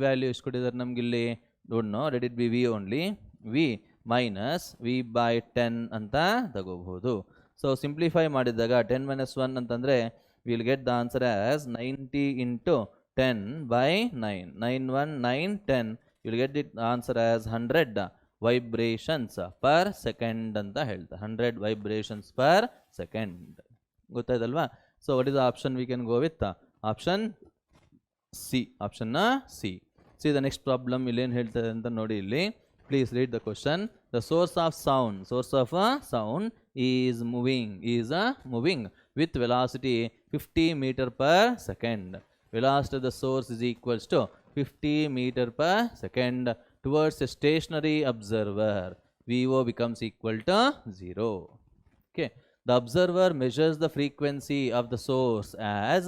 value ಎಷ್ಟು ಕೊಟ್ಟಿದ್ದಾರೆ ನಮ್ಗೆ ಇಲ್ಲಿ, don't know, let it be V only, V minus V/10 ಅಂತ ತಗೋಬಹುದು. ಸೊ ಸಿಂಪ್ಲಿಫೈ ಮಾಡಿದಾಗ 10 minus 1 ಅಂತಂದರೆ we'll get the answer as 90 into 10/9, 9 1 9 10, you'll get the answer as 100 vibrations per second ಅಂತ ಹೇಳ್ತಾರೆ. 100 vibrations per second. ಗೊತ್ತಾಯ್ತಲ್ವಾ? So what is the option we can go with? Option C. See the next problem ಇಲ್ಲಿ ಏನು ಹೇಳ್ತದೆ ಅಂತ ನೋಡಿ ಇಲ್ಲಿ. Please read the question. The source of sound is moving with velocity 50 meter per second. Velocity of the source is equals to 50 meter per second towards a stationary observer. VO becomes equal to 0. Okay. The observer measures the frequency of the source as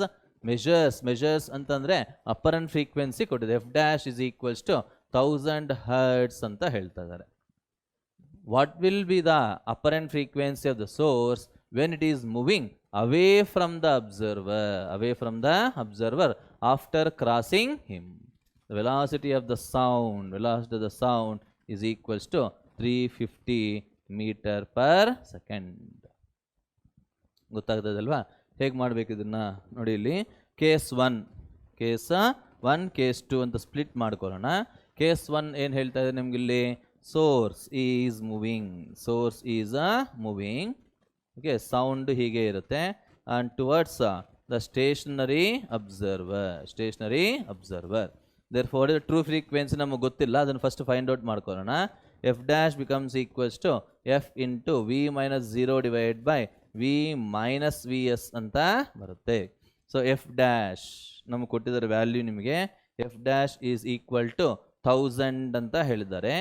measures ಅಂತಂದ್ರೆ apparent frequency ಕೊಟ್ಟಿದೆ. f dash is equals to 1000 hertz ಅಂತ ಹೇಳ್ತಾ ಇದ್ದಾರೆ. What will be the apparent frequency of the source when it is moving away from the observer after crossing him? The velocity of the sound is equals to 350 meter per second. ಗೊತ್ತಾಗ್ತದಲ್ವಾ? ಹೇಗೆ ಮಾಡಬೇಕು ಇದನ್ನ ನೋಡಿ ಇಲ್ಲಿ. ಕೇಸ್ 1 ಕೇಸ್ 2 ಅಂತ ಸ್ಪ್ಲಿಟ್ ಮಾಡ್ಕೊಳ್ಳೋಣ. ಕೇಸ್ 1 ಏನು ಹೇಳ್ತಾ ಇದೆ ನಿಮ್ಗೆ ಇಲ್ಲಿ, source is moving. Okay, sound ಹೀಗೆ ಇರುತ್ತೆ and towards the stationary observer. Therefore true frequency ನಮಗೆ ಗೊತ್ತಿಲ್ಲ, ಅದನ್ನು ಫಸ್ಟ್ ಫೈಂಡ್ ಔಟ್ ಮಾಡ್ಕೊಳ್ಳೋಣ. f dash becomes equals to f into v minus 0 divided by v minus vs ಅಂತ ಬರುತ್ತೆ. ಸೊ f dash ನಮಗೆ ಕೊಟ್ಟಿದ್ದಾರೆ ವ್ಯಾಲ್ಯೂ ನಿಮಗೆ. f dash is equal to 1000 ಅಂತ ಹೇಳಿದ್ದಾರೆ.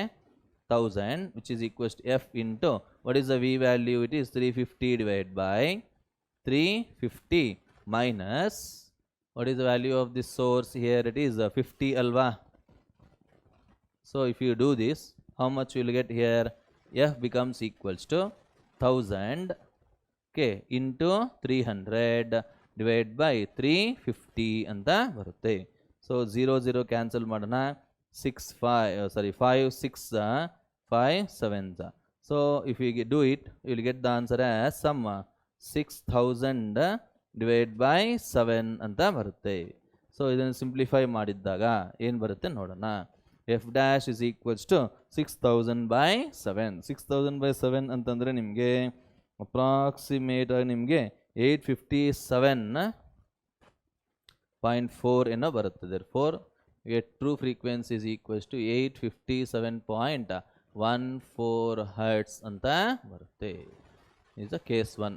1000 which is equals to f into what is the v value? It is 350 divided by 350 minus what is the value of this source here? It is 50 alva. So if you do this, how much you will get here? f becomes equals to 1000 okay into 300 divided by 350 ಅಂತ ಬರುತ್ತೆ. So 0 cancel ಮಾಡೋಣ. 5 6 5 7. So if you do it, you will get the answer as some 6000 divided by 7 ಅಂತ ಬರುತ್ತೆ. ಸೊ ಇದನ್ನು ಸಿಂಪ್ಲಿಫೈ ಮಾಡಿದ್ದಾಗ ಏನು ಬರುತ್ತೆ ನೋಡೋಣ. f dash is equals to 6000 by 7. 6000 by 7 ಅಂತಂದರೆ ನಿಮಗೆ ಅಪ್ರಾಕ್ಸಿಮೇಟ್ ಆಗಿ ನಿಮಗೆ 857.4 ಏನೋ ಬರುತ್ತೆ. therefore true frequency is equals to 857.14 hertz ಅಂತ ಬರುತ್ತೆ. is the case 1.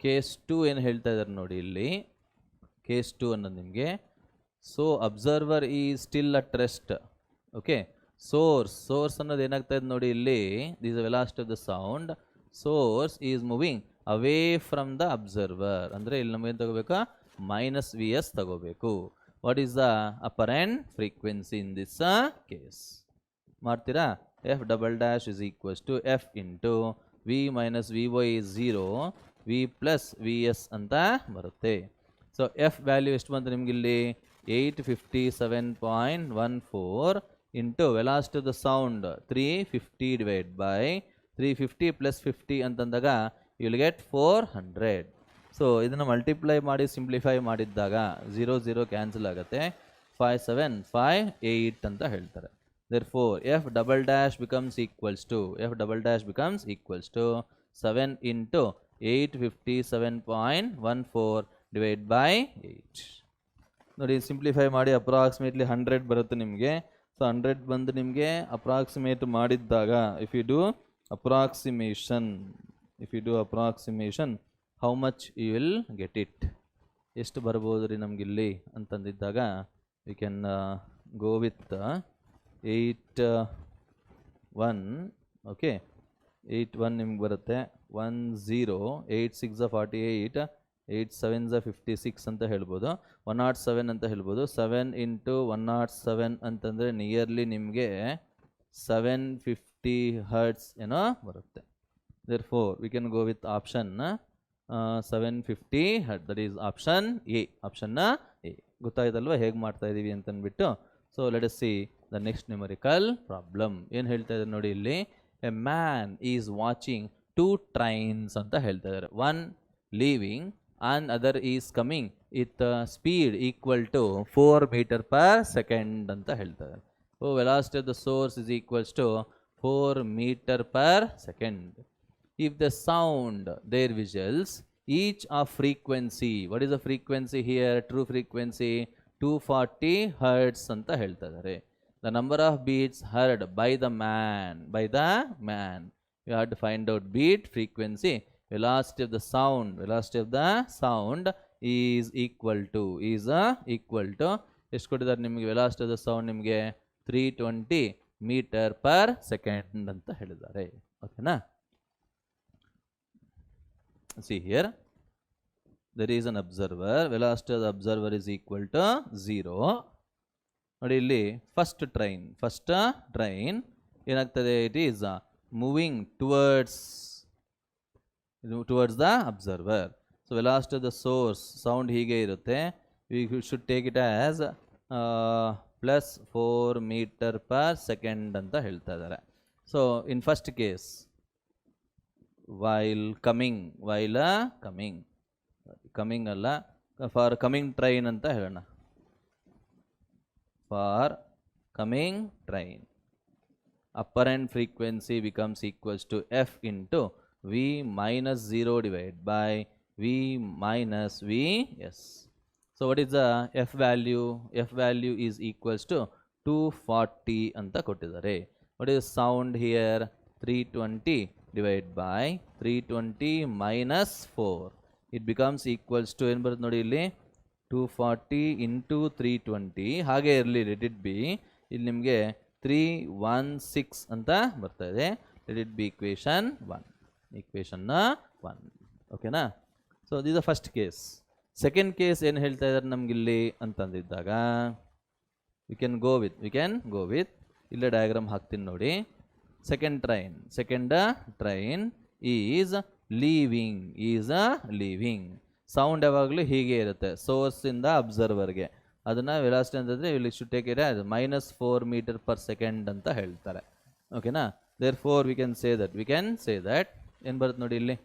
ಕೇಸ್ 2 ಏನು ಹೇಳ್ತಾ ಇದ್ದಾರೆ ನೋಡಿ ಇಲ್ಲಿ. ಕೇಸ್ 2 ಅನ್ನೋದು ನಿಮಗೆ, so observer is still at rest. Okay, source ಅನ್ನೋದು ಏನಾಗ್ತಾ ಇದೆ ನೋಡಿ ಇಲ್ಲಿ. This is velocity of the sound. Source is moving away from the observer. ಅಂದರೆ ಇಲ್ಲಿ ನಮಗೇನು ತಗೋಬೇಕಾ, ಮೈನಸ್ ವಿ ಎಸ್ ತಗೋಬೇಕು. What is the apparent frequency in this case? ಮಾಡ್ತೀರಾ? F double dash is equals to F into V minus V why is 0 V plus V S ಅಂತ ಬರುತ್ತೆ. ಸೊ ಎಫ್ ವ್ಯಾಲ್ಯೂ ಎಷ್ಟು ಬಂತು ನಿಮಗಿಲ್ಲಿ? 857.14 into velocity of the sound 350 divide by 350 plus 50 ಅಂತಂದಾಗ ಯು ವಿಲ್ ಗೆಟ್ 400. ಸೊ ಇದನ್ನು ಮಲ್ಟಿಪ್ಲೈ ಮಾಡಿ ಸಿಂಪ್ಲಿಫೈ ಮಾಡಿದ್ದಾಗ 0 0 ಕ್ಯಾನ್ಸಲ್ ಆಗುತ್ತೆ. 5 7 5 8 ಅಂತ ಹೇಳ್ತಾರೆ. Therefore f double dash becomes equals to 7 into 857.14 divided by 8. ನೋಡಿ ಸಿಂಪ್ಲಿಫೈ ಮಾಡಿ ಅಪ್ರಾಕ್ಸಿಮೇಟ್ಲಿ 100 ಬರುತ್ತೆ ನಿಮಗೆ. ಸೊ 100 ಬಂದು ನಿಮಗೆ ಅಪ್ರಾಕ್ಸಿಮೇಟ್ ಮಾಡಿದ್ದಾಗ if you do approximation how much you will get it, ಎಷ್ಟು ಬರ್ಬೋದು ರೀ ನಮಗಿಲ್ಲಿ ಅಂತಂದಿದ್ದಾಗ we can go with 8 1. Okay, 8 1 ನಿಮ್ಗೆ ಬರುತ್ತೆ 1 0 8 6 48 8 7 56 ಅಂತ ಹೇಳ್ಬೋದು. 107 ಅಂತ ಹೇಳ್ಬೋದು. 7 ಇಂಟು 107 ಅಂತಂದರೆ ನಿಯರ್ಲಿ ನಿಮಗೆ 750 ಹರ್ಟ್ಸ್ ಏನೋ ಬರುತ್ತೆ. Therefore we can go with option 750 hertz, that is option A. Option A ಗೊತ್ತಾಯ್ತಲ್ವ ಹೇಗೆ ಮಾಡ್ತಾ ಇದ್ದೀವಿ ಅಂತಂದ್ಬಿಟ್ಟು. So let us see the next numerical problem. ಏನು ಹೇಳ್ತಾ ಇದ್ದಾರೆ ನೋಡಿ ಇಲ್ಲಿ, A man is watching 2 trains ಅಂತ ಹೇಳ್ತಾ ಇದ್ದಾರೆ. 1 leaving and other is coming with speed equal to 4 meter per second ಅಂತ ಹೇಳ್ತಾ ಇದ್ದಾರೆ. So velocity of the source is equals to 4 meter per second. If the sound, their visuals, each of frequency, what is the frequency here? True frequency 240 hertz ಅಂತ ಹೇಳ್ತಾ ಇದ್ದಾರೆ. The number of beats heard by the man, you have to find out beat frequency. Velocity of the sound is equal to ಎಷ್ಟು ಕೊಟ್ಟಿದ್ದಾರೆ ನಿಮಗೆ? ವೆಲಾಸಿಟಿ ಆಫ್ ದ ಸೌಂಡ್ ನಿಮಗೆ 320 ಮೀಟರ್ ಪರ್ ಸೆಕೆಂಡ್ ಅಂತ ಹೇಳಿದ್ದಾರೆ. ಓಕೆನಾ? See here, there is an observer. Velocity of the observer is equal to 0. ನೋಡಿ ಇಲ್ಲಿ ಫಸ್ಟ್ ಟ್ರೈನ್ ಏನಾಗ್ತದೆ? It is moving towards the observer. So velocity of the source sound ಹೀಗೆ ಇರುತ್ತೆ. We should take it as plus 4 meter per second ಅಂತ ಹೇಳ್ತಾ ಇದ್ದಾರೆ. ಸೊ in first case while coming ಅಲ್ಲ, ಫಾರ್ ಕಮಿಂಗ್ ಟ್ರೈನ್ ಅಂತ ಹೇಳೋಣ. For coming train apparent frequency becomes equals to f into v minus 0 divided by v minus vs. So what is the f value? F value is equals to 240 anta kottidare. What is sound here? 320 divided by 320 minus 4. It becomes equals to ಏನು ಬರುತ್ತೆ ನೋಡಿ ಇಲ್ಲಿ 240 into 320 ಹಾಗೆ ಇರಲಿ, ಲೆಟ್ ಇಟ್ ಬಿ. ಇಲ್ಲಿ ನಿಮಗೆ 316 ಅಂತ ಬರ್ತಾ ಇದೆ. Let it be equation 1. ಓಕೆನಾ? So this the first case. Second case ಏನು ಹೇಳ್ತಾ ಇದ್ದಾರೆ ನಮಗಿಲ್ಲಿ ಅಂತಂದಿದ್ದಾಗ ವಿ ಕ್ಯಾನ್ ಗೋ ವಿತ್ ಇಲ್ಲೇ ಡಯಾಗ್ರಾಮ್ ಹಾಕ್ತೀನಿ ನೋಡಿ. Second train is leaving. Sound ಯಾವಾಗಲೂ ಹೀಗೆ ಇರುತ್ತೆ, ಸೋರ್ಸಿಂದ ಅಬ್ಸರ್ವರ್ಗೆ. ಅದನ್ನು ವೆಲಾಸಿಟಿ ಅಂತಂದರೆ ಇಲ್ಲಿ should take it as -4 meter per second ಅಂತ ಹೇಳ್ತಾರೆ. ಓಕೆನಾ? therefore we can say that ಏನು ಬರುತ್ತೆ ನೋಡಿ ಇಲ್ಲಿ,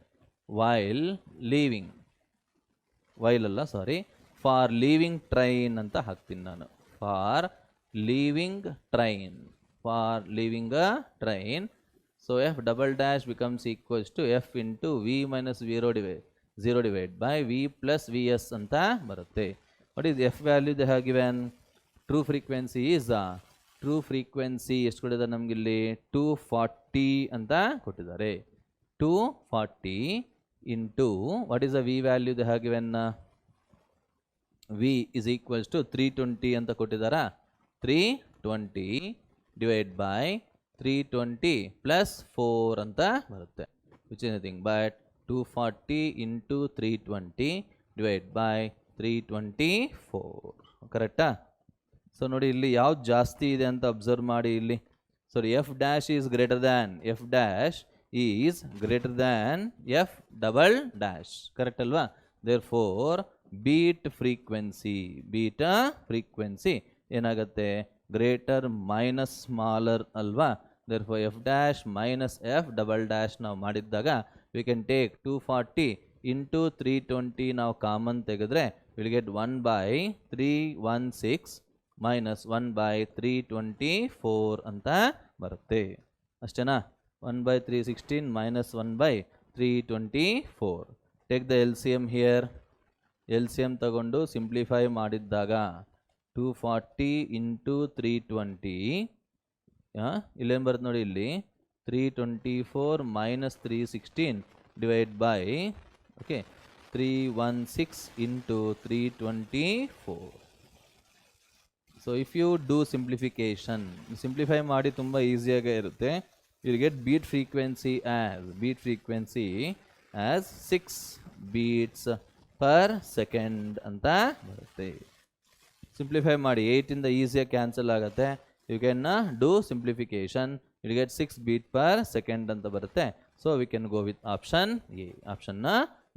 ಫಾರ್ ಲೀವಿಂಗ್ ಟ್ರೈನ್ ಅಂತ ಹಾಕ್ತೀನಿ ನಾನು. For leaving a train. So f double dash becomes equals to f into v minus 0 divided by v plus vs ಅಂತ ಬರುತ್ತೆ. What is f value they have given? True frequency ಎಷ್ಟು ಕೊಟ್ಟಿದ್ದಾರೆ ನಮಗಿಲ್ಲಿ? 240 ಅಂತ ಕೊಟ್ಟಿದ್ದಾರೆ. 240 into what is the v value they have given? v is equals to 320 ಅಂತ ಕೊಟ್ಟಿದ್ದಾರಾ? 320 divided by 320 plus 4 ಅಂತ ಬರುತ್ತೆ, which is nothing but 240 into 320 divided by 324. ಕರೆಕ್ಟಾ? ಸೊ ನೋಡಿ ಇಲ್ಲಿ ಯಾವ್ದು ಜಾಸ್ತಿ ಇದೆ ಅಂತ ಅಬ್ಸರ್ವ್ ಮಾಡಿ ಇಲ್ಲಿ. ಸಾರಿ, f dash is greater than f double dash. Correct ಅಲ್ವಾ? therefore beat frequency ಏನಾಗುತ್ತೆ? ಗ್ರೇಟರ್ ಮೈನಸ್ ಸ್ಮಾಲರ್ ಅಲ್ವಾ. therefore f dash minus f double dash ನಾವು ಮಾಡಿದ್ದಾಗ we can take 240 into 320 ನಾವು ಕಾಮನ್ ತೆಗೆದ್ರೆ we'll get 1 by 316 minus 1 by 324 ಅಂತ ಬರುತ್ತೆ. ಅಷ್ಟೇನಾ? 1 by 316 minus 1 by 324. take the LCM here. LCM ತಗೊಂಡು ಸಿಂಪ್ಲಿಫೈ ಮಾಡಿದ್ದಾಗ 240 into 320 ಇಲ್ಲೇನು ಬರುತ್ತೆ ನೋಡಿ, ಇಲ್ಲಿ 324 minus 316 divide by 316 into 324. So if you do simplification, simplify ಮಾಡಿ ತುಂಬ ಈಸಿಯಾಗೇ ಇರುತ್ತೆ. You get beat frequency as 6 beats per second ಅಂತ ಬರುತ್ತೆ. ಸಿಂಪ್ಲಿಫೈ ಮಾಡಿ 8 ಇಂದ ಈಸಿಯಾಗಿ ಕ್ಯಾನ್ಸಲ್ ಆಗುತ್ತೆ. You can do simplification, you get 6 beats per second ಅಂತ ಬರುತ್ತೆ. So we can go with option A. ಆಪ್ಷನ್ನ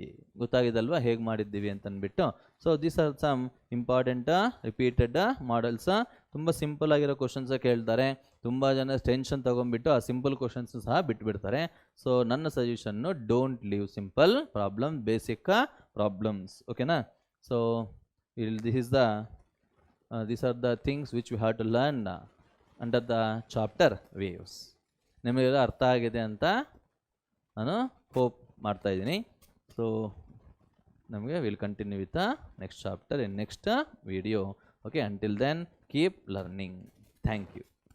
ಎ. ಗೊತ್ತಾಗಿದಲ್ವಾ ಹೇಗೆ ಮಾಡಿದ್ದೀವಿ ಅಂತಂದ್ಬಿಟ್ಟು. So these are some important repeated models. ತುಂಬ ಸಿಂಪಲ್ ಆಗಿರೋ ಕ್ವಶನ್ಸ್ ಕೇಳ್ತಾರೆ. ತುಂಬ ಜನ ಟೆನ್ಷನ್ ತೊಗೊಂಡ್ಬಿಟ್ಟು ಆ ಸಿಂಪಲ್ ಕ್ವಶನ್ಸ್ ಸಹ ಬಿಟ್ಬಿಡ್ತಾರೆ. ಸೊ ನನ್ನ suggestion don't leave simple problem, basic problems. ಓಕೆನಾ? So these are the things which we have to learn under the chapter waves. ನಿಮಗೆಲ್ಲ ಅರ್ಥ ಆಗಿದೆ ಅಂತ ನಾನು ಹೋಪ್ ಮಾಡ್ತಾ ಇದ್ದೀನಿ. ಸೊ ನಮಗೆ will continue with next chapter in next video. Okay, until then keep learning. Thank you.